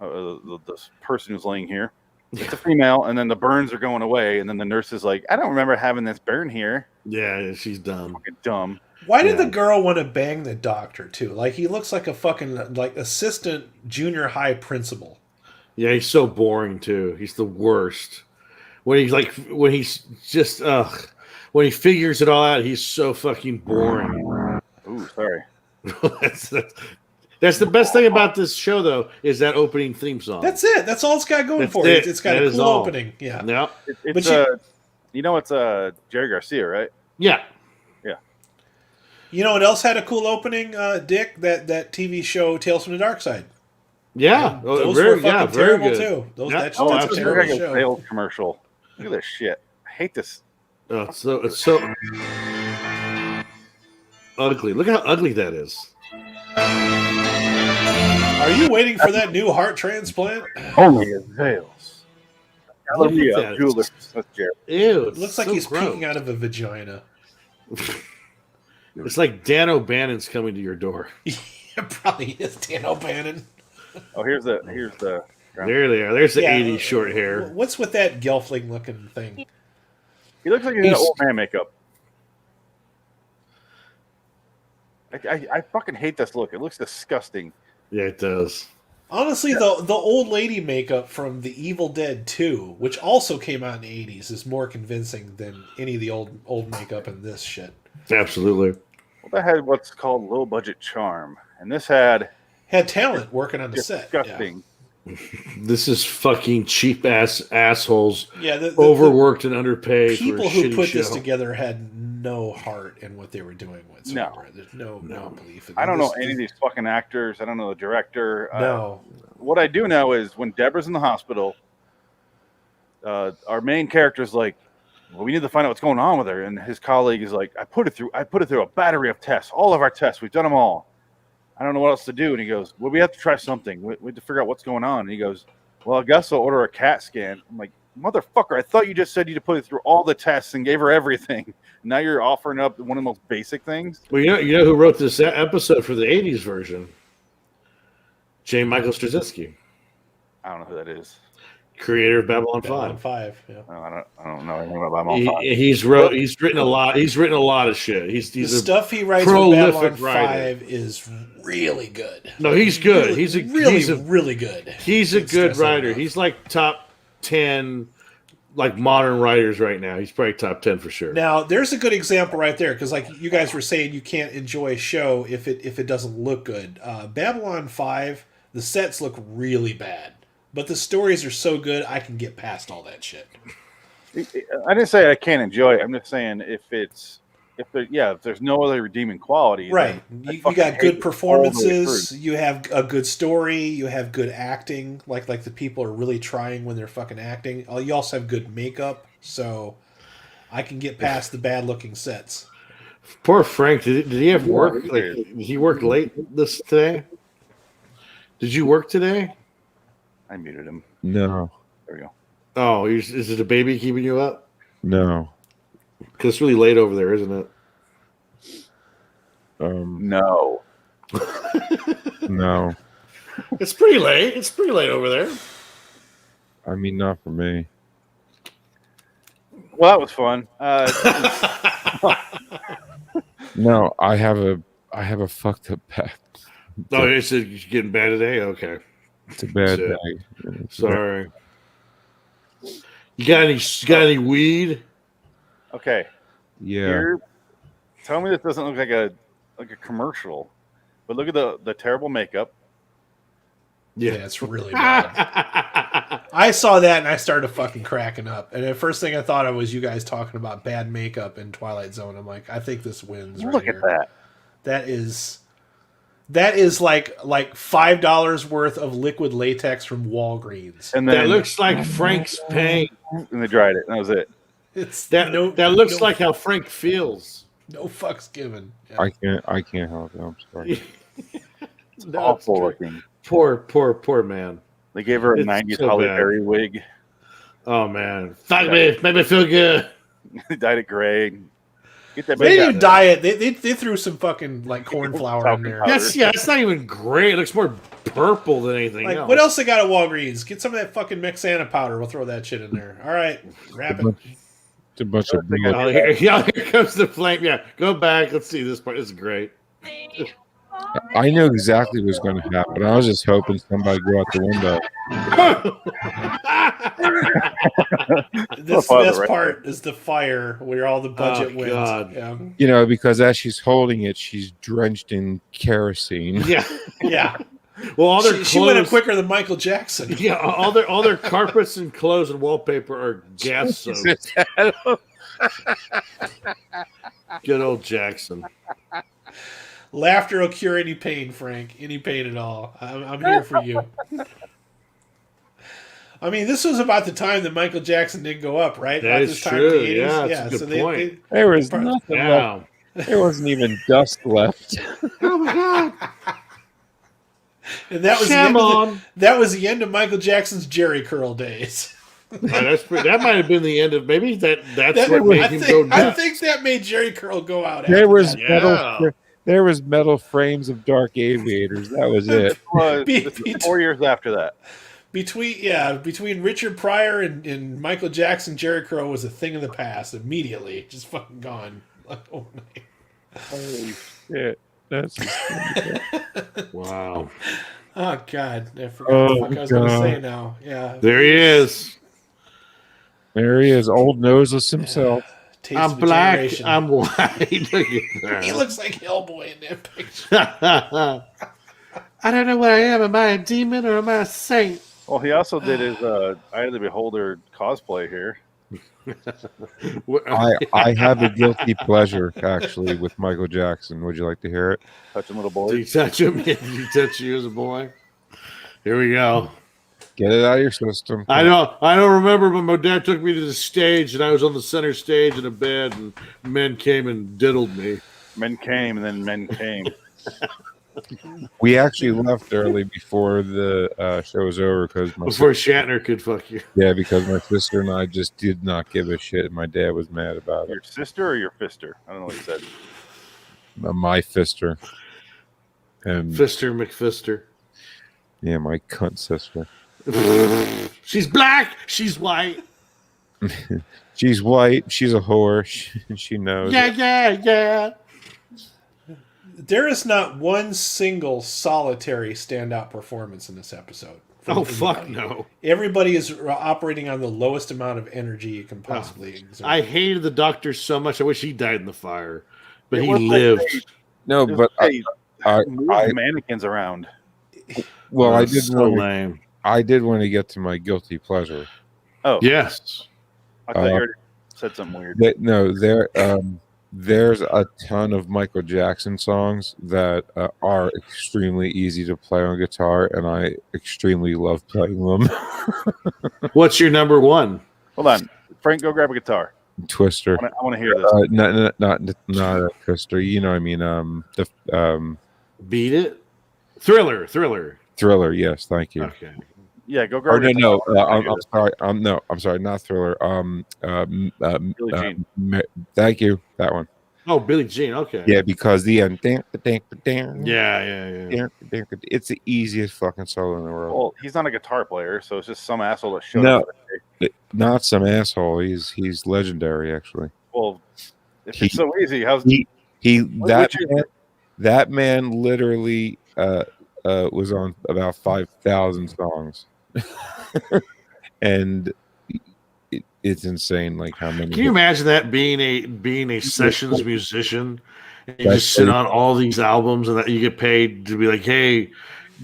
[SPEAKER 2] This person who's laying here, it's a female, and then the burns are going away, and then the nurse is like, I don't remember having this burn here.
[SPEAKER 1] Yeah, she's dumb.
[SPEAKER 2] Fucking dumb.
[SPEAKER 3] Why did the girl want to bang the doctor too? Like he looks like a fucking assistant junior high principal.
[SPEAKER 1] Yeah, he's so boring too. He's the worst. When he figures it all out, he's so fucking boring.
[SPEAKER 2] Ooh, sorry.
[SPEAKER 1] That's the best thing about this show, though, is that opening theme song.
[SPEAKER 3] That's it. That's all it's got going for it. It's got a cool opening. Yeah.
[SPEAKER 1] No.
[SPEAKER 2] It's Jerry Garcia, right?
[SPEAKER 1] Yeah.
[SPEAKER 2] Yeah.
[SPEAKER 3] You know what else had a cool opening, Dick? That TV show Tales from the Dark Side.
[SPEAKER 1] Yeah,
[SPEAKER 3] those
[SPEAKER 1] very,
[SPEAKER 3] were fucking
[SPEAKER 1] very
[SPEAKER 3] terrible
[SPEAKER 1] good.
[SPEAKER 3] too. Those,
[SPEAKER 1] Yeah.
[SPEAKER 3] that's,
[SPEAKER 1] Oh,
[SPEAKER 3] that's a
[SPEAKER 2] It's
[SPEAKER 1] absolutely.
[SPEAKER 2] like
[SPEAKER 3] terrible
[SPEAKER 2] a
[SPEAKER 3] show.
[SPEAKER 2] sales commercial. Look at this shit. I hate this.
[SPEAKER 1] Oh, it's so ugly. Look how ugly that is.
[SPEAKER 3] Are you waiting for that new heart transplant?
[SPEAKER 2] Only avails.
[SPEAKER 1] Look at
[SPEAKER 2] Galleria
[SPEAKER 1] that.
[SPEAKER 2] of Jewelers. That's Jared.
[SPEAKER 1] Ew,
[SPEAKER 3] It looks like
[SPEAKER 1] so
[SPEAKER 3] he's
[SPEAKER 1] gross.
[SPEAKER 3] peeking out of a vagina.
[SPEAKER 1] It's like Dan O'Bannon's coming to your door.
[SPEAKER 3] It probably is Dan O'Bannon.
[SPEAKER 2] Oh, here's the.
[SPEAKER 1] There they are. There's the
[SPEAKER 3] Yeah,
[SPEAKER 1] 80s short hair.
[SPEAKER 3] What's with that Gelfling looking thing?
[SPEAKER 2] He looks like he's in old man makeup. I fucking hate this look. It looks disgusting.
[SPEAKER 1] Yeah, it does.
[SPEAKER 3] Honestly, the old lady makeup from The Evil Dead 2, which also came out in the 80s, is more convincing than any of the old makeup in this shit.
[SPEAKER 1] Absolutely.
[SPEAKER 2] Well, that had what's called low budget charm, and this had
[SPEAKER 3] talent working on the set.
[SPEAKER 2] Disgusting.
[SPEAKER 1] This is fucking cheap assholes.
[SPEAKER 3] Yeah, the
[SPEAKER 1] overworked and underpaid.
[SPEAKER 3] People
[SPEAKER 1] for a
[SPEAKER 3] who
[SPEAKER 1] shitty
[SPEAKER 3] put
[SPEAKER 1] show.
[SPEAKER 3] this together had no heart in what they were doing whatsoever. There's no belief in it.
[SPEAKER 2] I don't know any of these fucking actors. I don't know the director.
[SPEAKER 3] No.
[SPEAKER 2] What I do know is when Deborah's in the hospital, our main character's like, well, we need to find out what's going on with her. And his colleague is like, I put it through a battery of tests, all of our tests. We've done them all. I don't know what else to do. And he goes, well, we have to try something. We have to figure out what's going on. And he goes, well, I guess I'll order a CAT scan. I'm like, motherfucker, I thought you just said you to put it through all the tests and gave her everything. Now you're offering up one of the most basic things.
[SPEAKER 1] Well, you know who wrote this episode for the 80s version? J. Michael Straczynski.
[SPEAKER 2] I don't know who that is.
[SPEAKER 1] Creator of Babylon 5.
[SPEAKER 3] Babylon 5, yeah.
[SPEAKER 2] I don't know anything about Babylon 5.
[SPEAKER 1] He's written a lot. He's written a lot of shit. He's
[SPEAKER 3] The
[SPEAKER 1] a
[SPEAKER 3] stuff he writes with Babylon 5 is really good.
[SPEAKER 1] No, he's good.
[SPEAKER 3] Really, really good.
[SPEAKER 1] He's a good writer. He's like top 10 like modern writers right now. He's probably top 10 for sure.
[SPEAKER 3] Now, there's a good example right there, because like you guys were saying, you can't enjoy a show if it doesn't look good. Babylon 5, the sets look really bad, but the stories are so good I can get past all that shit.
[SPEAKER 2] I didn't say I can't enjoy it. I'm just saying if there's no other redeeming quality,
[SPEAKER 3] Right.
[SPEAKER 2] then
[SPEAKER 3] You got good performances, you have a good story, you have good acting, like the people are really trying when they're fucking acting. You also have good makeup, so I can get past the bad looking sets.
[SPEAKER 1] Poor Frank. Did he have work? Like, did he work late today? Did you work today?
[SPEAKER 2] I muted him.
[SPEAKER 8] No.
[SPEAKER 2] There we go.
[SPEAKER 1] Oh, is it a baby keeping you up?
[SPEAKER 8] No.
[SPEAKER 1] Because it's really late over there, isn't it?
[SPEAKER 2] No.
[SPEAKER 8] No.
[SPEAKER 1] It's pretty late. It's pretty late over there.
[SPEAKER 8] I mean, not for me.
[SPEAKER 2] Well, that was fun.
[SPEAKER 8] No, I have a fucked up back.
[SPEAKER 1] Oh, it's getting bad today? Okay.
[SPEAKER 8] It's a bad
[SPEAKER 1] Shit.
[SPEAKER 8] day.
[SPEAKER 1] Sorry. You got any weed?
[SPEAKER 2] Okay.
[SPEAKER 8] Yeah.
[SPEAKER 2] Tell me this doesn't look like a commercial, but look at the terrible makeup.
[SPEAKER 3] Yeah, it's really bad. I saw that and I started fucking cracking up. And the first thing I thought of was you guys talking about bad makeup in Twilight Zone. I'm like, I think this wins right
[SPEAKER 2] Look
[SPEAKER 3] here.
[SPEAKER 2] at that.
[SPEAKER 3] That is like $5 worth of liquid latex from Walgreens.
[SPEAKER 2] And then
[SPEAKER 1] That looks like Frank's pain.
[SPEAKER 2] And they dried it. And that was it.
[SPEAKER 3] It's
[SPEAKER 1] that looks like how Frank feels.
[SPEAKER 3] No fucks given. Yeah.
[SPEAKER 8] I can't help it. I'm sorry.
[SPEAKER 2] It's awful looking.
[SPEAKER 1] Poor man.
[SPEAKER 2] They gave her a
[SPEAKER 1] It's
[SPEAKER 2] 90s
[SPEAKER 1] so
[SPEAKER 2] Holly
[SPEAKER 1] bad.
[SPEAKER 2] Berry wig.
[SPEAKER 1] Oh man, fuck me, made me feel good.
[SPEAKER 2] They dyed it gray. Get that
[SPEAKER 3] They
[SPEAKER 2] baby
[SPEAKER 3] didn't
[SPEAKER 2] out
[SPEAKER 3] even dye it. They threw some fucking like corn flour in there.
[SPEAKER 1] It's not even gray. It looks more purple than anything
[SPEAKER 3] Like,
[SPEAKER 1] else.
[SPEAKER 3] what else they got at Walgreens? Get some of that fucking Mexana powder. We'll throw that shit in there. All right, wrap it.
[SPEAKER 8] It's a bunch of
[SPEAKER 1] Oh, here comes the flame. Yeah, go back. Let's see this part. This is great.
[SPEAKER 8] I knew exactly what was going to happen. I was just hoping somebody go out the window.
[SPEAKER 3] This best part is the fire where all the budget went.
[SPEAKER 1] God.
[SPEAKER 3] Yeah.
[SPEAKER 8] You know, because as she's holding it, she's drenched in kerosene.
[SPEAKER 1] Yeah,
[SPEAKER 3] yeah.
[SPEAKER 1] Well, all their
[SPEAKER 3] she went in
[SPEAKER 1] clothes-
[SPEAKER 3] quicker than Michael Jackson.
[SPEAKER 1] Yeah, all their carpets and clothes and wallpaper are gas soaked. Good old Jackson.
[SPEAKER 3] Laughter will cure any pain, Frank. Any pain at all. I'm here for you. I mean, this was about the time that Michael Jackson did go up, right?
[SPEAKER 1] That
[SPEAKER 3] about
[SPEAKER 1] is
[SPEAKER 3] this time
[SPEAKER 1] true.
[SPEAKER 3] in the 80s.
[SPEAKER 1] Yeah, that's a good point.
[SPEAKER 8] There was nothing left. There wasn't even dust left.
[SPEAKER 1] Oh my god!
[SPEAKER 3] And that was that was the end of Michael Jackson's Jerry curl days.
[SPEAKER 1] That might have been the end of maybe that's what made him go nuts.
[SPEAKER 3] I think that made Jerry curl go out.
[SPEAKER 8] There was metal frames of dark aviators. That was it.
[SPEAKER 2] This was 4 years after that.
[SPEAKER 3] Between Richard Pryor and Michael Jackson, Jerry curl was a thing of the past. Immediately, just fucking gone. Overnight.
[SPEAKER 8] Holy shit! That's
[SPEAKER 1] wow.
[SPEAKER 3] Oh god, I forgot what the fuck I was going to say now. Yeah,
[SPEAKER 1] there he is.
[SPEAKER 8] There he is, old noseless himself.
[SPEAKER 1] I'm black. I'm white.
[SPEAKER 3] He looks like Hellboy in that picture.
[SPEAKER 1] I don't know what I am. Am I a demon or am I a saint?
[SPEAKER 2] Well, he also did his Eye of the Beholder cosplay here.
[SPEAKER 8] I have a guilty pleasure actually with Michael Jackson. Would you like to hear it?
[SPEAKER 2] Touching little boy.
[SPEAKER 1] Did he touch him? Did he touch you as a boy? Here we go.
[SPEAKER 8] Get it out of your system.
[SPEAKER 1] I don't remember, but my dad took me to the stage, and I was on the center stage in a bed, and men came and diddled me.
[SPEAKER 2] Men came, and then men came.
[SPEAKER 8] We actually left early before the show was over
[SPEAKER 1] before Shatner could fuck you.
[SPEAKER 8] Yeah, because my sister and I just did not give a shit, and my dad was mad about it.
[SPEAKER 2] Your sister or your fister? I don't know what you said.
[SPEAKER 8] My fister. And
[SPEAKER 1] Fister McFister.
[SPEAKER 8] Yeah, my cunt sister.
[SPEAKER 1] She's black. She's white.
[SPEAKER 8] She's white. She's a whore. She knows.
[SPEAKER 1] Yeah.
[SPEAKER 3] There is not one single solitary standout performance in this episode.
[SPEAKER 1] Oh, fuck no.
[SPEAKER 3] Everybody is operating on the lowest amount of energy you can possibly exert.
[SPEAKER 1] I hated the doctor so much. I wish he died in the fire. But he lived.
[SPEAKER 8] No, but I
[SPEAKER 2] mannequins around.
[SPEAKER 8] Well, I did want to get to my guilty pleasure.
[SPEAKER 2] Oh.
[SPEAKER 1] Yes.
[SPEAKER 2] I thought you already said something weird.
[SPEAKER 8] There's a ton of Michael Jackson songs that are extremely easy to play on guitar, and I extremely love playing them.
[SPEAKER 1] What's your number one?
[SPEAKER 2] Hold on. Frank, go grab a guitar.
[SPEAKER 8] Twister.
[SPEAKER 2] I want to hear this.
[SPEAKER 8] Not a Twister. You know what I mean?
[SPEAKER 1] Beat It? Thriller. Yes, thank you.
[SPEAKER 2] Okay. Yeah, go grab.
[SPEAKER 8] I'm sorry, not Thriller.
[SPEAKER 2] Billie Jean.
[SPEAKER 8] Thank you, that one.
[SPEAKER 1] Oh, Billie Jean. Okay.
[SPEAKER 8] Yeah, because the end.
[SPEAKER 1] Yeah.
[SPEAKER 8] It's the easiest fucking solo in the world.
[SPEAKER 2] Well, he's not a guitar player, so it's just some asshole that showed up.
[SPEAKER 8] Not some asshole. He's legendary, actually.
[SPEAKER 2] Well, if it's so easy, how's
[SPEAKER 8] that man literally was on about 5,000 songs. And it's insane, like how many.
[SPEAKER 1] Can you imagine that being a sessions musician? And you just sit on all these albums, and that you get paid to be like, hey,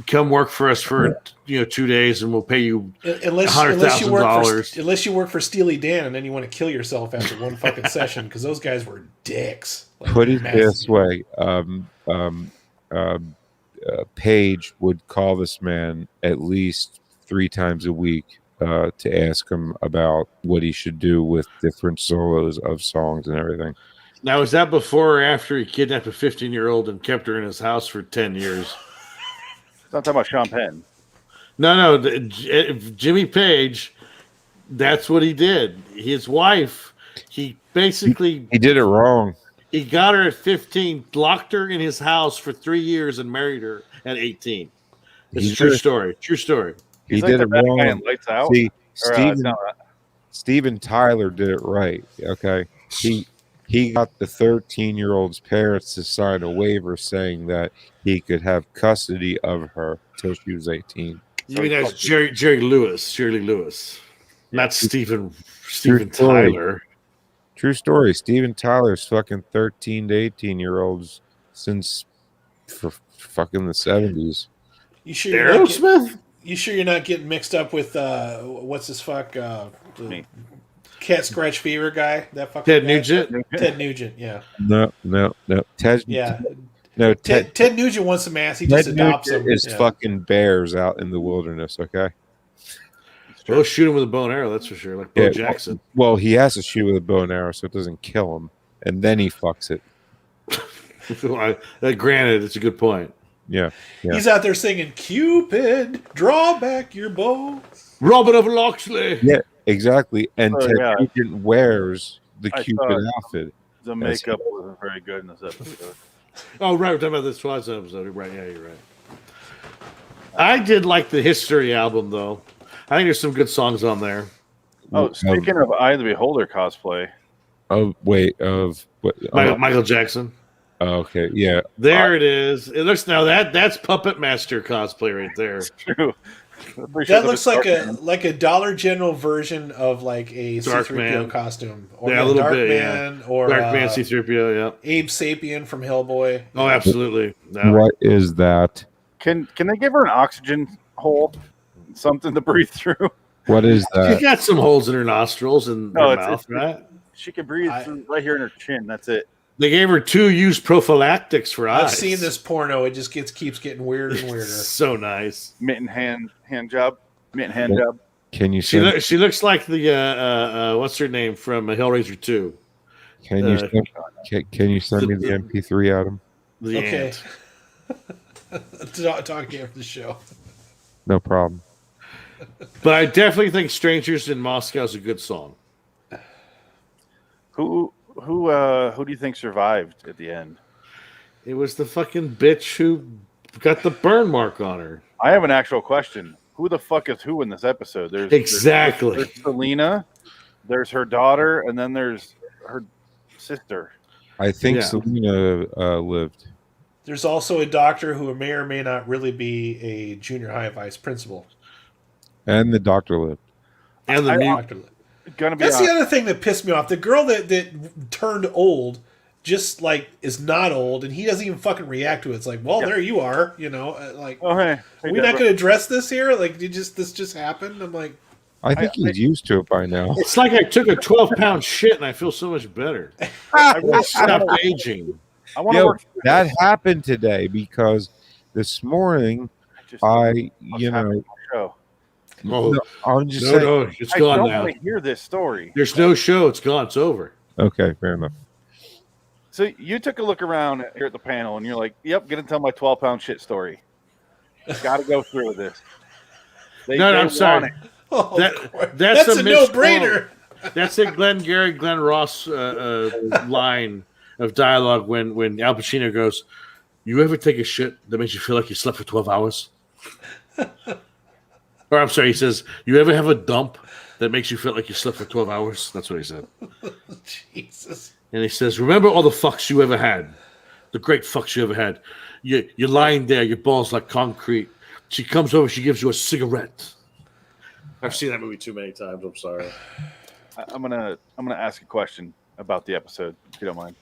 [SPEAKER 1] come work for us for 2 days, and we'll pay you $100,000.
[SPEAKER 3] Unless you work for Steely Dan, and then you want to kill yourself after one fucking session because those guys were dicks. Like,
[SPEAKER 8] put it this way, Paige would call this man at least 3 times a week to ask him about what he should do with different solos of songs and everything.
[SPEAKER 1] Now, is that before or after he kidnapped a 15-year-old and kept her in his house for 10 years?
[SPEAKER 2] Not talking about Sean Penn.
[SPEAKER 1] No, Jimmy Page, that's what he did. His wife, he basically...
[SPEAKER 8] He did it wrong.
[SPEAKER 1] He got her at 15, locked her in his house for 3 years, and married her at 18. It's a true story. True story.
[SPEAKER 8] He did it wrong.
[SPEAKER 2] Lights Out?
[SPEAKER 8] See, Steven Tyler did it right. Okay, he got the 13-year-old's parents to sign a waiver saying that he could have custody of her till she was 18.
[SPEAKER 1] You mean that's Shirley Lewis, not Steven
[SPEAKER 8] Tyler. True story. Steven Tyler's fucking 13 to 18-year-olds since for fucking the 70s.
[SPEAKER 3] You sure Aerosmith? You sure you're not getting mixed up with what's his fuck the Cat Scratch Fever guy? That fucking
[SPEAKER 1] Ted Nugent.
[SPEAKER 3] Ted Nugent, yeah.
[SPEAKER 8] No. Ted.
[SPEAKER 3] Yeah.
[SPEAKER 8] No,
[SPEAKER 3] Ted Nugent wants some ass. He
[SPEAKER 8] Ted
[SPEAKER 3] just adopts
[SPEAKER 8] Nugent
[SPEAKER 3] them.
[SPEAKER 8] is fucking bears out in the wilderness. Okay.
[SPEAKER 1] We'll shoot him with a bow and arrow. That's for sure. Like Bo Jackson.
[SPEAKER 8] Well, he has to shoot with a bow and arrow so it doesn't kill him, and then he fucks it.
[SPEAKER 1] Granted, it's a good point.
[SPEAKER 8] Yeah.
[SPEAKER 3] He's out there singing, "Cupid, draw back your bow."
[SPEAKER 1] Robin of Locksley.
[SPEAKER 8] Yeah, exactly. And Ted Nugent wears the Cupid outfit.
[SPEAKER 2] The makeup wasn't very good in this episode.
[SPEAKER 1] Oh, right. We're talking about this Twilight episode. Right. Yeah, you're right. I did like the History album, though. I think there's some good songs on there.
[SPEAKER 2] Oh, speaking of Eye of the Beholder cosplay.
[SPEAKER 8] Oh, wait. Of what?
[SPEAKER 1] Michael Jackson.
[SPEAKER 8] Oh, okay. Yeah.
[SPEAKER 1] There it is. It looks now that's Puppet Master cosplay right there.
[SPEAKER 2] It's true.
[SPEAKER 3] That looks like a Dollar General version of like a C-3PO costume, or
[SPEAKER 1] a little
[SPEAKER 3] Dark
[SPEAKER 1] bit,
[SPEAKER 3] Man, or
[SPEAKER 1] Dark Man C-3PO. Yeah,
[SPEAKER 3] Abe Sapien from Hellboy.
[SPEAKER 1] Oh, absolutely. No.
[SPEAKER 8] What is that?
[SPEAKER 2] Can they give her an oxygen hole, something to breathe through?
[SPEAKER 8] What is that?
[SPEAKER 1] She got some holes in her nostrils and her mouth, right?
[SPEAKER 2] She can breathe through right here in her chin. That's it.
[SPEAKER 1] They gave her 2 used prophylactics for eyes.
[SPEAKER 3] I've seen this porno. It just keeps getting weirder and weirder.
[SPEAKER 1] So nice.
[SPEAKER 2] Mitten hand job.
[SPEAKER 8] Can you?
[SPEAKER 1] She looks like the what's her name from Hellraiser 2.
[SPEAKER 8] Can you send me the MP3, Adam?
[SPEAKER 3] Okay. Talk to you after the show.
[SPEAKER 8] No problem.
[SPEAKER 1] But I definitely think "Strangers in Moscow" is a good song.
[SPEAKER 2] Who do you think survived at the end?
[SPEAKER 1] It was the fucking bitch who got the burn mark on her.
[SPEAKER 2] I have an actual question. Who the fuck is who in this episode? There's Selena, there's her daughter, and then there's her sister.
[SPEAKER 8] I think Selena lived.
[SPEAKER 3] There's also a doctor who may or may not really be a junior high vice principal.
[SPEAKER 8] And the doctor lived.
[SPEAKER 1] And the doctor lived.
[SPEAKER 3] That's the other thing that pissed me off. The girl that turned old just like is not old, and he doesn't even fucking react to it. It's like, well, there you are, like,
[SPEAKER 2] oh hey,
[SPEAKER 3] we're not going to address this here. Like, this just happened. I'm like,
[SPEAKER 8] I think he's used to it by now.
[SPEAKER 1] It's like I took a 12-pound shit and I feel so much better. I stopped aging.
[SPEAKER 8] That happened today because this morning I'm just saying.
[SPEAKER 1] No, it's gone now.
[SPEAKER 2] I don't want to hear this story.
[SPEAKER 1] There's no show. It's gone. It's over.
[SPEAKER 8] Okay, fair enough.
[SPEAKER 2] So you took a look around here at the panel, and you're like, "Yep, gonna tell my 12-pound shit story. Got to go through with this."
[SPEAKER 1] I'm sorry. That's
[SPEAKER 3] a no-brainer.
[SPEAKER 1] That's a Glenn Ross line of dialogue when Al Pacino goes, "You ever take a shit that makes you feel like you slept for 12 hours?" Or I'm sorry, he says, "You ever have a dump that makes you feel like you slept for 12 hours?" That's what he said.
[SPEAKER 3] Jesus.
[SPEAKER 1] And he says, "Remember all the fucks you ever had, the great fucks you ever had. You're lying there, your balls like concrete. She comes over, she gives you a cigarette." I've seen that movie too many times. I'm sorry.
[SPEAKER 2] I'm gonna ask a question about the episode, if you don't mind.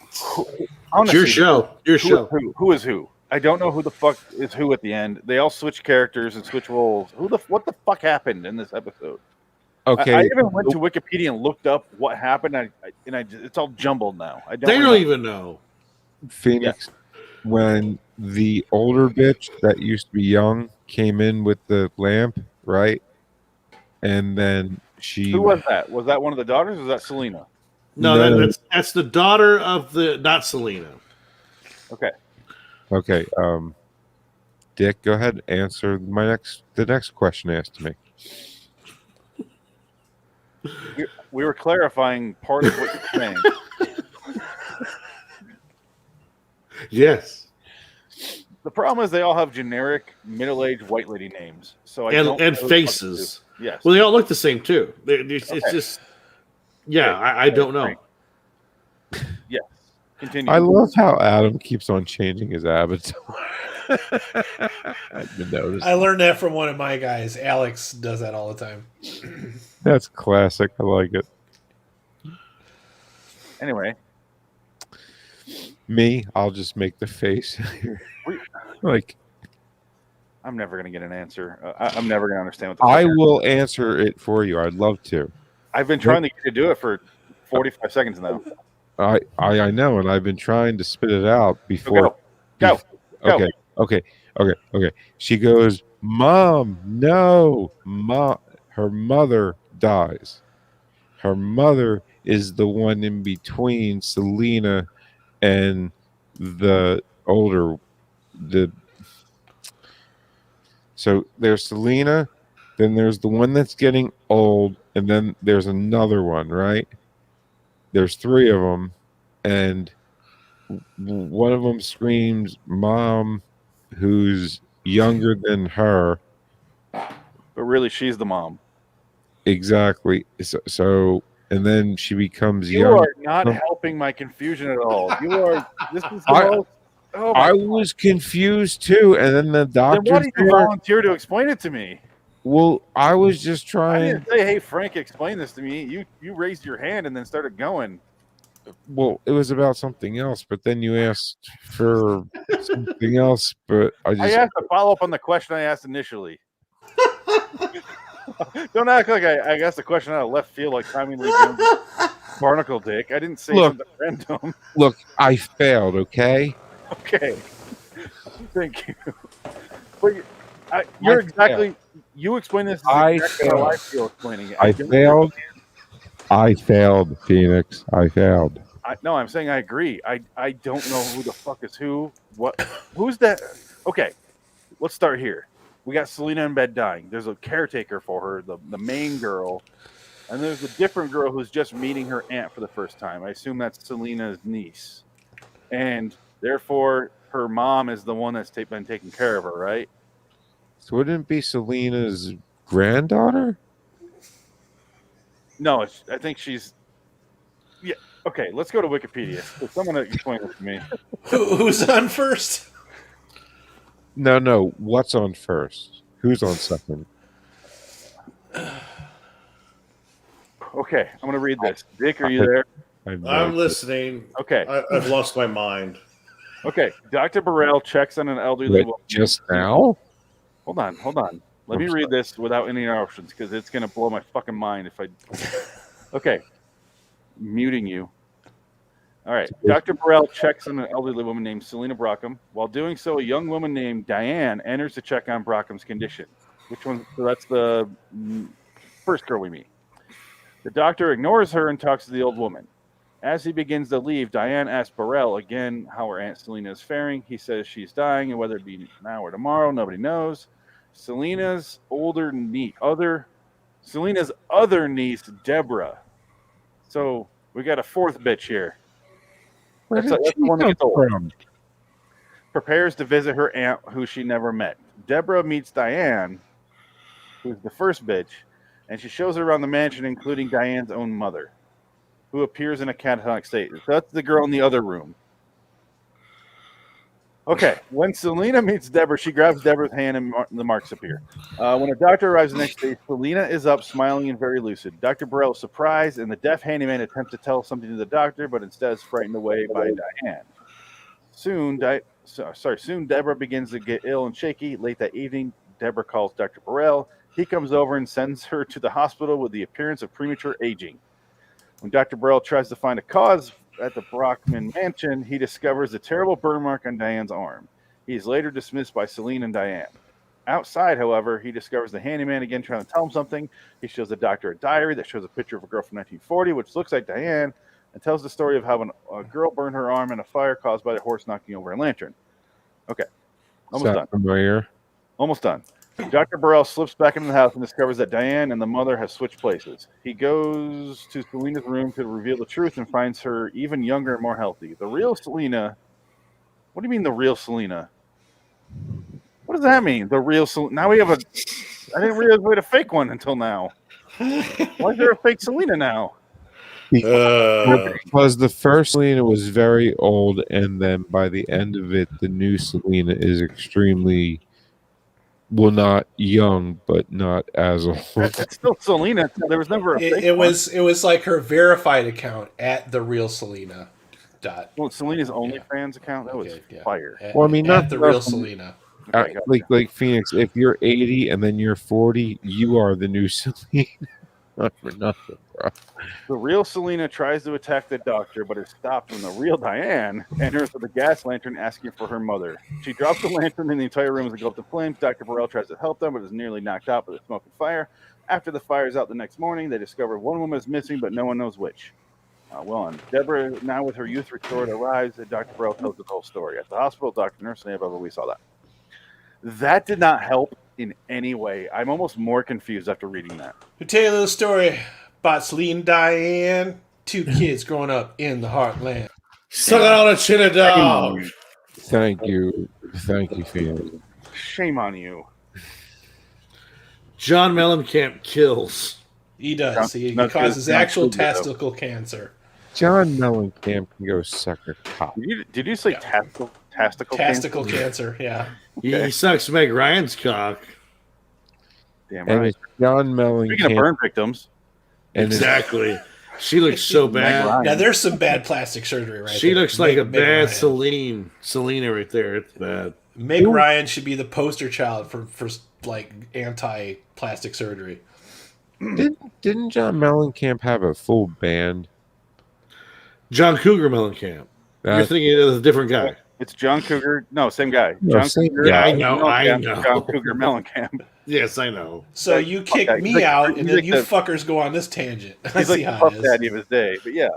[SPEAKER 1] It's your show.
[SPEAKER 2] Who is who? I don't know who the fuck is who at the end. They all switch characters and switch roles. What the fuck happened in this episode?
[SPEAKER 8] Okay,
[SPEAKER 2] I even went to Wikipedia and looked up what happened. It's all jumbled now.
[SPEAKER 1] They don't even know.
[SPEAKER 8] Phoenix, when the older bitch that used to be young came in with the lamp, right? And then she.
[SPEAKER 2] Who was that? Was that one of the daughters? Or was that Selena?
[SPEAKER 1] No, that's the daughter of not Selena.
[SPEAKER 2] Okay.
[SPEAKER 8] Okay. Dick, go ahead and answer the next question asked to me.
[SPEAKER 2] We were clarifying part of what you're saying.
[SPEAKER 1] Yes.
[SPEAKER 2] The problem is they all have generic middle-aged white lady names. So
[SPEAKER 1] and faces.
[SPEAKER 2] Yes.
[SPEAKER 1] Well, they all look the same too. It's just. Yeah, I don't know.
[SPEAKER 2] Yes. Continue.
[SPEAKER 8] I love how Adam keeps on changing his avatar. I've been noticing.
[SPEAKER 3] I learned that from one of my guys. Alex does that all the time.
[SPEAKER 8] That's classic. I like it.
[SPEAKER 2] Anyway.
[SPEAKER 8] Me, I'll just make the face. Like,
[SPEAKER 2] I'm never going to get an answer. I'm never going to understand what the
[SPEAKER 8] I will answer it for you. I'd love to.
[SPEAKER 2] I've been trying to get you to do it for 45 seconds now.
[SPEAKER 8] I know, and I've been trying to spit it out before.
[SPEAKER 2] Go.
[SPEAKER 8] Okay. She goes, Mom, no, Mom. Her mother dies. Her mother is the one in between Selena and the older So there's Selena, then there's the one that's getting old, and then there's another one, right? There's three of them, and one of them screams, Mom, who's younger than her.
[SPEAKER 2] But really, she's the mom.
[SPEAKER 8] Exactly. So and then she becomes
[SPEAKER 2] You
[SPEAKER 8] young.
[SPEAKER 2] are not helping my confusion at all. You are. This is the most. Oh
[SPEAKER 8] I was confused too, and then the doctor.
[SPEAKER 2] Then why did you volunteer to explain it to me?
[SPEAKER 8] Well, I was just trying.
[SPEAKER 2] I didn't say, "Hey, Frank, explain this to me." You raised your hand and then started going.
[SPEAKER 8] Well, it was about something else, but then you asked for something else. But I
[SPEAKER 2] asked a follow up on the question I asked initially. Don't act like I asked the question out of left field like Tommy Lee Jones, Barnacle Dick. I didn't say something random.
[SPEAKER 8] Look, I failed. Okay.
[SPEAKER 2] Okay. Thank you. But you're exactly. You explain this. Exactly how I feel explaining it.
[SPEAKER 8] I failed. I failed, Phoenix. I failed.
[SPEAKER 2] No, I'm saying I agree. I don't know who the fuck is who. Who's that? Okay, let's start here. We got Selena in bed dying. There's a caretaker for her, the main girl, and there's a different girl who's just meeting her aunt for the first time. I assume that's Selena's niece, and therefore her mom is the one that's been taking care of her, right?
[SPEAKER 8] So wouldn't it be Selena's granddaughter?
[SPEAKER 2] No, I think she's. Yeah. Okay, let's go to Wikipedia. Someone explain this to me.
[SPEAKER 3] Who's on first?
[SPEAKER 8] No. What's on first? Who's on second?
[SPEAKER 2] Okay, I'm going to read this. Dick, are you there?
[SPEAKER 1] I'm listening.
[SPEAKER 2] Okay.
[SPEAKER 1] I've lost my mind.
[SPEAKER 2] Okay, Dr. Burrell checks on an elderly woman.
[SPEAKER 8] Just now?
[SPEAKER 2] Hold on. Let me read this without any interruptions because it's going to blow my fucking mind if I... Okay. Muting you. All right. Dr. Burrell checks on an elderly woman named Selena Brockham. While doing so, a young woman named Diane enters to check on Brockham's condition. Which one? So that's the first girl we meet. The doctor ignores her and talks to the old woman. As he begins to leave, Diane asks Burrell again how her Aunt Selena is faring. He says she's dying, and whether it be now or tomorrow, nobody knows. Selena's other niece, Deborah. So we got a fourth bitch here. That's the one that gets old. Prepares to visit her aunt, who she never met. Deborah meets Diane, who's the first bitch, and she shows her around the mansion, including Diane's own mother, who appears in a catatonic state. So that's the girl in the other room. Okay, when Selena meets Deborah, she grabs Deborah's hand and the marks appear. When a doctor arrives the next day, Selena is up, smiling and very lucid. Dr. Burrell is surprised, and the deaf handyman attempts to tell something to the doctor, but instead is frightened away by Diane. Soon, Deborah begins to get ill and shaky. Late that evening, Deborah calls Dr. Burrell. He comes over and sends her to the hospital with the appearance of premature aging. When Dr. Burrell tries to find a cause at the Brockman mansion, he discovers a terrible burn mark on Diane's arm. He is later dismissed by Selena and Diane. Outside, however, he discovers the handyman again trying to tell him something. He shows the doctor a diary that shows a picture of a girl from 1940, which looks like Diane, and tells the story of how a girl burned her arm in a fire caused by the horse knocking over a lantern. Okay. Almost done.
[SPEAKER 8] Familiar?
[SPEAKER 2] Almost done. Dr. Burrell slips back into the house and discovers that Diane and the mother have switched places. He goes to Selena's room to reveal the truth and finds her even younger and more healthy. The real Selena... What do you mean the real Selena? What does that mean? The real Selena? Now we have a... I didn't realize we had a fake one until now. Why is there a fake Selena now?
[SPEAKER 8] Because the first Selena was very old, and then by the end of it, the new Selena is extremely... Well, not young, but not as old.
[SPEAKER 2] It's still Selena. There was never a fake
[SPEAKER 3] it was like her verified account at the real Selena.
[SPEAKER 2] Well, Selena's OnlyFans account, that was fire.
[SPEAKER 8] Well, I mean, not
[SPEAKER 3] the real Selena.
[SPEAKER 8] Like Phoenix, if you're 80 and then you're 40, you are the new Selena. Not for nothing.
[SPEAKER 2] The real Selena tries to attack the doctor, but is stopped when the real Diane enters with a gas lantern asking for her mother. She drops the lantern and the entire room is engulfed in flames. Dr. Burrell tries to help them, but is nearly knocked out by the smoke and fire. After the fire is out the next morning, they discover one woman is missing, but no one knows which. Deborah, now with her youth restored, arrives, and Dr. Burrell tells the whole story. At the hospital, Dr. Nurse, blah, blah, blah, we saw that. That did not help in any way. I'm almost more confused after reading that.
[SPEAKER 3] To tell you a little story about Selena Diane, 2 kids growing up in the heartland.
[SPEAKER 1] Suck it on a chin of dog.
[SPEAKER 8] Thank you, Phoenix.
[SPEAKER 2] Shame on you.
[SPEAKER 1] John Mellencamp kills.
[SPEAKER 3] He does. He causes actual testicle cancer.
[SPEAKER 8] John Mellencamp can go suck a cock.
[SPEAKER 2] Did you say testicle
[SPEAKER 3] cancer? Yeah.
[SPEAKER 1] Okay. He sucks Meg Ryan's cock.
[SPEAKER 2] Damn
[SPEAKER 8] and
[SPEAKER 2] right.
[SPEAKER 8] it's John Mellencamp.
[SPEAKER 2] Speaking of burn victims.
[SPEAKER 1] Exactly. She looks so bad.
[SPEAKER 3] Now there's some bad plastic surgery right
[SPEAKER 1] She
[SPEAKER 3] there.
[SPEAKER 1] looks like a
[SPEAKER 3] Meg
[SPEAKER 1] bad
[SPEAKER 3] Ryan.
[SPEAKER 1] Selena right there. It's bad.
[SPEAKER 3] Meg Ryan should be the poster child for like anti-plastic surgery.
[SPEAKER 8] Didn't John Mellencamp have a full band?
[SPEAKER 1] John Cougar Mellencamp. You're thinking of a different guy.
[SPEAKER 2] It's John Cougar. No, same guy.
[SPEAKER 8] No,
[SPEAKER 2] John
[SPEAKER 8] same
[SPEAKER 2] Cougar.
[SPEAKER 8] guy.
[SPEAKER 1] I know.
[SPEAKER 2] John Cougar Mellencamp.
[SPEAKER 1] Yes, I know.
[SPEAKER 3] So you kick me out, and then you fuckers go on this tangent. I
[SPEAKER 2] He's
[SPEAKER 3] see
[SPEAKER 2] like the
[SPEAKER 3] how
[SPEAKER 2] puff
[SPEAKER 3] it is.
[SPEAKER 2] daddy of his day. But yeah.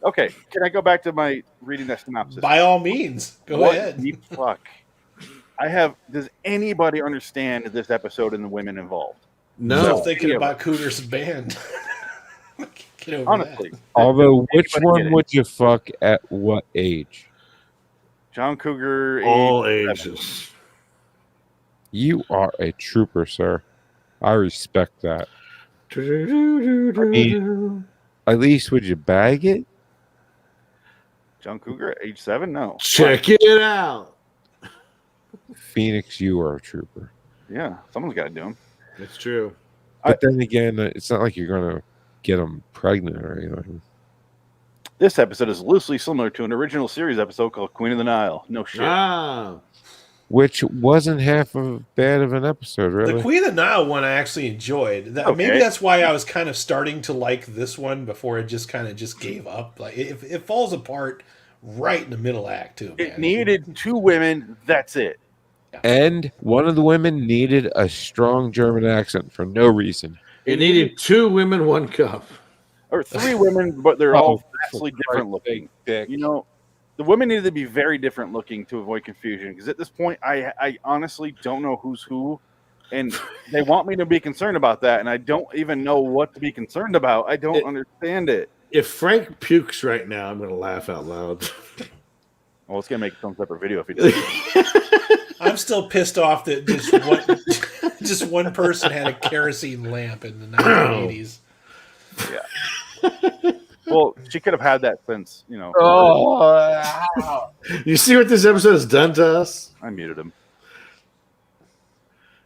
[SPEAKER 2] Okay, can I go back to my reading that synopsis?
[SPEAKER 3] By all means, go
[SPEAKER 2] What
[SPEAKER 3] ahead.
[SPEAKER 2] the fuck? Does anybody understand this episode and the women involved?
[SPEAKER 1] No.
[SPEAKER 3] Stop thinking about Cougar's band. Get over
[SPEAKER 2] Honestly.
[SPEAKER 3] that.
[SPEAKER 8] Although, which
[SPEAKER 2] Anybody
[SPEAKER 8] one
[SPEAKER 2] get it?
[SPEAKER 8] would you fuck at what age?
[SPEAKER 2] John Cougar.
[SPEAKER 1] All
[SPEAKER 2] age
[SPEAKER 1] ages.
[SPEAKER 8] You are a trooper, sir. I respect that. At least would you bag it?
[SPEAKER 2] John Cougar, age 7? No.
[SPEAKER 1] Check it out.
[SPEAKER 8] Phoenix, you are a trooper.
[SPEAKER 2] Yeah, someone's got to do them.
[SPEAKER 1] It's true.
[SPEAKER 8] But then again, it's not like you're going to get them pregnant or anything.
[SPEAKER 2] This episode is loosely similar to an original series episode called Queen of the Nile. No shit.
[SPEAKER 8] Which wasn't half of bad of an episode, really.
[SPEAKER 3] The Queen of the Nile one I actually enjoyed. Maybe that's why I was kind of starting to like this one before it just kind of just gave up. Like it falls apart right in the middle act too.
[SPEAKER 2] It needed 2 women. That's it.
[SPEAKER 8] And one of the women needed a strong German accent for no reason.
[SPEAKER 1] It needed 2 women, 1 cup.
[SPEAKER 2] Or 3 women, but they're all vastly different looking. You know, the women needed to be very different looking to avoid confusion. Because at this point, I honestly don't know who's who. And they want me to be concerned about that. And I don't even know what to be concerned about. I don't understand it.
[SPEAKER 1] If Frank pukes right now, I'm going to laugh out loud.
[SPEAKER 2] Well, it's going to make its own separate video if he does.
[SPEAKER 3] I'm still pissed off that just one person had a kerosene lamp in the 1980s.
[SPEAKER 2] Yeah. Well, she could have had that since, you know.
[SPEAKER 1] You see what this episode has done to us?
[SPEAKER 2] I muted him.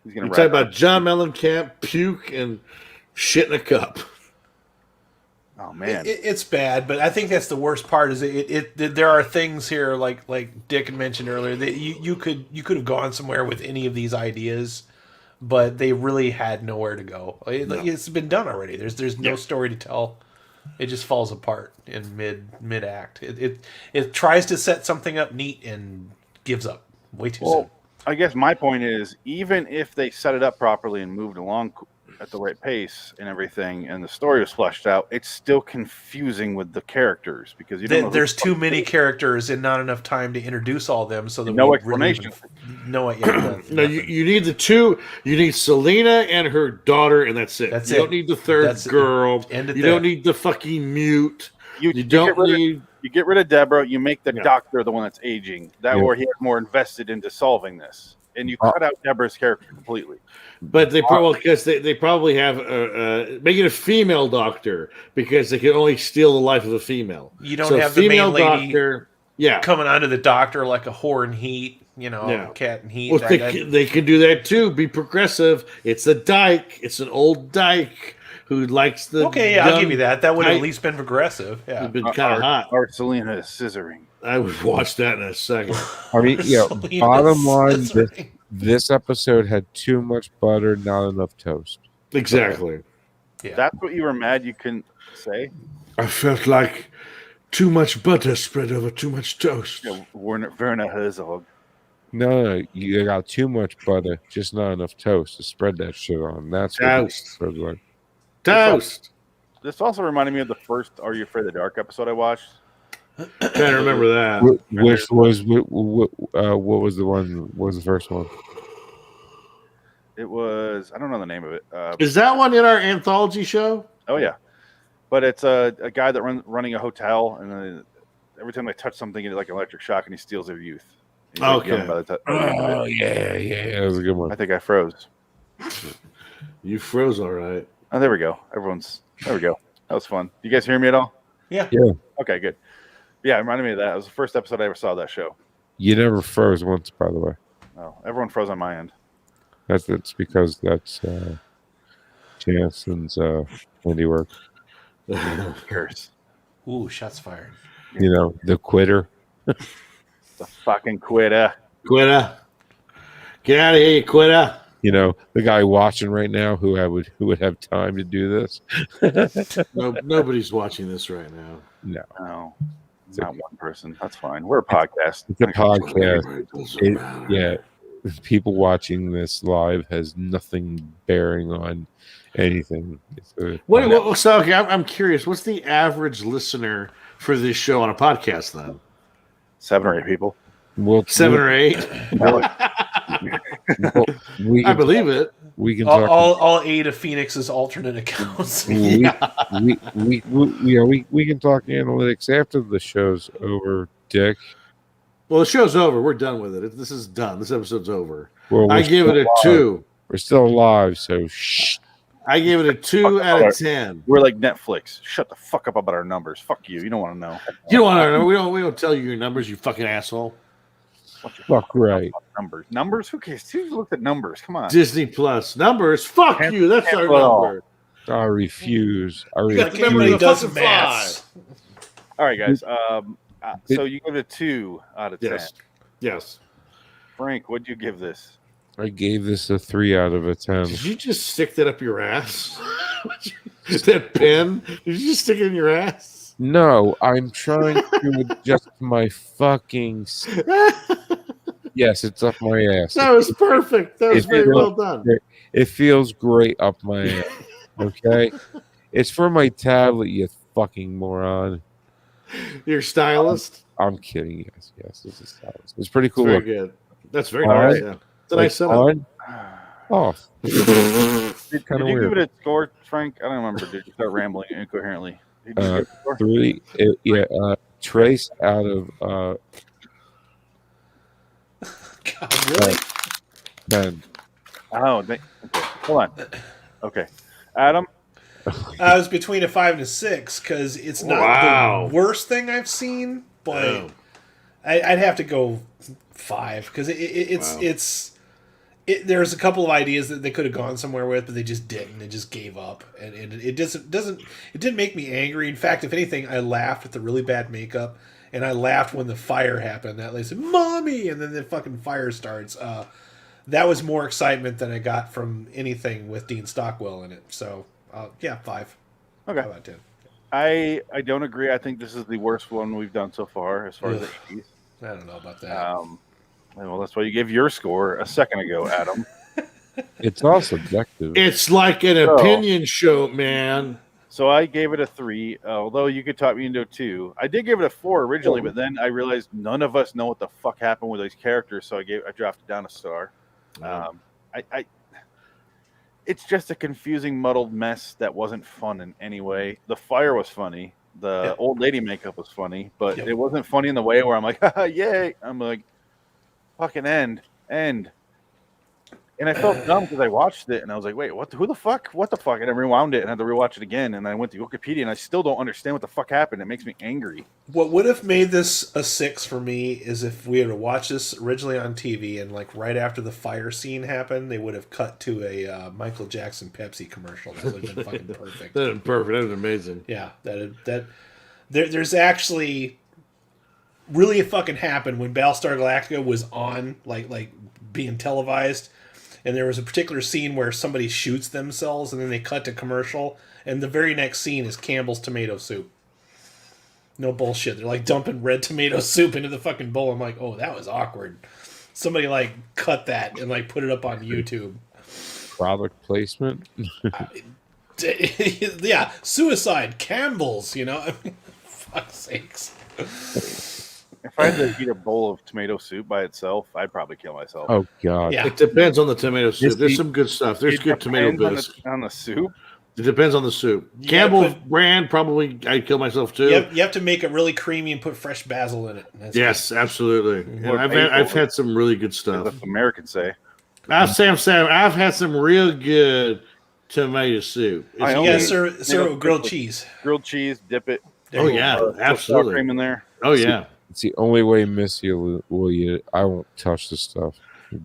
[SPEAKER 2] He's
[SPEAKER 1] We're
[SPEAKER 2] gonna
[SPEAKER 1] talking about John Mellencamp, puke, and shit in a cup.
[SPEAKER 2] Oh man,
[SPEAKER 3] it's bad, but I think that's the worst part. Is there are things here like Dick had mentioned earlier that you could have gone somewhere with any of these ideas, but they really had nowhere to go. It's been done already. There's no story to tell. It just falls apart in mid act. It tries to set something up neat and gives up way too soon.
[SPEAKER 2] I guess my point is, even if they set it up properly and moved along at the right pace and everything, and the story was fleshed out, it's still confusing with the characters because you don't know
[SPEAKER 3] there's too many characters and not enough time to introduce all of them, so that
[SPEAKER 2] no
[SPEAKER 3] we
[SPEAKER 2] explanation.
[SPEAKER 3] Really know it yet.
[SPEAKER 1] No, you need the 2. You need Selena and her daughter, and that's it. You don't need the 3rd girl. You don't need the fucking mute. You don't need.
[SPEAKER 2] You get rid of Deborah. You make the doctor the one that's aging. That way he has more invested into solving this, and you cut out Deborah's character completely.
[SPEAKER 1] But they probably have make it a female doctor because they can only steal the life of a female.
[SPEAKER 3] You don't have the main lady
[SPEAKER 1] doctor,
[SPEAKER 3] coming onto the doctor like a whore in heat, cat in heat.
[SPEAKER 1] Well, they can do that too. Be progressive. It's a dyke. It's an old dyke who likes the.
[SPEAKER 3] Okay, yeah, I'll give you that. That would have at least been progressive. Yeah,
[SPEAKER 1] it'd been kind of hot.
[SPEAKER 2] Our Selena is scissoring.
[SPEAKER 1] I would watch that in a second.
[SPEAKER 8] I mean, bottom line, this episode had too much butter, not enough toast.
[SPEAKER 1] Exactly.
[SPEAKER 3] Yeah.
[SPEAKER 2] That's what you were mad you couldn't. Say?
[SPEAKER 1] I felt like too much butter spread over too much toast.
[SPEAKER 2] Yeah, Werner Herzog.
[SPEAKER 8] No, you got too much butter, just not enough toast to spread that shit on. That's
[SPEAKER 1] toast.
[SPEAKER 8] What like.
[SPEAKER 1] Toast.
[SPEAKER 2] This also reminded me of the first Are You Afraid of the Dark episode I watched.
[SPEAKER 1] Can't remember that.
[SPEAKER 8] Which was what was the one? What was the first one?
[SPEAKER 2] It was, I don't know the name of it.
[SPEAKER 1] Is that one in our anthology show?
[SPEAKER 2] Oh yeah, but it's a guy that running a hotel, and every time they touch something, it's like an electric shock, and he steals their youth. He's like young by the
[SPEAKER 8] Oh yeah, that was a good one.
[SPEAKER 2] I think I froze.
[SPEAKER 1] You froze, all right.
[SPEAKER 2] Oh, there we go. There we go. That was fun. You guys hear me at all?
[SPEAKER 3] Yeah.
[SPEAKER 2] Okay, good. Yeah, it reminded me of that. It was the first episode I ever saw of that show.
[SPEAKER 8] You never froze once, by the way.
[SPEAKER 2] Oh, everyone froze on my end.
[SPEAKER 8] That's because that's Jansen's handiwork.
[SPEAKER 2] Curse.
[SPEAKER 3] Ooh, shots fired.
[SPEAKER 8] You know, the quitter.
[SPEAKER 2] The fucking quitter.
[SPEAKER 1] Quitter. Get out of here, you quitter.
[SPEAKER 8] You know, the guy watching right now who would have time to do this.
[SPEAKER 1] Nobody's watching this right now.
[SPEAKER 2] No. Not one person. That's fine. We're a podcast.
[SPEAKER 8] It's a podcast. Yeah. People watching this live has nothing bearing on anything.
[SPEAKER 1] Okay, I'm curious. What's the average listener for this show on a podcast then?
[SPEAKER 2] 7 or 8 people.
[SPEAKER 8] Well,
[SPEAKER 1] 7 or 8. I believe it.
[SPEAKER 8] We can
[SPEAKER 3] all 8 of Phoenix's alternate accounts.
[SPEAKER 8] we can talk analytics after the show's over, Dick.
[SPEAKER 1] Well, the show's over. We're done with it. This is done. This episode's over.
[SPEAKER 8] Well,
[SPEAKER 1] I give it a 2.
[SPEAKER 8] We're still alive, so shh.
[SPEAKER 1] I gave it a 2 out of 10.
[SPEAKER 2] We're like Netflix. Shut the fuck up about our numbers. Fuck you. You don't want to know.
[SPEAKER 1] You don't want to know. We don't tell you your numbers, you fucking asshole.
[SPEAKER 8] Fuck right.
[SPEAKER 2] Numbers? Who cares? Who looked at numbers? Come on.
[SPEAKER 1] Disney Plus. Numbers? Fuck you. That's our number.
[SPEAKER 8] I refuse.
[SPEAKER 3] Everybody does math.
[SPEAKER 2] All right, guys. So you give it a 2 out of 10.
[SPEAKER 1] Yes.
[SPEAKER 2] Frank, what'd you give this?
[SPEAKER 8] I gave this a 3 out of 10.
[SPEAKER 1] Did you just stick that up your ass? That pen? Did you just stick it in your ass?
[SPEAKER 8] No, I'm trying to adjust my fucking. Yes, it's up my ass.
[SPEAKER 1] That was perfect. That was very well done.
[SPEAKER 8] Great. It feels great up my ass. Okay? It's for my tablet, you fucking moron.
[SPEAKER 1] Your stylist?
[SPEAKER 8] I'm kidding. Yes, this is stylist. It's pretty cool.
[SPEAKER 1] Very good. That's very nice. Yeah. It's a nice setup.
[SPEAKER 8] Off.
[SPEAKER 2] Did you give it a score, Frank? I don't remember. Did you start rambling incoherently?
[SPEAKER 8] 3. Trace out of
[SPEAKER 3] God, really?
[SPEAKER 8] 10.
[SPEAKER 2] Oh, okay. Hold on. Okay, Adam.
[SPEAKER 3] I was between a 5 and a 6 because it's not the worst thing I've seen, but I'd have to go 5 because it's there's a couple of ideas that they could have gone somewhere with, but they just didn't. They just gave up, and it didn't make me angry. In fact, if anything, I laughed at the really bad makeup, and I laughed when the fire happened. That they said, "Mommy," and then the fucking fire starts. That was more excitement than I got from anything with Dean Stockwell in it. So, 5.
[SPEAKER 2] Okay.
[SPEAKER 3] How about 10?
[SPEAKER 2] I don't agree. I think this is the worst one we've done so far as far as the 80s.
[SPEAKER 3] I don't know about that.
[SPEAKER 2] Well, that's why you gave your score a second ago, Adam.
[SPEAKER 8] It's all subjective.
[SPEAKER 1] It's like an opinion show, man.
[SPEAKER 2] So I gave it a 3, although you could talk me into a 2. I did give it a 4 originally, but then I realized none of us know what the fuck happened with these characters, so I dropped it down a star. It's just a confusing, muddled mess that wasn't fun in any way. The fire was funny. The old lady makeup was funny, but it wasn't funny in the way where I'm like, haha, yay. I'm like, fucking end. And I felt dumb because I watched it and I was like, wait, who the fuck? What the fuck? And I rewound it and had to rewatch it again. And I went to Wikipedia and I still don't understand what the fuck happened. It makes me angry.
[SPEAKER 3] What would have made this a 6 for me is if we had watched this originally on TV and like right after the fire scene happened, they would have cut to a Michael Jackson Pepsi commercial. That would have been fucking perfect.
[SPEAKER 1] That would have been perfect. That would have been amazing.
[SPEAKER 3] Yeah, there's actually really fucking happened when Battlestar Galactica was on, like being televised. and there was a particular scene where somebody shoots themselves, and then they cut to commercial, and the very next scene is Campbell's tomato soup. No bullshit. They're like dumping red tomato soup into the fucking bowl. I'm like, oh, that was awkward. Somebody like cut that and like put it up on YouTube.
[SPEAKER 8] Product placement.
[SPEAKER 3] Yeah, suicide, Campbell's. I mean, fuck's sakes.
[SPEAKER 2] If I had to eat a bowl of tomato soup by itself, I'd probably kill myself.
[SPEAKER 8] Oh God!
[SPEAKER 3] Yeah.
[SPEAKER 1] It depends on the tomato soup. There's some good stuff. There's good tomato bisque.
[SPEAKER 2] On the soup.
[SPEAKER 1] It depends on the soup. Campbell's brand, probably I'd kill myself too.
[SPEAKER 3] You have to make it really creamy and put fresh basil in it.
[SPEAKER 1] Yes, good. Absolutely. And I've had some really good stuff.
[SPEAKER 2] What Americans say.
[SPEAKER 1] I've had some real good tomato soup.
[SPEAKER 3] Serve it with grilled cheese.
[SPEAKER 2] Grilled cheese, dip it.
[SPEAKER 1] Oh yeah, absolutely.
[SPEAKER 2] Cream in there.
[SPEAKER 1] Oh yeah.
[SPEAKER 8] It's the only way Missy will eat it. I won't touch the stuff.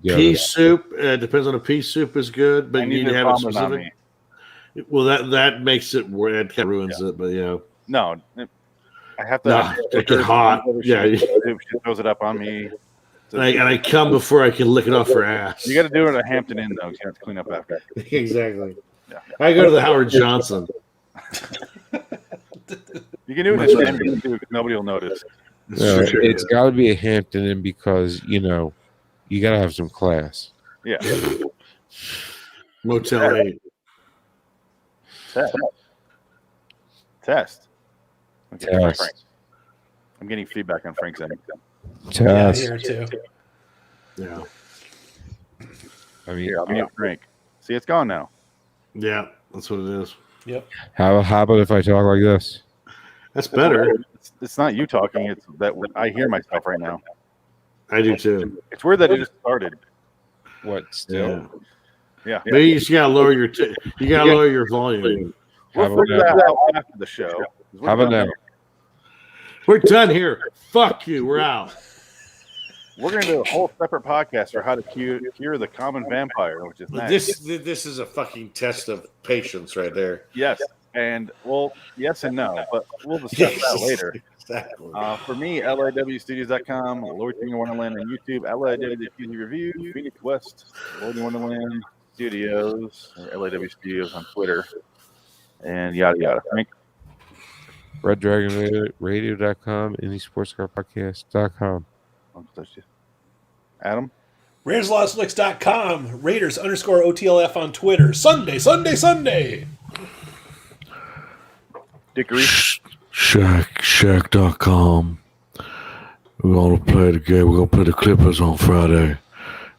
[SPEAKER 1] Pea soup depends on the pea soup is good, but you need to have it specific. Well, that makes it where it kind of ruins it, but
[SPEAKER 2] No, I have to.
[SPEAKER 1] It get hot. Yeah,
[SPEAKER 2] she throws it up on me.
[SPEAKER 1] And I come before I can lick it off her ass.
[SPEAKER 2] You got to do it at Hampton Inn though. You have to clean up after.
[SPEAKER 1] Exactly. Yeah. I go to the Howard Johnson.
[SPEAKER 2] You can do it at Hampton too. Nobody will notice.
[SPEAKER 8] It's got to be a Hampton Inn because you got to have some class.
[SPEAKER 2] Yeah.
[SPEAKER 1] Motel 8.
[SPEAKER 2] Test. Okay,
[SPEAKER 8] Test.
[SPEAKER 2] I'm getting feedback on Frank's end.
[SPEAKER 8] Test.
[SPEAKER 3] Yeah, here too.
[SPEAKER 1] Yeah.
[SPEAKER 2] I mean, I'll mute Frank. See, it's gone now.
[SPEAKER 1] Yeah, that's what it is.
[SPEAKER 3] Yep.
[SPEAKER 8] How about if I talk like this?
[SPEAKER 1] That's better.
[SPEAKER 2] It's not you talking. It's that I hear myself right now.
[SPEAKER 1] I do too.
[SPEAKER 2] It's weird that it just started.
[SPEAKER 8] What still?
[SPEAKER 2] Yeah.
[SPEAKER 1] Maybe you just gotta lower your volume.
[SPEAKER 2] We'll figure that out after the show.
[SPEAKER 8] How about now?
[SPEAKER 1] We're done here. Fuck you. We're out.
[SPEAKER 2] We're going to do a whole separate podcast for how to cure the common vampire, which is next.
[SPEAKER 1] This is a fucking test of patience right there.
[SPEAKER 2] Yes. And, yes and no, but we'll discuss that later.
[SPEAKER 1] Exactly.
[SPEAKER 2] For me, LIWstudios.com, Lord King of Wonderland on YouTube, LIW Review, Phoenix West, Lord of Wonderland Studios, or LIW Studios on Twitter, and yada yada. Frank?
[SPEAKER 8] RedDragonRadio.com, IndieSportsCarPodcast.com.
[SPEAKER 3] Adam? RaidersLostLicks.com, Raiders_OTLF on Twitter. Sunday.
[SPEAKER 2] Dickory.
[SPEAKER 14] Shaq.com. We're going to play the game. We're going to play the Clippers on Friday.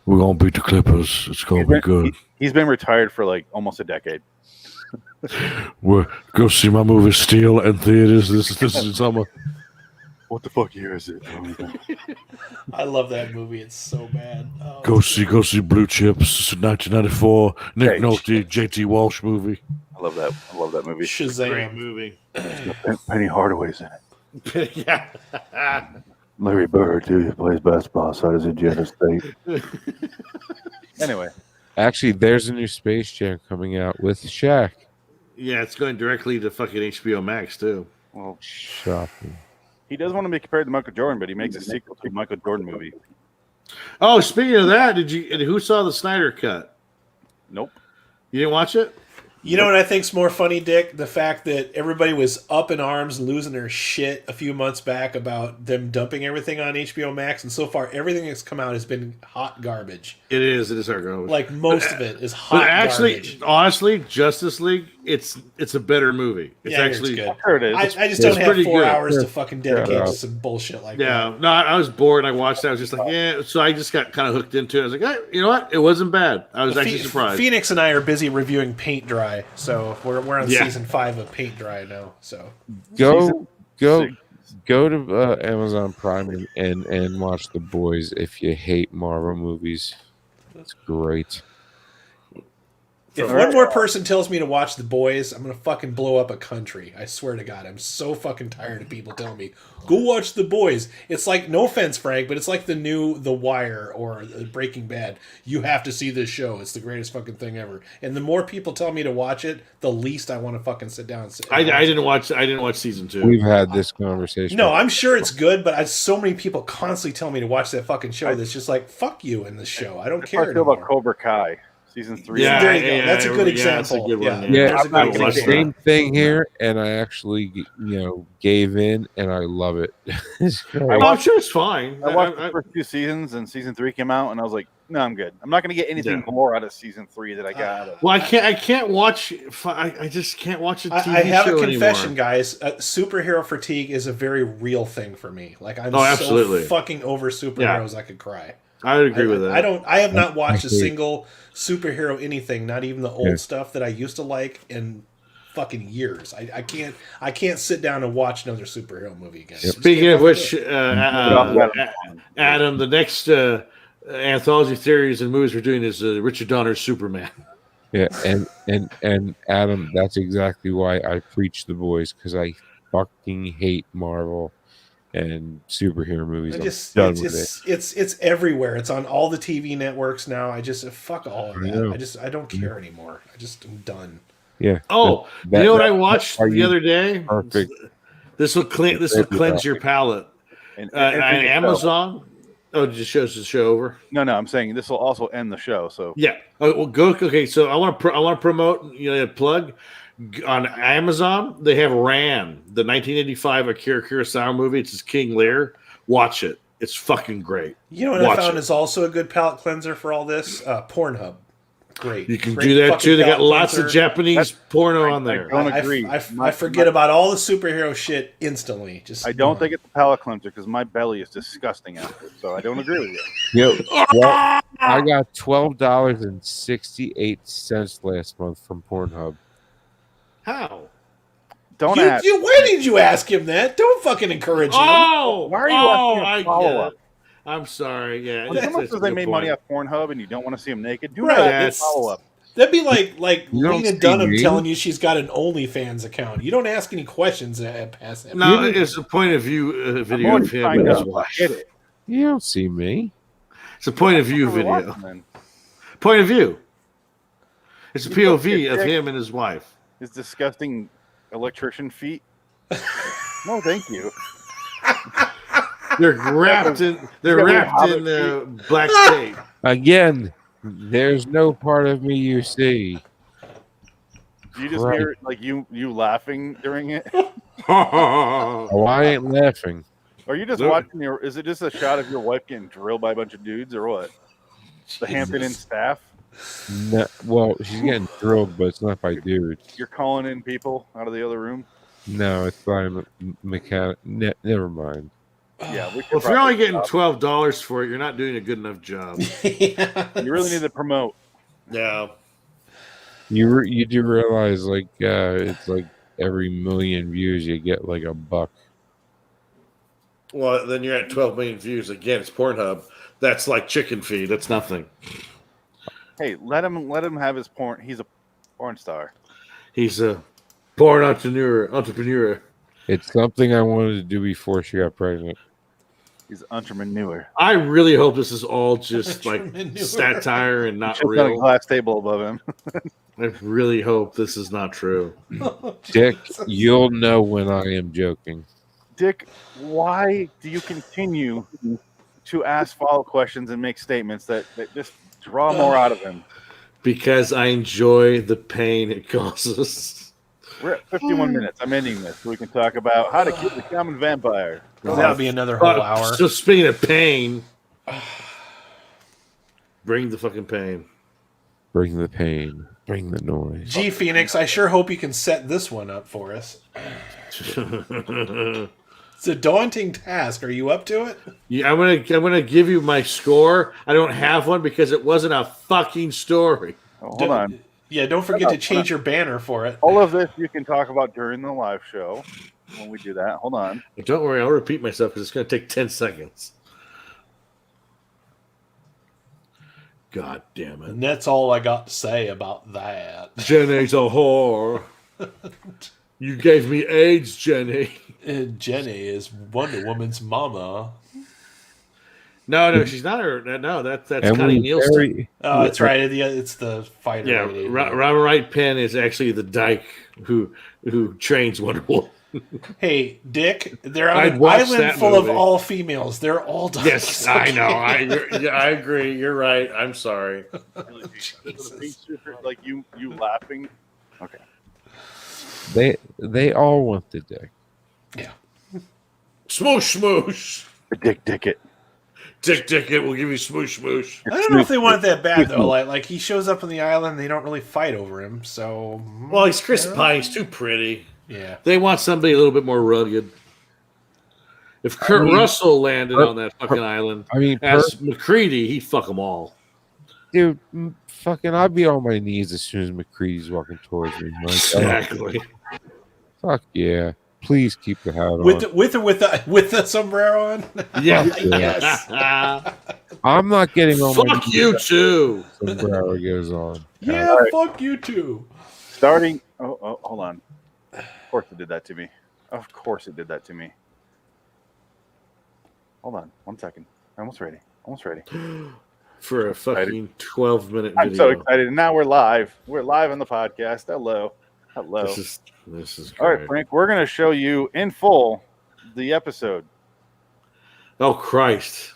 [SPEAKER 14] We're going to beat the Clippers. It's going to be good.
[SPEAKER 2] He's been retired for like almost a decade.
[SPEAKER 14] We're go see my movie Steel in theaters this summer.
[SPEAKER 2] What the fuck year is it?
[SPEAKER 3] I love that movie. It's so bad. Oh,
[SPEAKER 14] go see Blue Chips, 1994 Nick Nolte, JT Walsh movie.
[SPEAKER 2] I love that movie.
[SPEAKER 3] Shazam.
[SPEAKER 1] Great movie.
[SPEAKER 2] Penny Hardaway's in
[SPEAKER 1] it. Yeah.
[SPEAKER 2] Larry Bird too. He plays basketball. So does Indiana State. Anyway,
[SPEAKER 8] actually, there's a new Space Jam coming out with Shaq.
[SPEAKER 1] Yeah, it's going directly to fucking HBO Max too.
[SPEAKER 2] Well,
[SPEAKER 8] shocking.
[SPEAKER 2] He does want to be compared to Michael Jordan, but he makes a sequel to a Michael Jordan movie.
[SPEAKER 1] Oh, speaking of that, who saw the Snyder Cut?
[SPEAKER 2] Nope.
[SPEAKER 1] You didn't watch it?
[SPEAKER 3] You know what I think's more funny, Dick? The fact that everybody was up in arms, losing their shit a few months back about them dumping everything on HBO Max, and so far everything that's come out has been hot garbage.
[SPEAKER 1] It is hot garbage.
[SPEAKER 3] Like most of it is hot.
[SPEAKER 1] But actually,
[SPEAKER 3] garbage.
[SPEAKER 1] honestly, Justice League, it's a better movie. It's actually
[SPEAKER 3] good.
[SPEAKER 2] I heard it.
[SPEAKER 3] I just don't have 4 hours to fucking dedicate to some bullshit like that.
[SPEAKER 1] Yeah, no, I was bored. I watched it. I was just like, yeah. So I just got kind of hooked into it. I was like, hey, you know what? It wasn't bad. I was actually surprised.
[SPEAKER 3] Phoenix and I are busy reviewing Paint Dry, so we're on season 5 of Paint Dry now. So
[SPEAKER 8] go to Amazon Prime and watch The Boys if you hate Marvel movies. That's great.
[SPEAKER 3] If one more person tells me to watch The Boys, I'm gonna fucking blow up a country. I swear to God, I'm so fucking tired of people telling me, "Go watch The Boys." It's like, no offense, Frank, but it's like the new The Wire or Breaking Bad. You have to see this show. It's the greatest fucking thing ever. And the more people tell me to watch it, the least I want to fucking sit down.
[SPEAKER 1] I didn't watch season 2.
[SPEAKER 8] We've had this conversation.
[SPEAKER 3] No, I'm sure it's good, but so many people constantly tell me to watch that fucking show. That's just like, fuck you in this show. I don't care.
[SPEAKER 2] I feel about Cobra Kai. Season 3.
[SPEAKER 3] Yeah, there you go. That's a good example.
[SPEAKER 1] That's a good one.
[SPEAKER 8] Yeah, I'm the same thing here, and I actually, gave in, and I love it.
[SPEAKER 1] I'm sure it's fine.
[SPEAKER 2] I watched the first 2 seasons, and season 3 came out, and I was like, no, I'm good. I'm not going to get anything more out of season 3 that I got out of.
[SPEAKER 1] Well, I can't watch. I just can't watch a TV show
[SPEAKER 3] I have a confession,
[SPEAKER 1] anymore.
[SPEAKER 3] Guys. Superhero fatigue is a very real thing for me. Like, I'm
[SPEAKER 1] absolutely.
[SPEAKER 3] so fucking over superheroes, I could cry.
[SPEAKER 1] I would agree with that.
[SPEAKER 3] I have not watched a single superhero anything, not even the old stuff that I used to like, in fucking years. I can't sit down and watch another superhero movie again.
[SPEAKER 1] Speaking of which, Adam, the next anthology series and movies we're doing is Richard Donner's Superman.
[SPEAKER 8] Yeah, and Adam, that's exactly why I preach The Boys, because I fucking hate Marvel and superhero movies.
[SPEAKER 3] It's everywhere. It's on all the TV networks now. I just fuck all of that. I don't care anymore. I'm done.
[SPEAKER 8] Yeah.
[SPEAKER 1] Oh, you know what I watched the other day?
[SPEAKER 8] Perfect.
[SPEAKER 1] This will cleanse your palate.
[SPEAKER 2] And
[SPEAKER 1] Amazon. Oh, did the show over?
[SPEAKER 2] No, I'm saying this will also end the show. So
[SPEAKER 1] yeah. Oh, well, go. Okay, so I want to promote. Plug. On Amazon, they have Ran, the 1985 Akira Kurosawa movie. It's his King Lear. Watch it. It's fucking great.
[SPEAKER 3] You know what I found is also a good palate cleanser for all this? Pornhub. Great.
[SPEAKER 1] You can do that too. They got lots of Japanese porno on there.
[SPEAKER 2] I don't agree.
[SPEAKER 3] I forget about all the superhero shit instantly.
[SPEAKER 2] I don't think it's a palate cleanser because my belly is disgusting after. So I don't agree with
[SPEAKER 8] you. Well, I got $12.68 last month from Pornhub.
[SPEAKER 1] How?
[SPEAKER 2] Don't ask.
[SPEAKER 3] Why did you ask him that? Don't fucking encourage him.
[SPEAKER 1] Oh,
[SPEAKER 2] why are you asking follow up?
[SPEAKER 1] I'm sorry. Yeah,
[SPEAKER 2] when someone says they made money off Pornhub and you don't want to see them naked, do
[SPEAKER 3] not
[SPEAKER 2] ask follow up.
[SPEAKER 3] That'd be like Lena Dunham telling you she's got an OnlyFans account. You don't ask any questions past that.
[SPEAKER 1] No, it's a point of view video of him and his wife.
[SPEAKER 8] You don't see me.
[SPEAKER 1] It's a point of view video. Point of view. It's a POV of him and his wife.
[SPEAKER 2] His disgusting electrician feet. No, thank you.
[SPEAKER 1] They're wrapped in black tape.
[SPEAKER 8] Again, there's no part of me you see.
[SPEAKER 2] Do you just hear like you laughing during it?
[SPEAKER 8] Oh, I ain't laughing.
[SPEAKER 2] Are you just watching is it just a shot of your wife getting drilled by a bunch of dudes or what? The Hampton Inn staff?
[SPEAKER 8] No, well, she's getting drilled, but it's not by dudes.
[SPEAKER 2] You're calling in people out of the other room?
[SPEAKER 8] No, it's by a mechanic. Never mind.
[SPEAKER 2] Yeah,
[SPEAKER 1] well, if you're only getting $12 for it, you're not doing a good enough job.
[SPEAKER 2] You really need to promote.
[SPEAKER 1] Yeah.
[SPEAKER 8] You do realize it's like every million views you get like $1.
[SPEAKER 1] Well, then you're at 12 million views. Again, it's Pornhub. That's like chicken feed. That's nothing.
[SPEAKER 2] Hey, let him have his porn. He's a porn star.
[SPEAKER 1] He's a porn entrepreneur.
[SPEAKER 8] It's something I wanted to do before she got pregnant.
[SPEAKER 2] He's an entrepreneur.
[SPEAKER 1] I really hope this is all just like satire and not real.
[SPEAKER 2] Got a glass table above him.
[SPEAKER 1] I really hope this is not true.
[SPEAKER 8] Dick, you'll know when I am joking.
[SPEAKER 2] Dick, why do you continue to ask follow questions and make statements that just draw more out of him?
[SPEAKER 1] Because I enjoy the pain it causes.
[SPEAKER 2] We're at 51 minutes. I'm ending this so we can talk about how to kill the common vampire.
[SPEAKER 3] That'll be another whole hour.
[SPEAKER 1] So speaking of pain, bring the fucking pain.
[SPEAKER 8] Bring the pain. Bring the noise.
[SPEAKER 3] Gee, Phoenix, I sure hope you can set this one up for us. It's a daunting task. Are you up to it?
[SPEAKER 1] Yeah, I'm gonna give you my score. I don't have one because it wasn't a fucking story.
[SPEAKER 2] Oh, hold on.
[SPEAKER 3] Yeah, don't forget to change your banner for it.
[SPEAKER 2] All of this you can talk about during the live show when we do that. Hold on.
[SPEAKER 1] Don't worry, I'll repeat myself because it's going to take 10 seconds. God damn it.
[SPEAKER 3] And that's all I got to say about that.
[SPEAKER 1] Jenny's a whore. You gave me AIDS, Jenny.
[SPEAKER 3] And Jenny is Wonder Woman's mama.
[SPEAKER 1] No, she's not her. No, that's
[SPEAKER 8] Emily
[SPEAKER 1] Connie Nielsen.
[SPEAKER 8] Perry.
[SPEAKER 3] Oh, that's right. It's the fighter.
[SPEAKER 1] Yeah,
[SPEAKER 3] lady.
[SPEAKER 1] Robert Wright Penn is actually the dyke who trains Wonder Woman.
[SPEAKER 3] Hey, Dick, they're on
[SPEAKER 1] I'd
[SPEAKER 3] an
[SPEAKER 1] watch
[SPEAKER 3] island
[SPEAKER 1] that
[SPEAKER 3] full
[SPEAKER 1] movie.
[SPEAKER 3] of all females. They're all dykes.
[SPEAKER 1] Yes, I know. I agree. You're right. I'm sorry.
[SPEAKER 2] Like you laughing. Okay.
[SPEAKER 8] They all want the dick.
[SPEAKER 3] Yeah.
[SPEAKER 1] Smoosh, smoosh.
[SPEAKER 2] Dick it.
[SPEAKER 1] Dick it. We'll give you smoosh, smoosh.
[SPEAKER 3] I don't know if they want it that bad though. Like he shows up on the island, and they don't really fight over him. So
[SPEAKER 1] Well, he's Chris Pine. He's too pretty.
[SPEAKER 3] Yeah.
[SPEAKER 1] They want somebody a little bit more rugged. If Kurt Russell landed on that fucking island, as McCready, he'd fuck them all.
[SPEAKER 8] Dude, fucking, I'd be on my knees as soon as McCready's walking towards me. Like,
[SPEAKER 1] Exactly.
[SPEAKER 8] Fuck yeah. Please keep the hat on.
[SPEAKER 3] with the sombrero on.
[SPEAKER 1] Yeah.
[SPEAKER 3] Yes.
[SPEAKER 8] I'm not getting on my
[SPEAKER 1] Fuck you too.
[SPEAKER 8] Sombrero goes on.
[SPEAKER 3] Yeah,
[SPEAKER 2] All right.
[SPEAKER 3] fuck you too.
[SPEAKER 2] Starting. Oh, hold on. Of course it did that to me. Of course it did that to me. Hold on 1 second. I'm almost ready.
[SPEAKER 1] For a fucking 12-minute video.
[SPEAKER 2] I'm so excited. And now we're live. We're live on the podcast. Hello.
[SPEAKER 1] This is great.
[SPEAKER 2] All right, Frank, we're going to show you in full the episode.
[SPEAKER 1] Oh, Christ.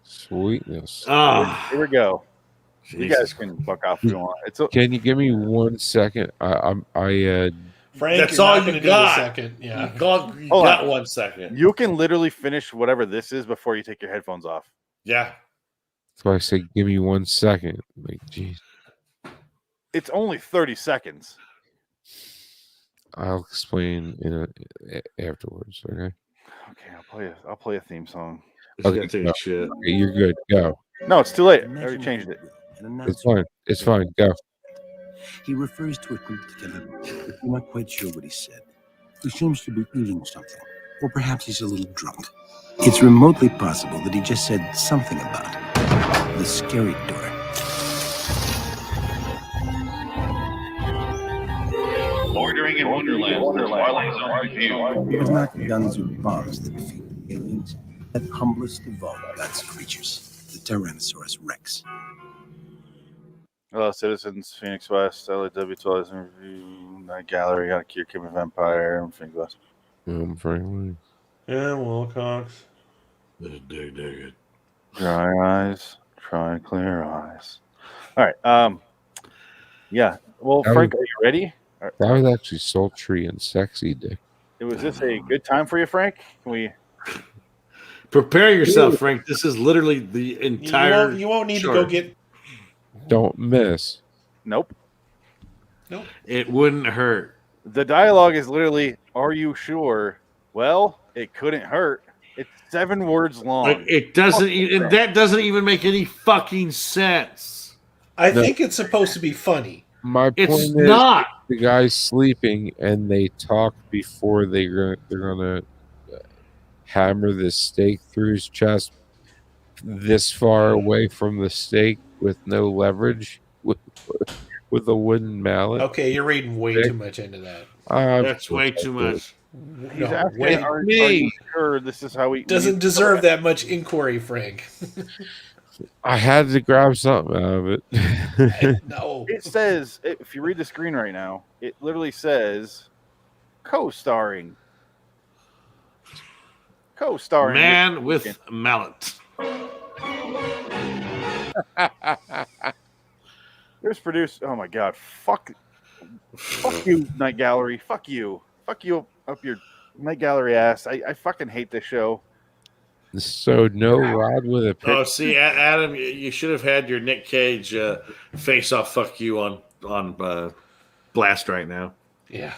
[SPEAKER 8] Sweetness.
[SPEAKER 2] Here we go.
[SPEAKER 1] Jesus.
[SPEAKER 2] You guys can fuck off if you want.
[SPEAKER 8] Can you give me 1 second?
[SPEAKER 3] Frank,
[SPEAKER 1] that's
[SPEAKER 3] you're
[SPEAKER 1] all
[SPEAKER 3] not
[SPEAKER 1] you
[SPEAKER 3] gonna
[SPEAKER 1] got.
[SPEAKER 3] Do a second. Yeah.
[SPEAKER 1] You got 1 second.
[SPEAKER 2] You can literally finish whatever this is before you take your headphones off.
[SPEAKER 1] Yeah.
[SPEAKER 8] So I say, give me 1 second. Like, geez.
[SPEAKER 2] It's only 30 seconds.
[SPEAKER 8] I'll explain afterwards. Okay.
[SPEAKER 2] Okay, I'll play a theme song.
[SPEAKER 8] Okay,
[SPEAKER 1] shit.
[SPEAKER 8] Okay, you're good. Go.
[SPEAKER 2] No, it's too late. I already changed it.
[SPEAKER 8] It's fine. It's fine. Go.
[SPEAKER 4] He refers to a group together, but we're not quite sure what he said. He seems to be eating something, or perhaps he's a little drunk. It's remotely possible that he just said something about the scary door.
[SPEAKER 5] Bordering in Wonderland, the Twilight Zone review.
[SPEAKER 4] It was not guns or bombs that defeated the aliens, that humblest of all God's creatures, the Tyrannosaurus Rex.
[SPEAKER 2] Hello, citizens. Phoenix West, LIW Twilight Zone review, NightGallery, HowToCure, Kevin Vampire, and Phoenix West.
[SPEAKER 8] Frankly.
[SPEAKER 3] Yeah, Wilcox.
[SPEAKER 1] Dig it.
[SPEAKER 2] Dry eyes, try clear eyes. All right. Yeah. Well, Frank, are you ready?
[SPEAKER 8] That was actually sultry and sexy, Dick.
[SPEAKER 2] Was this a good time for you, Frank? Can we
[SPEAKER 1] prepare yourself, Frank? This is literally the entire.
[SPEAKER 3] You won't need to go get.
[SPEAKER 8] Don't miss.
[SPEAKER 2] Nope.
[SPEAKER 1] It wouldn't hurt.
[SPEAKER 2] The dialogue is literally, "Are you sure?" Well, it couldn't hurt. It's 7 words long.
[SPEAKER 1] Like, it doesn't. And that doesn't even make any fucking sense.
[SPEAKER 3] I think it's supposed to be funny.
[SPEAKER 8] My point is,
[SPEAKER 1] not.
[SPEAKER 8] The guy's sleeping, and they talk before they're gonna hammer the stake through his chest, this far away from the stake with no leverage, with a wooden mallet.
[SPEAKER 3] Okay, you're reading way too much into that.
[SPEAKER 1] That's way too much.
[SPEAKER 2] He's asking, are you sure this is how we
[SPEAKER 3] doesn't deserve that much inquiry, Frank?
[SPEAKER 8] I had to grab something out of it.
[SPEAKER 3] No.
[SPEAKER 2] It says, if you read the screen right now, it literally says co-starring.
[SPEAKER 1] Man with mallet.
[SPEAKER 2] There's produced. Oh my God! Fuck you, NightGallery. Fuck you up your NightGallery ass. I fucking hate this show.
[SPEAKER 8] So no rod with a pick.
[SPEAKER 1] Oh, see, Adam, you should have had your Nick Cage face off. Fuck you on blast right now.
[SPEAKER 3] Yeah.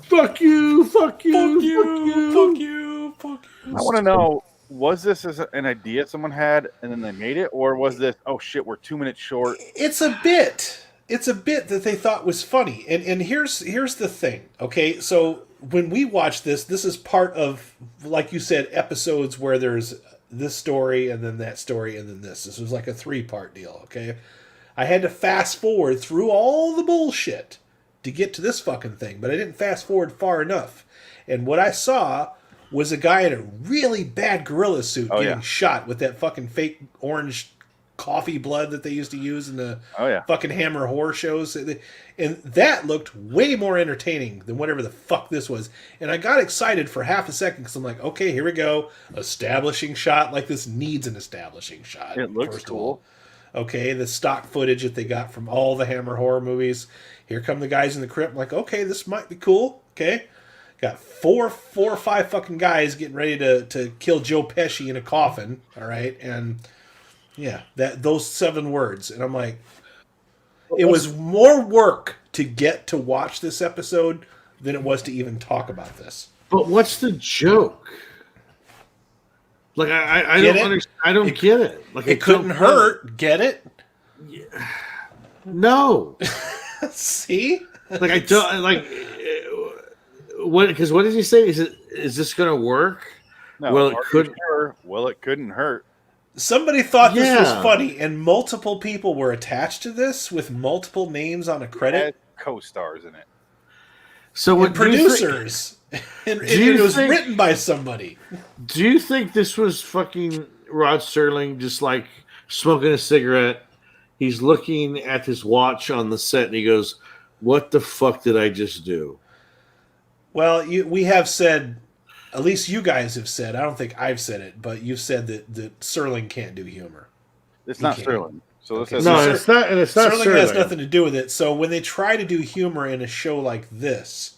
[SPEAKER 1] Fuck you. Fuck you.
[SPEAKER 3] Fuck you. Fuck you. Fuck you.
[SPEAKER 2] I want to know: was this an idea someone had and then they made it, or was this? Oh shit, we're 2 minutes short.
[SPEAKER 3] It's a bit. It's a bit that they thought was funny, and here's the thing. Okay, so when we watch this is part of, like you said, episodes where there's this story, and then that story, and then this. This was like a 3-part deal, okay? I had to fast forward through all the bullshit to get to this fucking thing, but I didn't fast forward far enough. And what I saw was a guy in a really bad gorilla suit getting shot with that fucking fake orange coffee blood that they used to use in the fucking Hammer horror shows. And that looked way more entertaining than whatever the fuck this was. And I got excited for half a second because I'm like, okay, here we go. Establishing shot. Like, this needs an establishing shot.
[SPEAKER 2] It looks cool.
[SPEAKER 3] Okay, the stock footage that they got from all the Hammer horror movies. Here come the guys in the crypt. I'm like, okay, this might be cool. Okay. Got four or five fucking guys getting ready to kill Joe Pesci in a coffin. All right. And yeah, those 7 words. And I'm like, it was more work to get to watch this episode than it was to even talk about this.
[SPEAKER 1] But what's the joke? Like, I don't understand. I don't get it. Like,
[SPEAKER 3] it couldn't hurt. Get it?
[SPEAKER 1] Yeah. No.
[SPEAKER 3] See?
[SPEAKER 1] Like, I don't like. What? Because what did he say? Is this going to work?
[SPEAKER 2] No.
[SPEAKER 1] Well, it couldn't.
[SPEAKER 2] Well, it couldn't hurt.
[SPEAKER 3] Somebody thought this was funny, and multiple people were attached to this with multiple names on a credit.
[SPEAKER 2] Co-stars in it.
[SPEAKER 1] So what
[SPEAKER 3] producers? And it was written by somebody.
[SPEAKER 1] Do you think this was fucking Rod Serling just like smoking a cigarette? He's looking at his watch on the set and he goes, "What the fuck did I just do?"
[SPEAKER 3] Well, we have said, at least you guys have said, I don't think I've said it, but you've said that Serling can't do humor.
[SPEAKER 2] It's not Serling. So
[SPEAKER 3] okay.
[SPEAKER 1] It's not. And it's not
[SPEAKER 3] Serling has nothing to do with it. So when they try to do humor in a show like this,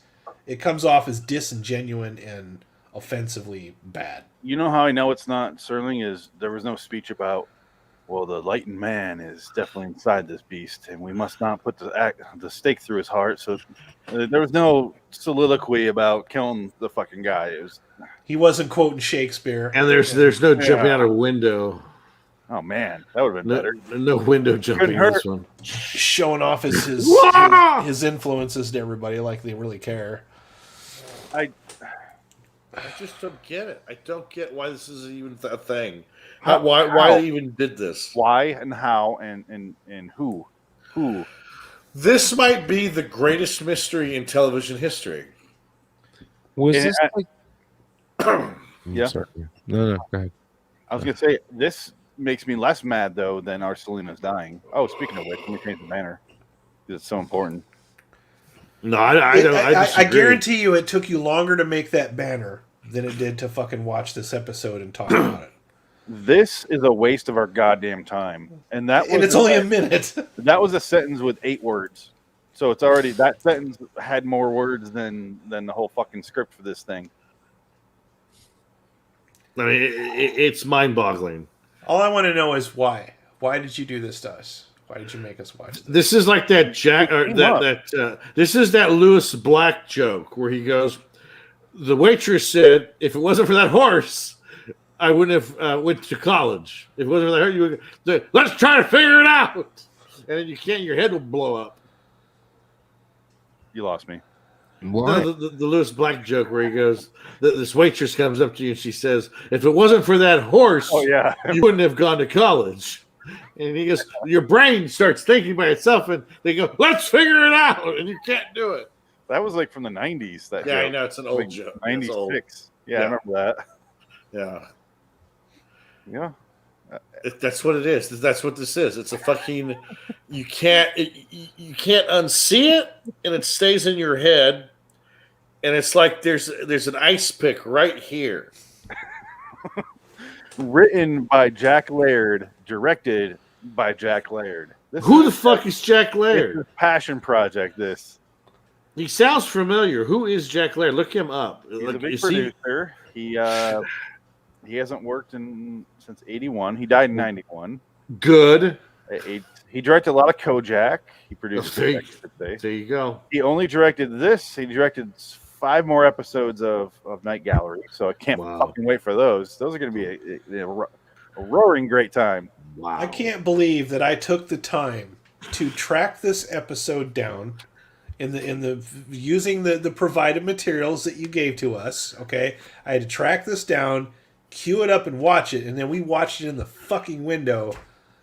[SPEAKER 3] it comes off as disingenuous and offensively bad.
[SPEAKER 2] You know how I know it's not Serling is there was no speech about, well, the lightened man is definitely inside this beast, and we must not put the stake through his heart. So there was no soliloquy about killing the fucking guy.
[SPEAKER 3] He wasn't quoting Shakespeare.
[SPEAKER 1] And there's no jumping out of a window.
[SPEAKER 2] Oh man, that would have been better.
[SPEAKER 1] No window jumping in this one.
[SPEAKER 3] Showing off his influences to everybody like they really care.
[SPEAKER 1] I just don't get it. I don't get why this is even a thing. Why they even did this?
[SPEAKER 2] Why and how and who? Who?
[SPEAKER 1] This might be the greatest mystery in television history.
[SPEAKER 8] Was this like?
[SPEAKER 2] Yeah.
[SPEAKER 8] Sorry. No, go ahead.
[SPEAKER 2] I was gonna say this makes me less mad though than OurSelenaIsDying. Oh, speaking of which, let me change the banner because it's so important.
[SPEAKER 1] No, I don't.
[SPEAKER 3] I guarantee you, it took you longer to make that banner than it did to fucking watch this episode and talk about it.
[SPEAKER 2] This is a waste of our goddamn time, and
[SPEAKER 3] it's only a minute.
[SPEAKER 2] That was a sentence with 8 words, so it's already that sentence had more words than the whole fucking script for this thing.
[SPEAKER 1] I mean, it's mind-boggling.
[SPEAKER 3] All I want to know is why. Why did you do this to us? Why did you make us watch this?
[SPEAKER 1] This is like that this is that Lewis Black joke where he goes, "The waitress said, if it wasn't for that horse, I wouldn't have went to college. If it wasn't for that horse, you would. Let's try to figure it out." And then you can't. Your head will blow up.
[SPEAKER 2] You lost me.
[SPEAKER 1] No, the Lewis Black joke where he goes, this waitress comes up to you and she says, "If it wasn't for that horse, you wouldn't have gone to college." And he goes, your brain starts thinking by itself, and they go, "Let's figure it out," and you can't do it.
[SPEAKER 2] That was like from the 90s. That
[SPEAKER 1] yeah,
[SPEAKER 2] joke.
[SPEAKER 1] I know it's an old
[SPEAKER 2] like
[SPEAKER 1] joke.
[SPEAKER 2] 96. Yeah, I remember that.
[SPEAKER 1] Yeah,
[SPEAKER 2] yeah.
[SPEAKER 1] That's what it is. That's what this is. It's a fucking. You can't unsee it, and it stays in your head, and it's like there's an ice pick right here.
[SPEAKER 2] Written by Jack Laird, directed by Jack Laird.
[SPEAKER 1] Who the fuck is Jack Laird?
[SPEAKER 2] This is passion project. This.
[SPEAKER 1] He sounds familiar. Who is Jack Laird? Look him up.
[SPEAKER 2] He's a big producer. He hasn't worked since '81. He died in '91.
[SPEAKER 1] Good.
[SPEAKER 2] He directed a lot of Kojak. He produced.
[SPEAKER 1] There you go.
[SPEAKER 2] He only directed this. He directed 5 more episodes of NightGallery. So I can't fucking wait for those. Those are going to be a roaring great time.
[SPEAKER 1] Wow.
[SPEAKER 3] I can't believe that I took the time to track this episode down in the using the provided materials that you gave to us. Okay, I had to track this down, cue it up and watch it, and then we watched it in the fucking window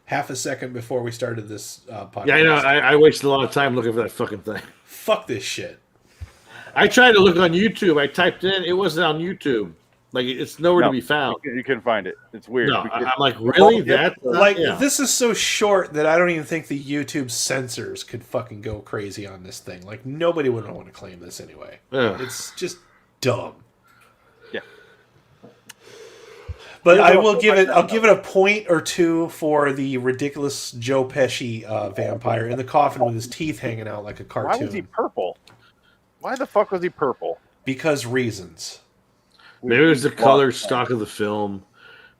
[SPEAKER 3] half a second before we started this podcast.
[SPEAKER 1] Yeah, I know. I wasted a lot of time looking for that fucking thing.
[SPEAKER 3] Fuck this shit.
[SPEAKER 1] I tried to look on YouTube. I typed in. It wasn't on YouTube. Like, it's nowhere to be found.
[SPEAKER 2] You couldn't find it. It's weird.
[SPEAKER 1] No, I'm like, really?
[SPEAKER 3] This is so short that I don't even think the YouTube censors could fucking go crazy on this thing. Like, nobody would want to claim this anyway.
[SPEAKER 1] Yeah.
[SPEAKER 3] It's just dumb.
[SPEAKER 2] Yeah.
[SPEAKER 3] But I'll give it a point or two for the ridiculous Joe Pesci vampire in the coffin with his teeth hanging out like a cartoon.
[SPEAKER 2] Why was he purple? Why the fuck was he purple?
[SPEAKER 3] Because reasons.
[SPEAKER 1] Maybe it was the color stock of the film.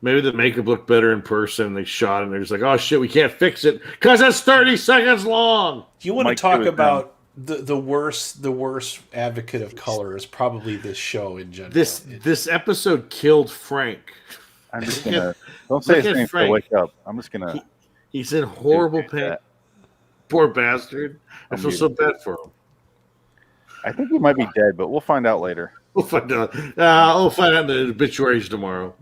[SPEAKER 1] Maybe the makeup looked better in person. They shot it and they're just like, oh shit, we can't fix it because it's 30 seconds long.
[SPEAKER 3] You want to talk about the worst advocate of color is probably this show in general.
[SPEAKER 1] This episode killed Frank.
[SPEAKER 2] I'm just gonna don't say his name to wake up. I'm just gonna.
[SPEAKER 1] He's in horrible pain. Poor bastard. I feel so bad for him.
[SPEAKER 2] I think he might be dead, but we'll find out later.
[SPEAKER 1] We'll find out. We'll find out in the obituaries tomorrow.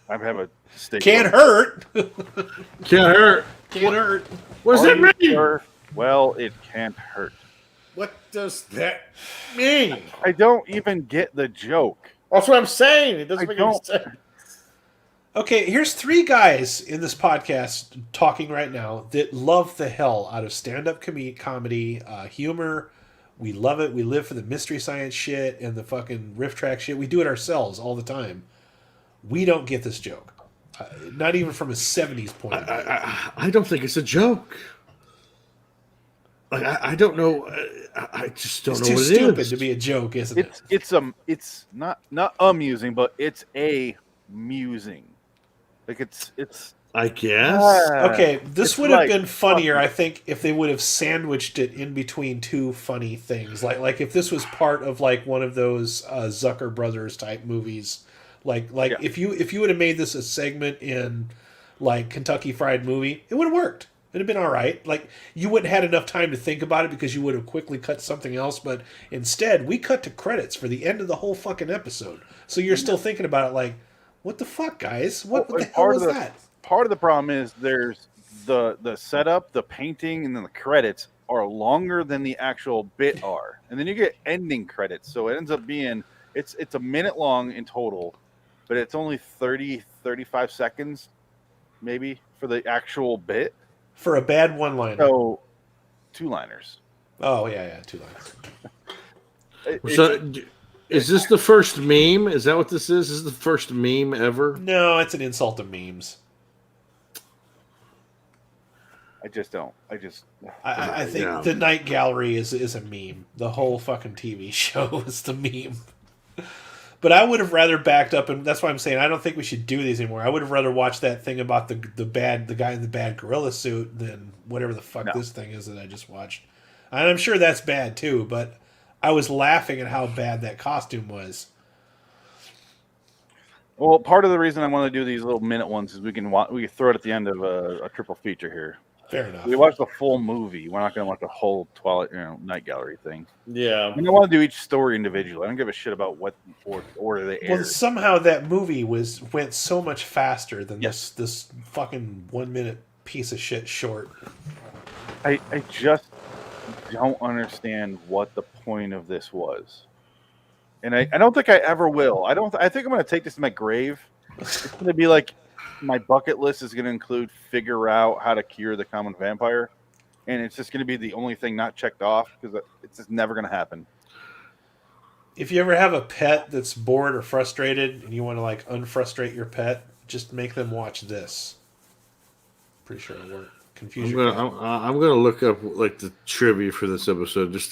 [SPEAKER 2] I have a steak.
[SPEAKER 3] Can't hurt.
[SPEAKER 1] Can't hurt.
[SPEAKER 3] Can't hurt.
[SPEAKER 1] What does that mean?
[SPEAKER 2] Sure? Well, it can't hurt.
[SPEAKER 1] What does that mean?
[SPEAKER 2] I don't even get the joke.
[SPEAKER 1] That's what I'm saying. It doesn't make any sense.
[SPEAKER 3] Okay, here's 3 guys in this podcast talking right now that love the hell out of stand-up comedy, humor. We love it. We live for the Mystery Science shit and the fucking riff track shit. We do it ourselves all the time. We don't get this joke. Not even from a 70s point of view.
[SPEAKER 1] I don't think it's a joke. Like, I don't know. I just don't know what it is.
[SPEAKER 3] It's too stupid to be a joke, isn't it?
[SPEAKER 2] It's not amusing, but it's a musing. Like it's.
[SPEAKER 1] I guess.
[SPEAKER 3] Okay, this would have been funnier, I think, if they would have sandwiched it in between 2 funny things. Like if this was part of like one of those Zucker Brothers type movies. If you would have made this a segment in like Kentucky Fried Movie, it would have worked. It'd have been all right. Like, you wouldn't have had enough time to think about it because you would have quickly cut something else. But instead, we cut to credits for the end of the whole fucking episode. So you're still thinking about it like, what the fuck, guys? What the hell was that?
[SPEAKER 2] Part of the problem is there's the setup, the painting, and then the credits are longer than the actual bit are. And then you get ending credits. So it ends up being, it's a minute long in total, but it's only 30, 35 seconds maybe for the actual bit.
[SPEAKER 3] For a bad one-liner.
[SPEAKER 2] So, 2-liners.
[SPEAKER 3] Oh, yeah, 2-liners.
[SPEAKER 1] So, is this the first meme? Is that what this is? Is this the first meme ever?
[SPEAKER 3] No, it's an insult to memes.
[SPEAKER 2] I just don't. I
[SPEAKER 3] think the Night Gallery is a meme. The whole fucking TV show is the meme. But I would have rather backed up, and that's why I'm saying I don't think we should do these anymore. I would have rather watched that thing about the guy in the bad gorilla suit than whatever the fuck this thing is that I just watched. And I'm sure that's bad too, but I was laughing at how bad that costume was.
[SPEAKER 2] Well, part of the reason I want to do these little minute ones is we can throw it at the end of a triple feature here.
[SPEAKER 3] Fair enough.
[SPEAKER 2] We watch the full movie. We're not going to watch the whole Twilight, Night Gallery thing.
[SPEAKER 1] Yeah.
[SPEAKER 2] I want to do each story individually. I don't give a shit about what order they aired.
[SPEAKER 3] Well, somehow that movie went so much faster than this fucking 1 minute piece of shit short.
[SPEAKER 2] I just don't understand what the point of this was. And I don't think I ever will. I think I'm going to take this to my grave. It's going to be like, my bucket list is going to include figure out how to cure the common vampire, and it's just going to be the only thing not checked off because it's just never going to happen.
[SPEAKER 3] If you ever have a pet that's bored or frustrated and you want to like unfrustrate your pet, just make them watch this. Pretty sure it'll work. I'm
[SPEAKER 1] gonna look up like the trivia for this episode just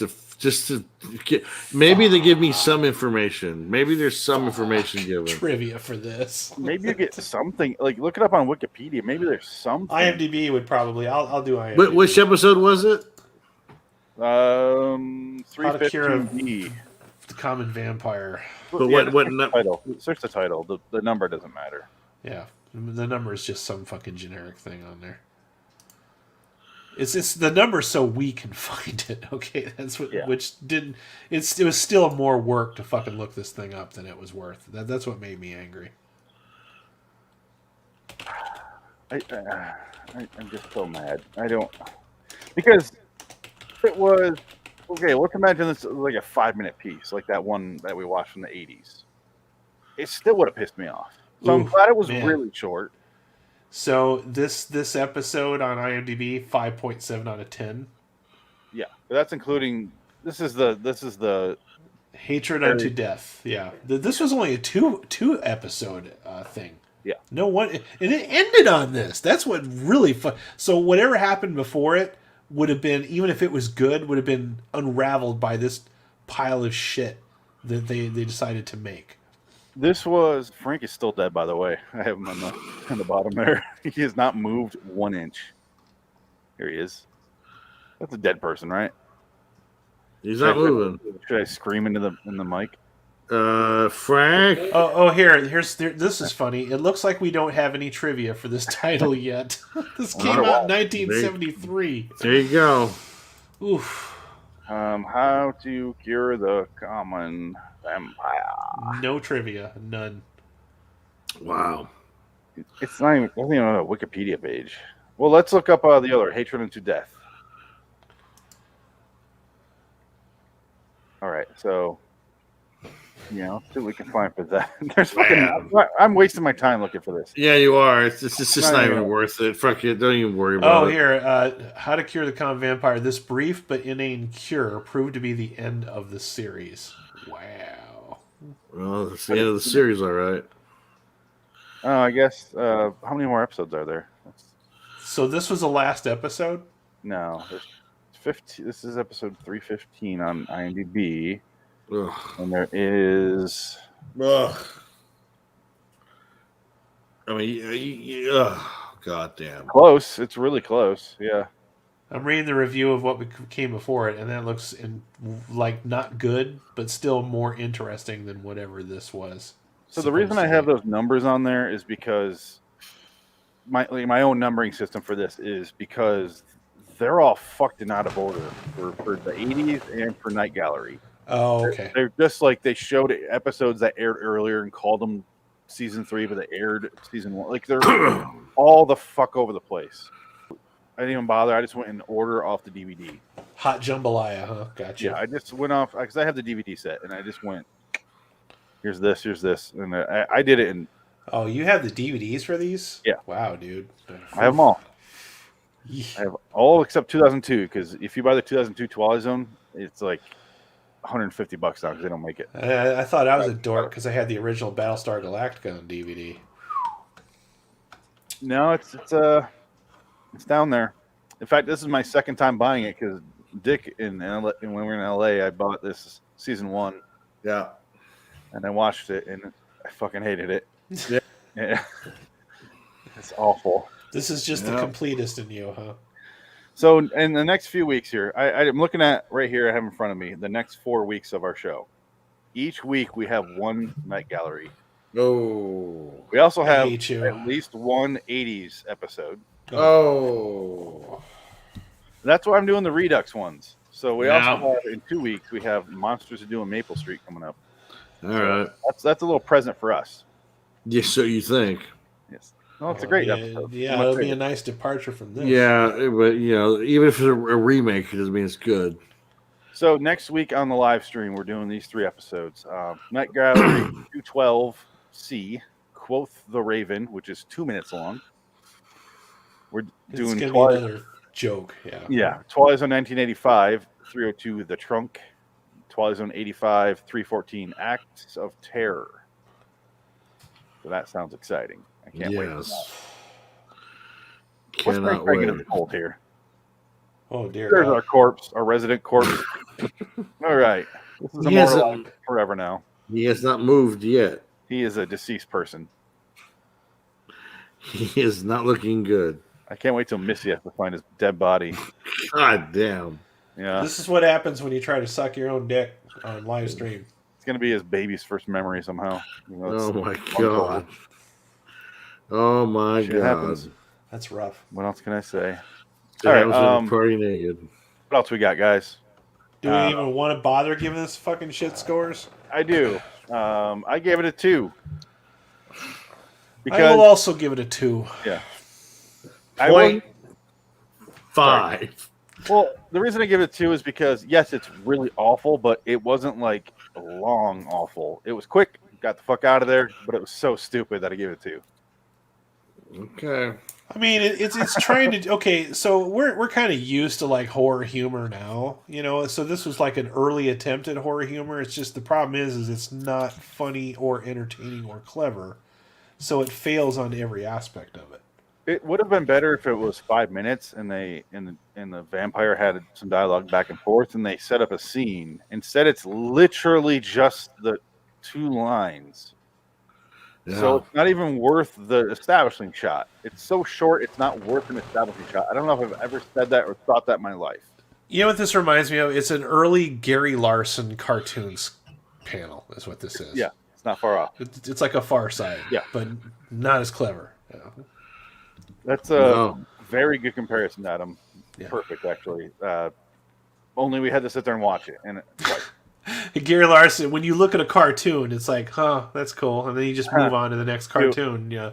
[SPEAKER 1] to get, maybe they give me some information. Maybe there's some information given.
[SPEAKER 3] Trivia for this.
[SPEAKER 2] Maybe you get something. Like look it up on Wikipedia. Maybe there's something.
[SPEAKER 3] IMDb would probably. I'll do IMDb.
[SPEAKER 1] Which episode was it?
[SPEAKER 2] 315B.
[SPEAKER 3] The common vampire.
[SPEAKER 1] But
[SPEAKER 2] yeah,
[SPEAKER 1] what
[SPEAKER 2] title? Search the title. The number doesn't matter.
[SPEAKER 3] Yeah, the number is just some fucking generic thing on there. It's the number so we can find it. Okay, that's what. Yeah. Which didn't. It was still more work to fucking look this thing up than it was worth. That's what made me angry.
[SPEAKER 2] I'm just so mad. I don't, because it was okay. Let's imagine this like a 5-minute piece, like that one that we watched from the 80s. It still would have pissed me off. So I'm glad it was really short.
[SPEAKER 3] So this episode on IMDb 5.7 out of 10.
[SPEAKER 2] Yeah, but that's including this is the
[SPEAKER 3] Hatred Unto Death. Yeah, this was only a two episode thing.
[SPEAKER 2] Yeah,
[SPEAKER 3] no one, and it ended on this. That's what really fun. So whatever happened before it would have been, even if it was good, would have been unraveled by this pile of shit that they decided to make.
[SPEAKER 2] This was Frank is still dead, by the way. I have him on the bottom there. He has not moved 1 inch. Here he is. That's a dead person, right?
[SPEAKER 1] He's not moving.
[SPEAKER 2] Should I scream in the mic?
[SPEAKER 1] Frank.
[SPEAKER 3] This is funny. It looks like we don't have any trivia for this title yet. This came out in 1973.
[SPEAKER 1] There you go.
[SPEAKER 3] Oof.
[SPEAKER 2] How to cure the common vampire.
[SPEAKER 3] No trivia. None.
[SPEAKER 1] Wow.
[SPEAKER 2] It's not even on a Wikipedia page. Well, let's look up the other Hatred Unto Death. All right, so see what we can find for that. There's I'm wasting my time looking for this.
[SPEAKER 1] Yeah, you are. It's just not even worth it. Fuck it. Don't even worry about it.
[SPEAKER 3] Here, How to Cure the Common Vampire. This brief but inane cure proved to be the end of the series. Wow.
[SPEAKER 1] Well, it's the end of the series, all right.
[SPEAKER 2] Oh, I guess. How many more episodes are there?
[SPEAKER 3] So this was the last episode?
[SPEAKER 2] No, there's 15. This is episode 315 on IMDb.
[SPEAKER 1] Ugh.
[SPEAKER 2] And there is.
[SPEAKER 1] Ugh. I mean, god damn.
[SPEAKER 2] Close. It's really close. Yeah.
[SPEAKER 3] I'm reading the review of what came before it, and that looks like not good, but still more interesting than whatever this was.
[SPEAKER 2] So the reason I have those numbers on there is because my own numbering system for this is because they're all fucked and out of order for the 80s and for NightGallery.
[SPEAKER 3] Oh, okay.
[SPEAKER 2] They're just like they showed episodes that aired earlier and called them season 3, but they aired season 1. Like they're all the fuck over the place. I didn't even bother. I just went in order off the DVD.
[SPEAKER 3] Hot jambalaya, huh? Gotcha.
[SPEAKER 2] Yeah, I just went off because I have the DVD set, and I just went. Here's this, and I did it in.
[SPEAKER 3] Oh, you have the DVDs for these?
[SPEAKER 2] Yeah.
[SPEAKER 3] Wow, dude.
[SPEAKER 2] I have them all. I have all except 2002 because if you buy the 2002 Twilight Zone, it's like $150 now because they don't make it.
[SPEAKER 3] I thought I was a dork because I had the original Battlestar Galactica on DVD.
[SPEAKER 2] No, it's down there. In fact, this is my second time buying it because Dick when we were in LA, I bought this season 1.
[SPEAKER 1] Yeah.
[SPEAKER 2] And I watched it and I fucking hated it.
[SPEAKER 1] Yeah.
[SPEAKER 2] It's awful.
[SPEAKER 3] This is just the completist in you, huh?
[SPEAKER 2] So in the next few weeks here, I'm looking at right here I have in front of me the next 4 weeks of our show. Each week we have one NightGallery.
[SPEAKER 1] Oh.
[SPEAKER 2] We also have at least one 80s episode.
[SPEAKER 1] Oh.
[SPEAKER 2] That's why I'm doing the Redux ones. So we also have in 2 weeks we have Monsters of Doom Maple Street coming up.
[SPEAKER 1] All right.
[SPEAKER 2] That's a little present for us.
[SPEAKER 1] Yes, so you think.
[SPEAKER 2] Yes. Well, it's a great episode.
[SPEAKER 3] Yeah, it'll be a nice departure from this.
[SPEAKER 1] Yeah, but even if it's a remake, it doesn't mean it's good.
[SPEAKER 2] So next week on the live stream, we're doing these 3 episodes. NightGallery 212C, Quoth the Raven, which is 2 minutes long. We're doing
[SPEAKER 3] Twilight. Another joke, yeah.
[SPEAKER 2] Yeah, Twilight Zone 1985, 302 The Trunk, Twilight Zone 85, 314 Acts of Terror. So that sounds exciting. I can't wait for that.
[SPEAKER 1] Cannot wait.
[SPEAKER 2] Get in the cold here.
[SPEAKER 3] Oh dear.
[SPEAKER 2] There's our corpse, our resident corpse. All right. This is immortalized forever now.
[SPEAKER 1] He has not moved yet.
[SPEAKER 2] He is a deceased person.
[SPEAKER 1] He is not looking good.
[SPEAKER 2] I can't wait till Missy has to find his dead body.
[SPEAKER 1] God damn.
[SPEAKER 2] Yeah.
[SPEAKER 3] This is what happens when you try to suck your own dick on live stream.
[SPEAKER 2] It's going to be his baby's first memory somehow.
[SPEAKER 1] Oh my god. Oh my god.
[SPEAKER 2] Happens.
[SPEAKER 3] That's rough.
[SPEAKER 2] What else can I say?
[SPEAKER 1] All right, party naked.
[SPEAKER 2] What else we got, guys?
[SPEAKER 3] Do we even want to bother giving this fucking shit scores?
[SPEAKER 2] I do. I gave it a 2.
[SPEAKER 3] I will also give it a 2.
[SPEAKER 2] Yeah.
[SPEAKER 1] .5.
[SPEAKER 2] Well, the reason I give it 2 is because, yes, it's really awful, but it wasn't like long awful. It was quick, got the fuck out of there, but it was so stupid that I gave it 2.
[SPEAKER 1] Okay.
[SPEAKER 3] I mean, it's trying to. Okay, so we're kind of used to like horror humor now, you know. So this was like an early attempt at horror humor. It's just the problem is it's not funny or entertaining or clever, so it fails on every aspect of it.
[SPEAKER 2] It would have been better if it was 5 minutes and the vampire had some dialogue back and forth and they set up a scene. Instead, it's literally just the 2 lines. Yeah. So it's not even worth the establishing shot. It's so short, it's not worth an establishing shot. I don't know if I've ever said that or thought that in my life.
[SPEAKER 3] You know what this reminds me of? It's an early Gary Larson cartoons panel, is what this is.
[SPEAKER 2] Yeah, it's not far off.
[SPEAKER 3] It's like a Far Side, but not as clever. Yeah.
[SPEAKER 2] That's a very good comparison, Adam. Yeah. Perfect, actually. Only we had to sit there and watch it. And
[SPEAKER 3] Gary Larson, when you look at a cartoon, it's like, huh, that's cool. And then you just move on to the next cartoon. Yeah.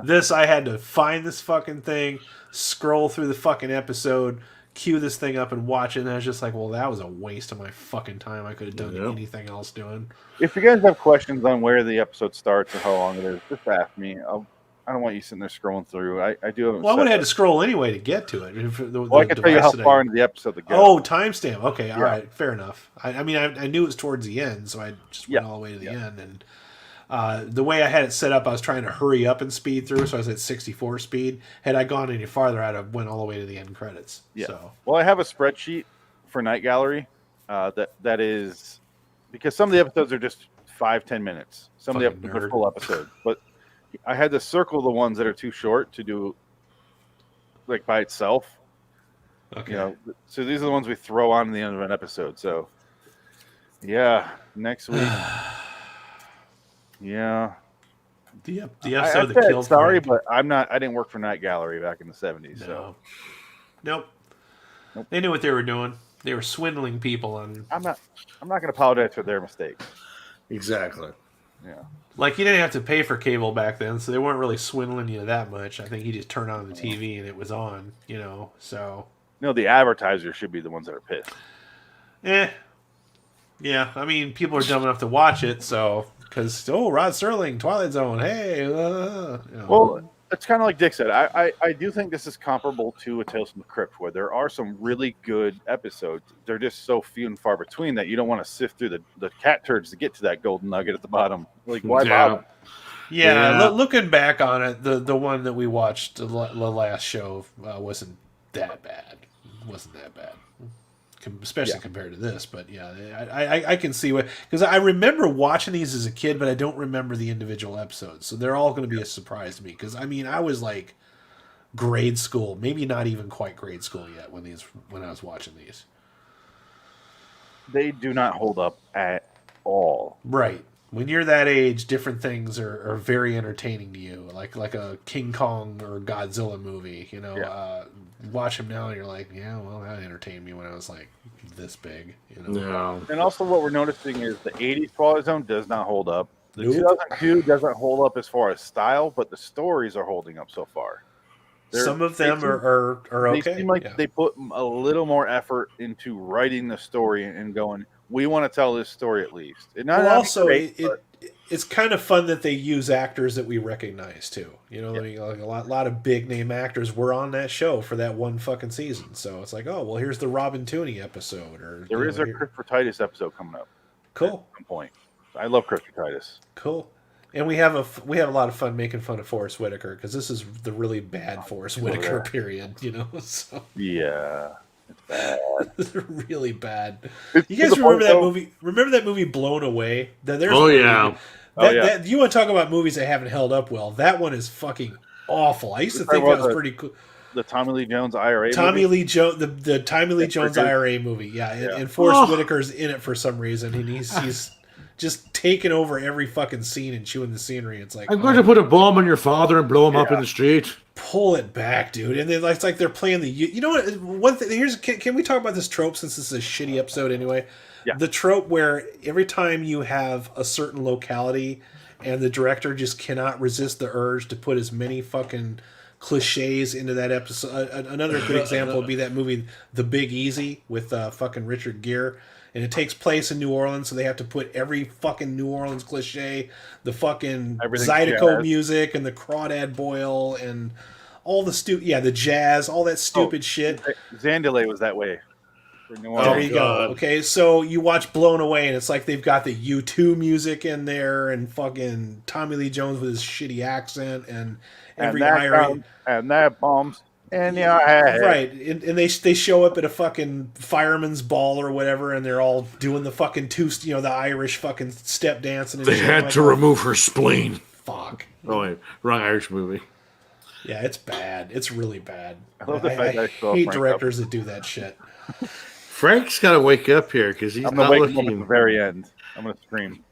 [SPEAKER 3] This, I had to find this fucking thing, scroll through the fucking episode, cue this thing up and watch it. And I was just like, well, that was a waste of my fucking time. I could have done anything else doing.
[SPEAKER 2] If you guys have questions on where the episode starts or how long it is, just ask me. I don't want you sitting there scrolling through. I do.
[SPEAKER 3] Well, I would have had to scroll anyway to get to it.
[SPEAKER 2] I can tell you how far into the episode to go.
[SPEAKER 3] Oh, timestamp. Okay, all right, fair enough. I mean, I knew it was towards the end, so I just went all the way to the end. And the way I had it set up, I was trying to hurry up and speed through, so I was at 64 speed. Had I gone any farther, I'd have went all the way to the end credits.
[SPEAKER 2] Yeah.
[SPEAKER 3] So.
[SPEAKER 2] Well, I have a spreadsheet for NightGallery that is because some of the episodes are just 5-10 minutes. Some of the episodes are full episodes, but I had to circle the ones that are too short to do like by itself.
[SPEAKER 3] Okay.
[SPEAKER 2] You know, so these are the ones we throw on the end of an episode. So yeah, next week. Yeah.
[SPEAKER 3] The episode that killed
[SPEAKER 2] sorry, but I didn't work for NightGallery back in the 70s.
[SPEAKER 3] No.
[SPEAKER 2] So
[SPEAKER 3] Nope. They knew what they were doing. They were swindling people on.
[SPEAKER 2] I'm not going to apologize for their mistakes.
[SPEAKER 1] Exactly.
[SPEAKER 2] Yeah.
[SPEAKER 3] Like, you didn't have to pay for cable back then, so they weren't really swindling you that much. I think you just turned on the TV and it was on, you know, so.
[SPEAKER 2] No, the advertisers should be the ones that are pissed.
[SPEAKER 3] Yeah, I mean, people are dumb enough to watch it, so, because, Rod Serling, Twilight Zone, hey. You know.
[SPEAKER 2] Well, it's kind of like Dick said. I do think this is comparable to A Tales from the Crypt, where there are some really good episodes. They're just so few and far between that you don't want to sift through the cat turds to get to that golden nugget at the bottom. Like, why bother?
[SPEAKER 3] Yeah, looking back on it, the one that we watched, the last show, wasn't that bad. Especially compared to this, but yeah, I can see what, because I remember watching these as a kid, but I don't remember the individual episodes, so they're all going to be a surprise to me. Because I mean, I was like grade school, maybe not even quite grade school yet when I was watching these.
[SPEAKER 2] They do not hold up at all.
[SPEAKER 3] Right. When you're that age, different things are very entertaining to you, like a King Kong or Godzilla movie. You know, watch them now and you're like, yeah, well, that entertained me when I was like this big. You know?
[SPEAKER 1] No.
[SPEAKER 2] And also, what we're noticing is the '80s Twilight Zone does not hold up. The 2002 doesn't hold up as far as style, but the stories are holding up so far.
[SPEAKER 3] Some of them are okay.
[SPEAKER 2] They seem like they put a little more effort into writing the story and going, we want to tell this story at least.
[SPEAKER 3] It's kind of fun that they use actors that we recognize too. You know, I mean, like a lot of big name actors were on that show for that one fucking season. So it's like, oh well, here's the Robin Tooney episode, or
[SPEAKER 2] there is a Cryptitis episode coming up.
[SPEAKER 3] Cool.
[SPEAKER 2] At some point. I love Cryptitis.
[SPEAKER 3] Cool. And we have a lot of fun making fun of Forrest Whitaker, because this is the really bad Forrest Whitaker period. You know, so
[SPEAKER 2] yeah. It's bad.
[SPEAKER 3] It's really bad. You guys remember that movie? Remember that movie Blown Away? You want to talk about movies that haven't held up well? That one is fucking awful. I used to think that was pretty cool.
[SPEAKER 2] The Tommy Lee Jones IRA
[SPEAKER 3] Tommy
[SPEAKER 2] movie?
[SPEAKER 3] Lee Jones, the Tommy Lee Jones IRA movie. Yeah, and Forrest Whitaker's in it for some reason, and he's just taking over every fucking scene and chewing the scenery. It's like,
[SPEAKER 1] I'm going to put a bomb on your father and blow him up in the street.
[SPEAKER 3] Pull it back, dude. And then it's like they're playing the. You know what? One thing. Can we talk about this trope, since this is a shitty episode anyway? Yeah. The trope where every time you have a certain locality, and the director just cannot resist the urge to put as many fucking cliches into that episode. Another good example would be that movie The Big Easy with fucking Richard Gere. And it takes place in New Orleans, so they have to put every fucking New Orleans cliche, the fucking Zydeco music and the Crawdad Boil and all the the jazz, all that stupid shit.
[SPEAKER 2] Zandalay was that way.
[SPEAKER 3] There you go. Okay, so you watch Blown Away, and it's like they've got the U2 music in there, and fucking Tommy Lee Jones with his shitty accent, and every IRA
[SPEAKER 2] and that bombs in your head.
[SPEAKER 3] Right, and they show up at a fucking fireman's ball or whatever, and they're all doing the fucking the Irish fucking step dancing. And
[SPEAKER 14] they had to remove her spleen.
[SPEAKER 3] Fuck.
[SPEAKER 1] Oh wait, wrong Irish movie.
[SPEAKER 3] Yeah, it's bad. It's really bad.
[SPEAKER 2] I love the fact that I
[SPEAKER 3] hate directors that do that shit.
[SPEAKER 1] Frank's got to wake up here because he's not looking.
[SPEAKER 2] At the very end, I'm gonna scream.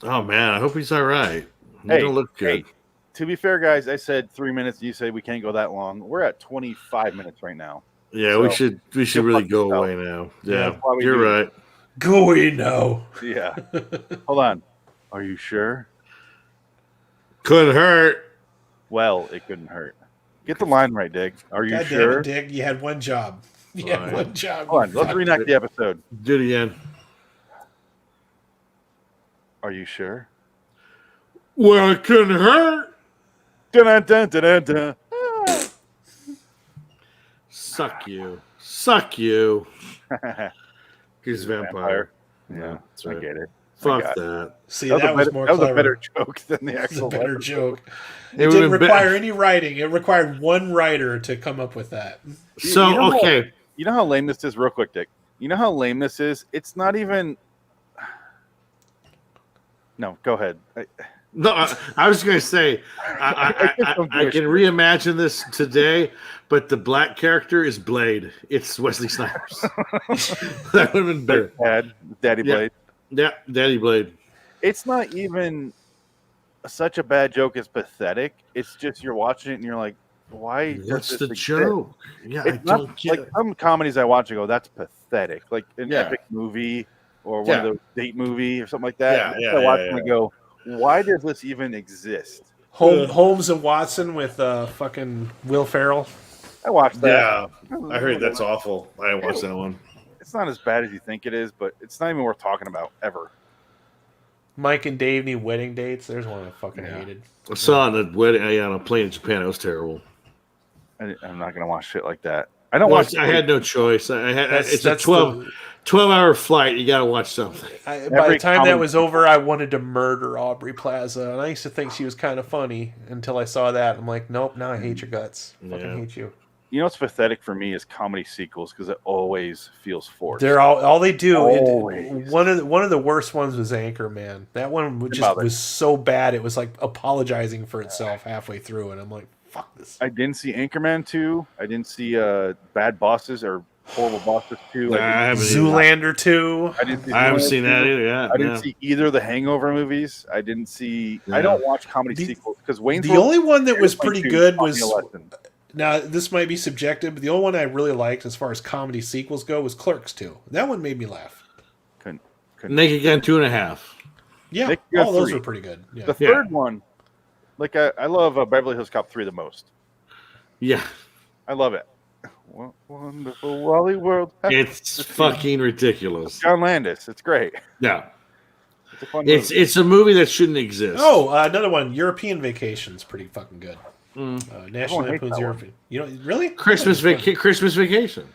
[SPEAKER 1] Oh man, I hope he's all right. He
[SPEAKER 2] Hey,
[SPEAKER 1] don't look good.
[SPEAKER 2] Hey, to be fair, guys, I said 3 minutes. You said we can't go that long. We're at 25 minutes right now.
[SPEAKER 1] Yeah,
[SPEAKER 2] so
[SPEAKER 1] we should really go away now. Yeah, you're right.
[SPEAKER 3] Go away now.
[SPEAKER 2] Yeah. Hold on. Are you sure?
[SPEAKER 1] Couldn't hurt.
[SPEAKER 2] Well, it couldn't hurt. Get the line right, Dig. Are you
[SPEAKER 3] God
[SPEAKER 2] sure?
[SPEAKER 3] damn it, Dig. You had one job. You had one job.
[SPEAKER 2] Hold on. Let's reenact the episode.
[SPEAKER 1] Do it again.
[SPEAKER 2] Are you sure?
[SPEAKER 1] Well, it couldn't hurt.
[SPEAKER 2] Dun, dun, dun, dun, dun.
[SPEAKER 1] Suck you. Suck you. He's a vampire.
[SPEAKER 2] Yeah,
[SPEAKER 1] that's right.
[SPEAKER 2] I get it.
[SPEAKER 1] Fuck that.
[SPEAKER 3] See, that was more clever.
[SPEAKER 2] That was a better joke than the actual
[SPEAKER 3] better
[SPEAKER 2] episode.
[SPEAKER 3] joke. It didn't require any writing. It required one writer to come up with that.
[SPEAKER 1] So,
[SPEAKER 2] You know how lame this is? Real quick, Dick. You know how lame this is? It's not even... No, go ahead.
[SPEAKER 1] No, I was going to say, I can reimagine this today, but the black character is Blade. It's Wesley Snipes. That would have been better.
[SPEAKER 2] Daddy Blade.
[SPEAKER 1] Yeah, Daddy Blade.
[SPEAKER 2] It's not even such a bad joke. It's pathetic. It's just you're watching it and you're like, why?
[SPEAKER 1] That's the joke. Yeah,
[SPEAKER 2] it's not like some comedies I watch. I go, that's pathetic. Like an epic movie or one of those date movie or something like that. I watch and I go, why does this even exist?
[SPEAKER 3] Holmes and Watson with fucking Will Ferrell.
[SPEAKER 2] I watched that.
[SPEAKER 1] Yeah, I heard that's awful. I didn't watch that one.
[SPEAKER 2] It's not as bad as you think it is, but it's not even worth talking about ever.
[SPEAKER 3] Mike and Dave need wedding dates. There's one I fucking hated.
[SPEAKER 1] I saw it on a wedding on a plane in Japan. It was terrible.
[SPEAKER 2] I'm not gonna watch shit like that. I don't watch.
[SPEAKER 1] I had no choice. It's a 12-hour flight. You got to watch something.
[SPEAKER 3] By the time that was over, I wanted to murder Aubrey Plaza, and I used to think she was kind of funny until I saw that. I'm like, nope. Now I hate your guts. Fucking hate you.
[SPEAKER 2] You know what's pathetic for me is comedy sequels because it always feels forced.
[SPEAKER 3] They're all they do.
[SPEAKER 2] Always.
[SPEAKER 3] One of the worst ones was Anchorman. That one was so bad. It was like apologizing for itself halfway through, and I'm like, fuck this.
[SPEAKER 2] I didn't see Anchorman 2. I didn't see Bad Bosses or Horrible Bosses 2.
[SPEAKER 3] Zoolander 2.
[SPEAKER 1] I haven't seen that either. Yeah,
[SPEAKER 2] I didn't see either of the Hangover movies. I didn't see. I don't watch comedy sequels because Wayne's.
[SPEAKER 3] The only one that was pretty good was. Now, this might be subjective, but the only one I really liked as far as comedy sequels go was Clerks 2. That one made me laugh.
[SPEAKER 2] Couldn't.
[SPEAKER 1] Naked Gun 2.5.
[SPEAKER 3] Yeah, all those were pretty good. Yeah.
[SPEAKER 2] The third one, like I love Beverly Hills Cop 3 the most.
[SPEAKER 1] Yeah.
[SPEAKER 2] I love it. Wonderful Wally World.
[SPEAKER 1] It's fucking ridiculous.
[SPEAKER 2] John Landis. It's great.
[SPEAKER 1] Yeah.
[SPEAKER 2] It's a fun movie.
[SPEAKER 1] It's a movie that shouldn't exist.
[SPEAKER 3] Oh, another one. European Vacation's pretty fucking good. National Lampoon's European. You know, really?
[SPEAKER 1] Christmas Vacation.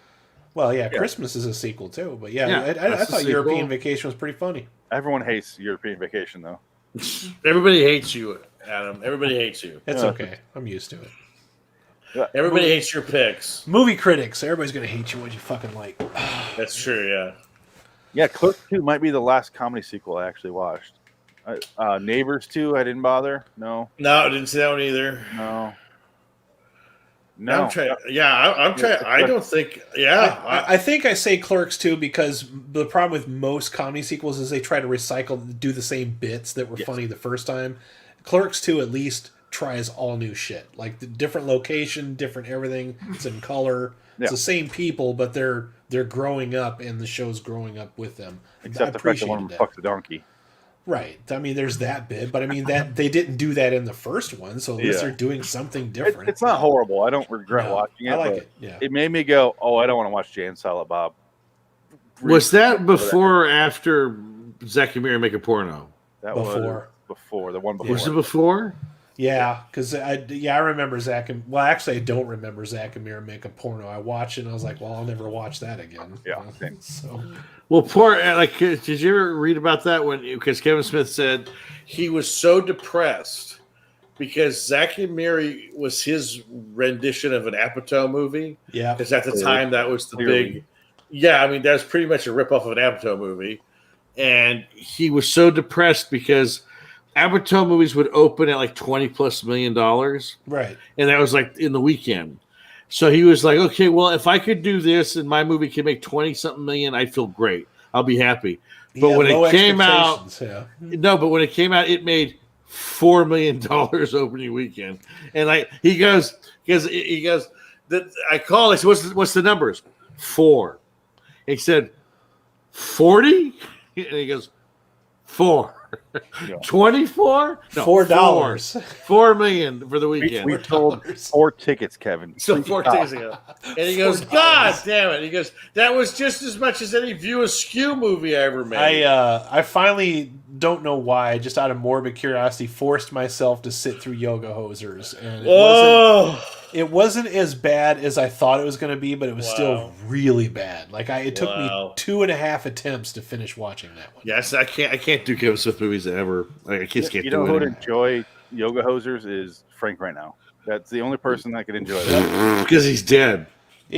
[SPEAKER 3] Well, yeah, Christmas is a sequel too. But I thought European Vacation was pretty funny.
[SPEAKER 2] Everyone hates European Vacation, though.
[SPEAKER 1] Everybody hates you, Adam. Everybody hates you.
[SPEAKER 3] It's okay. I'm used to it.
[SPEAKER 2] Yeah.
[SPEAKER 1] Everybody hates your picks.
[SPEAKER 3] Movie critics. Everybody's gonna hate you what you fucking like.
[SPEAKER 1] That's true. Yeah.
[SPEAKER 2] Yeah, Clerks 2 might be the last comedy sequel I actually watched. Neighbors 2, I didn't bother. No,
[SPEAKER 1] I didn't see that one either.
[SPEAKER 2] No.
[SPEAKER 1] I'm trying. I'm trying. I don't think. Yeah,
[SPEAKER 3] I think I say Clerks 2 because the problem with most comedy sequels is they try to do the same bits that were funny the first time. Clerks 2 at least tries all new shit, like the different location, different everything. It's in color. It's the same people, but they're growing up, and the show's growing up with them.
[SPEAKER 2] Except the fact that one of them fucks a donkey.
[SPEAKER 3] Right. I mean, there's that bit, but I mean that they didn't do that in the first one, so at least they're doing something different.
[SPEAKER 2] It's not horrible. I don't regret watching it.
[SPEAKER 3] I like it. Yeah.
[SPEAKER 2] It made me go, "Oh, I don't want to watch Jay and Silent Bob."
[SPEAKER 1] Was that before or after Zack and Miri Make a Porno?
[SPEAKER 2] That was before. The one before.
[SPEAKER 1] Was it before?
[SPEAKER 3] Yeah, because I remember Zack and actually I don't remember Zack and Miri Make a Porno. I watched it and I was like, well, I'll never watch that again.
[SPEAKER 2] Yeah.
[SPEAKER 3] So.
[SPEAKER 1] Well, did you ever read about that because Kevin Smith said he was so depressed because Zack and Miri was his rendition of an Apatow movie.
[SPEAKER 3] Yeah.
[SPEAKER 1] Because at the time that was the big. Yeah, I mean that was pretty much a ripoff of an Apatow movie, and he was so depressed because Apatow movies would open at like $20+ million,
[SPEAKER 3] right? And
[SPEAKER 1] that was like in the weekend. So he was like, "Okay, well, if I could do this and my movie could make 20-something million, I'd feel great. I'll be happy." But when it came out, but when it came out, it made $4 million opening weekend, and like he goes that I call it. What's the numbers? 4. He said 40, and he goes 4. 24? No,
[SPEAKER 3] $4.
[SPEAKER 1] $4 million for the weekend.
[SPEAKER 2] We sold 4 tickets, Kevin.
[SPEAKER 1] So 4 tickets ago. And he goes, God damn it. He goes, that was just as much as any View Askew movie I ever made.
[SPEAKER 3] I finally don't know why, just out of morbid curiosity, forced myself to sit through Yoga Hosers. And it wasn't as bad as I thought it was going to be, but it was still really bad. Like it took me 2.5 attempts to finish watching that one.
[SPEAKER 1] Yes, I can't do Kevin Smith movies ever. I just can't do it.
[SPEAKER 2] You know who would enjoy Yoga Hosers is Frank right now. That's the only person that could enjoy that.
[SPEAKER 1] Because he's dead.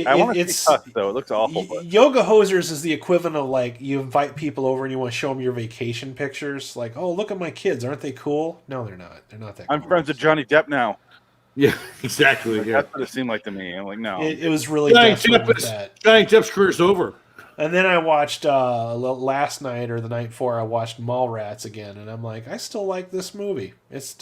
[SPEAKER 2] I want to see Tusk, though. It looks awful. But.
[SPEAKER 3] Yoga Hosers is the equivalent of like you invite people over and you want to show them your vacation pictures. Like, oh, look at my kids. Aren't they cool? No, they're not. They're not that cool.
[SPEAKER 2] I'm friends with Johnny Depp now.
[SPEAKER 1] Yeah, exactly.
[SPEAKER 2] Like, that's what it seemed like to me. I'm like, no.
[SPEAKER 3] It was really desperate with that.
[SPEAKER 1] Johnny Depp's career's over.
[SPEAKER 3] And then I watched last night or the night before, I watched Mallrats again, and I'm like, I still like this movie. It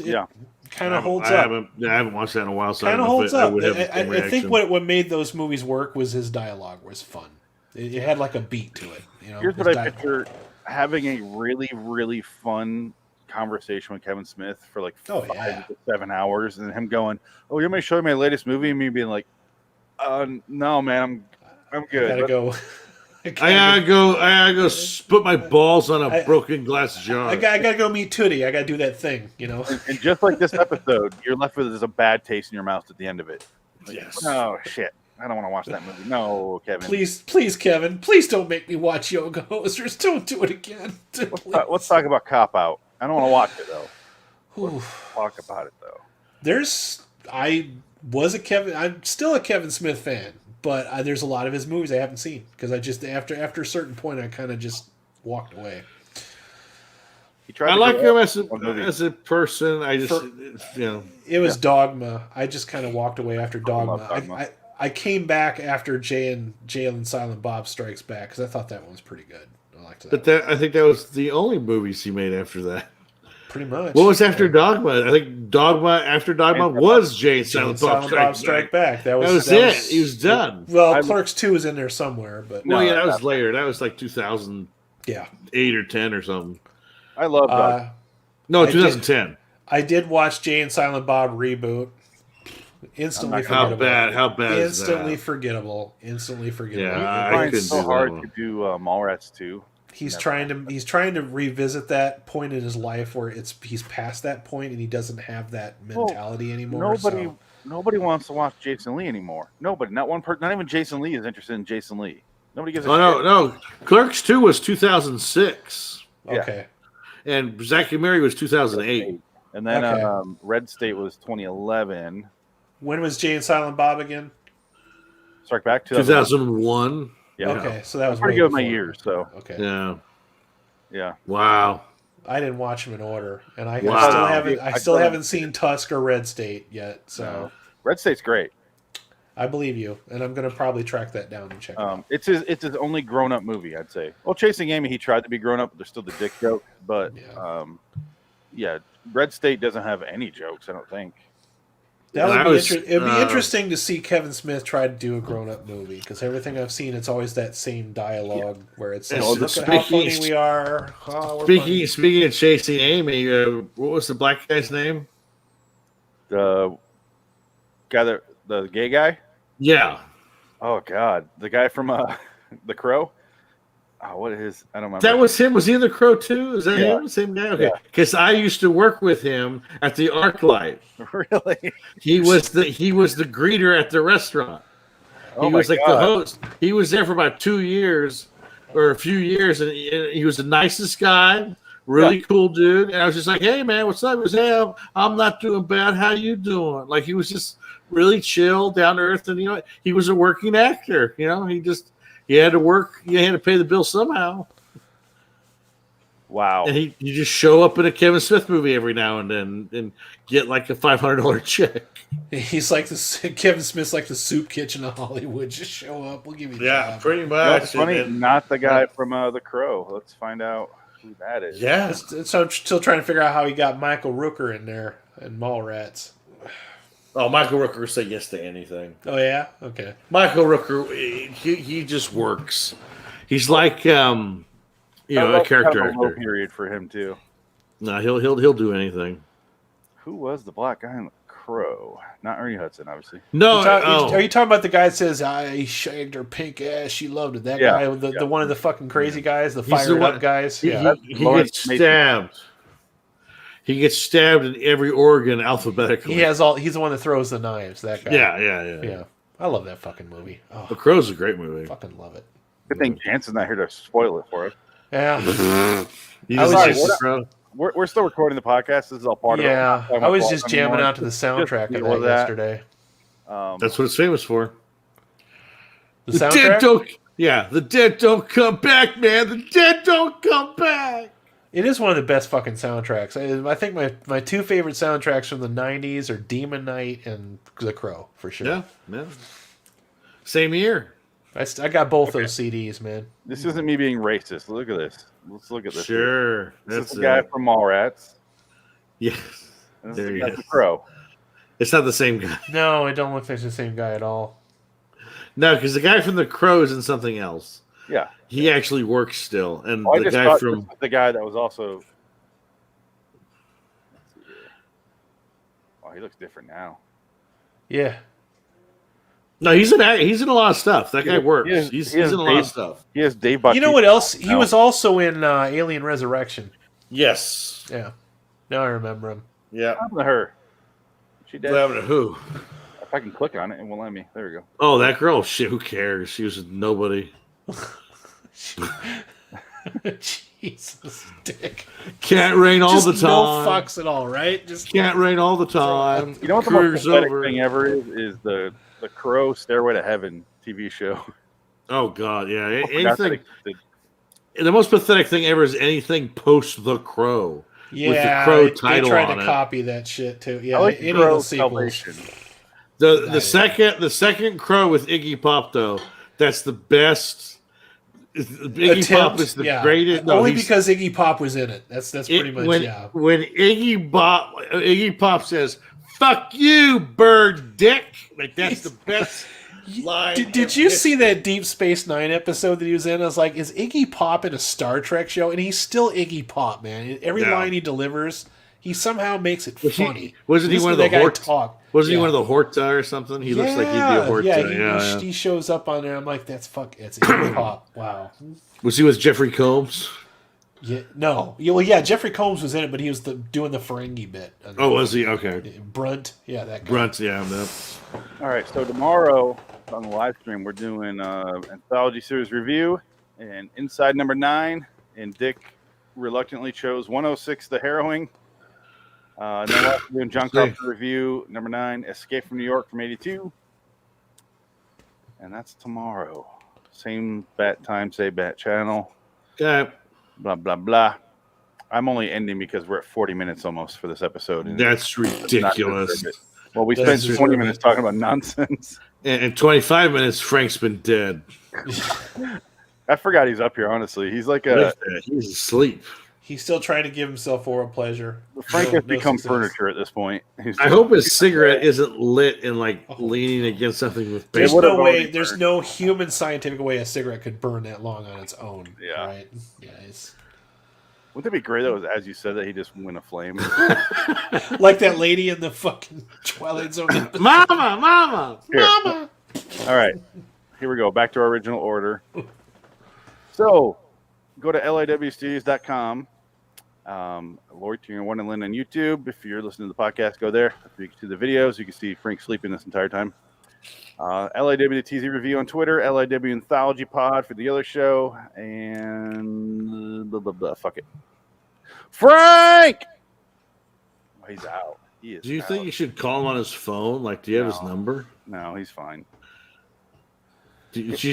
[SPEAKER 3] kind of holds up.
[SPEAKER 1] I haven't watched that in a while, so
[SPEAKER 3] kind of holds up.
[SPEAKER 1] I
[SPEAKER 3] think what made those movies work was his dialogue was fun. It had like a beat to it. You know,
[SPEAKER 2] here's what I picture: having a really, really fun conversation with Kevin Smith for like 5 to 7 hours, and him going, "Oh, you want me to show you my latest movie?" And me being like, "No, man, I'm good."
[SPEAKER 3] I gotta go.
[SPEAKER 1] I gotta go put my balls on a broken glass jar.
[SPEAKER 3] I gotta go meet Tootie. I gotta do that thing, you know.
[SPEAKER 2] And just like this episode, you're left with a bad taste in your mouth at the end of it. Like,
[SPEAKER 1] yes.
[SPEAKER 2] Oh shit! I don't want to watch that movie. No, Kevin.
[SPEAKER 3] Please, Kevin. Please don't make me watch Yoga Hosers. Don't do it again.
[SPEAKER 2] Let's talk about Cop Out. I don't want to watch it though. Let's talk about it though.
[SPEAKER 3] I'm still a Kevin Smith fan. But there's a lot of his movies I haven't seen because I just after a certain point I kind of just walked away.
[SPEAKER 1] I like him as a person. I just
[SPEAKER 3] it was Dogma. I just kind of walked away after Dogma. I came back after Jay and Silent Bob Strikes Back because I thought that one was pretty good. I liked that.
[SPEAKER 1] But I think that was the only movies he made after that.
[SPEAKER 3] Pretty much.
[SPEAKER 1] What was after Dogma? I think after Dogma was Jay and Silent Bob
[SPEAKER 3] Strike Back. That was
[SPEAKER 1] it. He was done.
[SPEAKER 3] Well, Clerks 2 is in there somewhere, but
[SPEAKER 1] that was later. That was like 2008 or 10 or something.
[SPEAKER 2] I love Dogma.
[SPEAKER 1] No, 2010.
[SPEAKER 3] I did watch Jay and Silent Bob reboot. Instantly forgettable.
[SPEAKER 1] How bad is that?
[SPEAKER 3] Instantly forgettable.
[SPEAKER 2] Yeah, it's so hard to do Mallrats 2.
[SPEAKER 3] He's trying to revisit that point in his life where he's past that point and he doesn't have that mentality anymore.
[SPEAKER 2] Nobody wants to watch Jason Lee anymore. Nobody, not one person, not even Jason Lee is interested in Jason Lee. Nobody gives a shit.
[SPEAKER 1] No. Clerks 2 was 2006.
[SPEAKER 3] Okay.
[SPEAKER 1] And Zack and Miri was 2008.
[SPEAKER 2] And then Red State was 2011.
[SPEAKER 3] When was Jay and Silent Bob again?
[SPEAKER 2] Strike Back
[SPEAKER 1] 2001.
[SPEAKER 2] Yeah.
[SPEAKER 3] Okay, so that was
[SPEAKER 2] pretty good with my years. So
[SPEAKER 3] okay.
[SPEAKER 2] Yeah.
[SPEAKER 1] Wow.
[SPEAKER 3] I didn't watch them in order, and I still haven't seen Tusk or Red State yet. So
[SPEAKER 2] Red State's great.
[SPEAKER 3] I believe you, and I'm going to probably track that down and check it out.
[SPEAKER 2] It's his only grown up movie, I'd say. Well, Chasing Amy, he tried to be grown up, but there's still the dick joke. But Red State doesn't have any jokes, I don't think.
[SPEAKER 3] It'd be interesting to see Kevin Smith try to do a grown-up movie, because everything I've seen, it's always that same dialogue where it's like, look at how funny we are. Oh,
[SPEAKER 1] speaking of chasing Amy, what was the black guy's name?
[SPEAKER 2] The guy, the gay guy.
[SPEAKER 1] Yeah.
[SPEAKER 2] Oh God, the guy from The Crow. Oh, what is? I don't remember.
[SPEAKER 1] That was him. Was he in The Crow too? Is that him? Same guy? Okay. Because I used to work with him at the ArcLight.
[SPEAKER 2] Really?
[SPEAKER 1] He was the greeter at the restaurant. He was like the host. He was there for about 2 years or a few years, and he was the nicest guy, really cool dude. And I was just like, "Hey man, what's up?" He was, "Hey, I'm not doing bad. How you doing?" Like he was just really chill, down to earth, and he was a working actor. He had to work. He had to pay the bill somehow.
[SPEAKER 2] Wow.
[SPEAKER 1] And he just show up in a Kevin Smith movie every now and then and get like a $500 check.
[SPEAKER 3] He's like Kevin Smith's like the soup kitchen of Hollywood. Just show up. We'll give you a job.
[SPEAKER 1] Pretty much.
[SPEAKER 2] That's funny. Not the guy from The Crow. Let's find out who that is.
[SPEAKER 1] Yeah.
[SPEAKER 3] So I'm still trying to figure out how he got Michael Rooker in there and Mallrats.
[SPEAKER 1] Oh, Michael Rooker said yes to anything.
[SPEAKER 3] Oh yeah, okay.
[SPEAKER 1] Michael Rooker, he just works. He's like a character
[SPEAKER 2] kind of a low
[SPEAKER 1] actor.
[SPEAKER 2] period for him too.
[SPEAKER 1] No, he'll do anything.
[SPEAKER 2] Who was the black guy in The Crow? Not Ernie Hudson, obviously.
[SPEAKER 1] No,
[SPEAKER 3] are you talking about the guy that says I shagged her pink ass? She loved it. That guy, the one of the fucking crazy guys, the fired up guys.
[SPEAKER 1] He gets stabbed. He gets stabbed in every organ alphabetically.
[SPEAKER 3] He's the one that throws the knives. That guy.
[SPEAKER 1] Yeah.
[SPEAKER 3] I love that fucking movie. Oh,
[SPEAKER 1] The Crow's a great movie.
[SPEAKER 3] Fucking love it.
[SPEAKER 2] Good thing Chanson's not here to spoil it for us.
[SPEAKER 3] Yeah.
[SPEAKER 2] We're still recording the podcast. This is all part of it.
[SPEAKER 3] Yeah. I was just jamming out to the soundtrack of that yesterday.
[SPEAKER 1] That's what it's famous for.
[SPEAKER 3] The soundtrack?
[SPEAKER 1] The dead don't come back, man. The dead don't come back.
[SPEAKER 3] It is one of the best fucking soundtracks. I think my two favorite soundtracks from the 90s are Demon Knight and The Crow, for sure.
[SPEAKER 1] Yeah. Same year.
[SPEAKER 3] I got both those CDs, man.
[SPEAKER 2] This isn't me being racist. Look at this. Let's look at this.
[SPEAKER 1] Sure.
[SPEAKER 2] This is the guy from Mallrats.
[SPEAKER 1] Yes.
[SPEAKER 2] And this is the guy from The Crow.
[SPEAKER 1] It's not the same guy.
[SPEAKER 3] No, it don't look like the same guy at all.
[SPEAKER 1] No, because the guy from The Crow is in something else.
[SPEAKER 2] Yeah.
[SPEAKER 1] He actually works still. And
[SPEAKER 2] I
[SPEAKER 1] the
[SPEAKER 2] just
[SPEAKER 1] guy
[SPEAKER 2] thought
[SPEAKER 1] from
[SPEAKER 2] this was the guy that was also. Oh, he looks different now.
[SPEAKER 3] Yeah.
[SPEAKER 1] No, he's in a lot of stuff. That guy works. He's in a lot of stuff.
[SPEAKER 2] He has Dave Bautista.
[SPEAKER 3] You know what else? He was also in Alien Resurrection.
[SPEAKER 1] Yes.
[SPEAKER 3] Yeah. Now I remember him.
[SPEAKER 1] Yeah.
[SPEAKER 2] What happened to her? She dead?
[SPEAKER 1] What happened to who?
[SPEAKER 2] If I can click on it, it won't let me. There we go.
[SPEAKER 1] Oh, that girl. Shit, who cares? She was nobody.
[SPEAKER 3] Jesus, dick.
[SPEAKER 1] Can't rain all the time.
[SPEAKER 3] No fucks at all, right? Just
[SPEAKER 1] can't rain all the time.
[SPEAKER 2] You know what the most pathetic thing ever is the Crow Stairway to Heaven TV show.
[SPEAKER 1] Oh God, yeah. Anything. The most pathetic thing ever is anything post The Crow.
[SPEAKER 3] Yeah,
[SPEAKER 1] with the Crow title
[SPEAKER 3] they tried
[SPEAKER 1] on
[SPEAKER 3] to
[SPEAKER 1] it.
[SPEAKER 3] copy that shit too. Yeah,
[SPEAKER 2] I like
[SPEAKER 3] any
[SPEAKER 2] Crow
[SPEAKER 3] of the sequels.
[SPEAKER 2] Salvation.
[SPEAKER 1] The second Crow with Iggy Pop though, that's the best. Iggy Pop is the greatest. No,
[SPEAKER 3] only because Iggy Pop was in it. That's pretty much
[SPEAKER 1] when Iggy Pop says "fuck you, bird dick," like that's the best line.
[SPEAKER 3] Did you see that Deep Space Nine episode that he was in? I was like, is Iggy Pop in a Star Trek show? And he's still Iggy Pop, man. Every line he delivers, he somehow makes it funny.
[SPEAKER 1] Wasn't he one of the Horta? Wasn't he one of the Horta or something? He looks like he'd be a Horta.
[SPEAKER 3] Yeah, he shows up on there. I'm like, it's Iggy Pop. Wow.
[SPEAKER 1] Was he with Jeffrey Combs?
[SPEAKER 3] Yeah, no. Yeah, well, yeah, Jeffrey Combs was in it, but he was doing the Ferengi bit.
[SPEAKER 1] Oh, was he? Okay.
[SPEAKER 3] Brunt, yeah, that guy.
[SPEAKER 1] Brunt, yeah.
[SPEAKER 2] All right, so tomorrow on the live stream, we're doing anthology series review and Inside number 9, and Dick reluctantly chose 106, The Harrowing. And then we're doing Junk Cop review number 9, Escape from New York from 82. And that's tomorrow. Same bat time, say bat channel.
[SPEAKER 1] Okay.
[SPEAKER 2] Blah, blah, blah. I'm only ending because we're at 40 minutes almost for this episode. And
[SPEAKER 1] that's ridiculous.
[SPEAKER 2] Well, we spent 20 minutes talking about nonsense.
[SPEAKER 1] And 25 minutes, Frank's been dead.
[SPEAKER 2] I forgot he's up here, honestly. He's like
[SPEAKER 1] he's asleep.
[SPEAKER 3] He's still trying to give himself oral pleasure.
[SPEAKER 2] Frank has become
[SPEAKER 3] success.
[SPEAKER 2] furniture at this point.
[SPEAKER 1] I hope his cigarette isn't lit and like leaning against something with paper.
[SPEAKER 3] There's no way. There's no human scientific way a cigarette could burn that long on its own.
[SPEAKER 2] Yeah.
[SPEAKER 3] Right. Yeah.
[SPEAKER 2] Wouldn't it be great though, as you said, that he just went aflame?
[SPEAKER 3] Like that lady in the fucking Twilight Zone.
[SPEAKER 1] Mama.
[SPEAKER 2] All right. Here we go. Back to our original order. So, go to LIWstudios.com. Lori Turner One and Lynn on YouTube. If you're listening to the podcast, go there. If you can see the videos, you can see Frank sleeping this entire time. LIW The TZ Review on Twitter. LIW Anthology Pod for the other show. And blah, blah, blah. Fuck it. Frank! Oh, he's out. He is
[SPEAKER 1] Do you
[SPEAKER 2] out.
[SPEAKER 1] think you should call him on his phone? Like, do you have his number?
[SPEAKER 2] No, he's fine.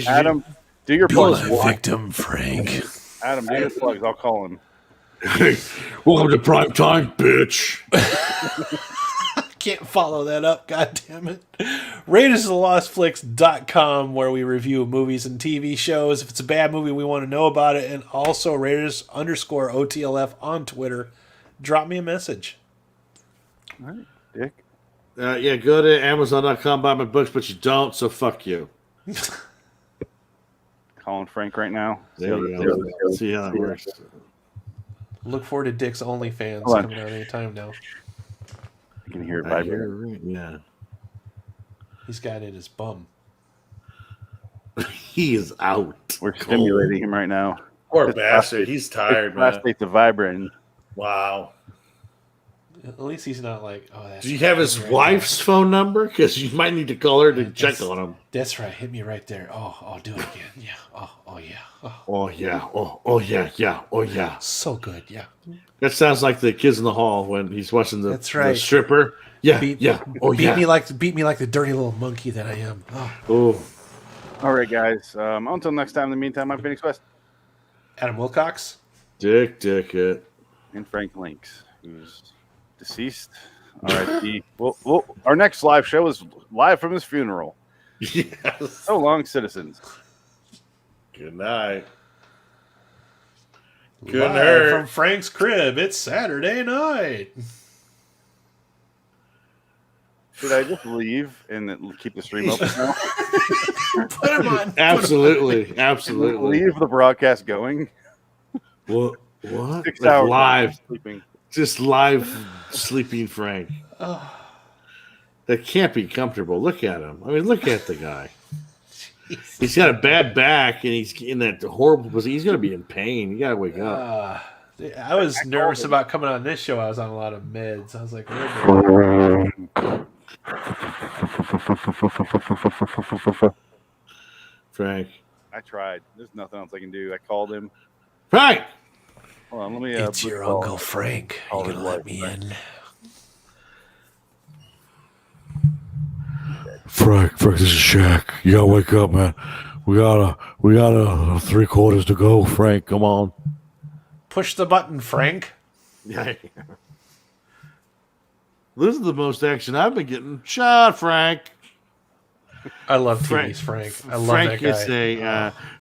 [SPEAKER 1] Adam,
[SPEAKER 2] do your plugs.
[SPEAKER 3] Victim, Frank.
[SPEAKER 2] Adam, do your plugs. I'll call him.
[SPEAKER 1] Hey, welcome to prime time, bitch.
[SPEAKER 3] Can't follow that up, god damn it. RaidersOfTheLostFlix.com, where we review movies and TV shows. If it's a bad movie, we want to know about it. And also Raiders_OTLF on Twitter. Drop me a message.
[SPEAKER 2] All right, Dick.
[SPEAKER 1] Yeah, go to Amazon.com, buy my books, but you don't, so fuck you.
[SPEAKER 2] Calling Frank right now.
[SPEAKER 1] There you go. See how that works.
[SPEAKER 3] Look forward to Dick's OnlyFans
[SPEAKER 2] Hold on.
[SPEAKER 3] coming out any time now.
[SPEAKER 2] You can hear it vibrate.
[SPEAKER 1] Yeah.
[SPEAKER 3] He's got it in his bum.
[SPEAKER 1] He is out.
[SPEAKER 2] We're stimulating him right now.
[SPEAKER 1] Poor bastard. He's tired, man.
[SPEAKER 2] Prostate's vibrating.
[SPEAKER 1] Wow.
[SPEAKER 3] At least he's not like, oh, that's.
[SPEAKER 1] Do you have his wife's phone number? Because you might need to call her to check on him.
[SPEAKER 3] That's right. Hit me right there. Oh, I'll do it again. Yeah. Oh yeah.
[SPEAKER 1] Oh yeah. Oh yeah. Oh yeah.
[SPEAKER 3] So good. Yeah.
[SPEAKER 1] That sounds like the kids in the hall when he's watching the,
[SPEAKER 3] That's right.
[SPEAKER 1] the stripper. Yeah. Oh
[SPEAKER 3] beat
[SPEAKER 1] yeah.
[SPEAKER 3] me like the dirty little monkey that I am.
[SPEAKER 1] Oh.
[SPEAKER 2] All right, guys. Until next time. In the meantime, I'm Phoenix West.
[SPEAKER 3] Adam Wilcox.
[SPEAKER 1] Dick it.
[SPEAKER 2] And Frank Links, who's deceased. All right. Well, our next live show is live from his funeral.
[SPEAKER 1] Yes.
[SPEAKER 2] So long, citizens.
[SPEAKER 1] Good night.
[SPEAKER 3] Good night from Frank's crib. It's Saturday night.
[SPEAKER 2] Should I just leave and keep the stream open now?
[SPEAKER 3] Put him on.
[SPEAKER 1] Absolutely.
[SPEAKER 2] Leave the broadcast going.
[SPEAKER 1] What?
[SPEAKER 2] 6
[SPEAKER 1] Like
[SPEAKER 2] hours
[SPEAKER 1] live
[SPEAKER 2] sleeping.
[SPEAKER 1] Just live sleeping Frank. That can't be comfortable. Look at him. I mean, look at the guy. He's got a bad back, and he's in that horrible position. He's going to be in pain. You got to wake up.
[SPEAKER 3] I was nervous about coming on this show. I was on a lot of meds. I was like,
[SPEAKER 1] Frank.
[SPEAKER 2] I tried. There's nothing else I can do. I called him.
[SPEAKER 1] Frank!
[SPEAKER 2] Hold on, let me.
[SPEAKER 3] It's your Uncle Frank. You gonna let me in?
[SPEAKER 14] Frank, this is Shaq. You gotta wake up, man. We got a 3/4 to go. Frank, come on.
[SPEAKER 3] Push the button, Frank.
[SPEAKER 1] Yeah. This is the most action I've been getting. Shot, Frank.
[SPEAKER 3] I love TV's Frank. I love that guy.
[SPEAKER 1] Frank is a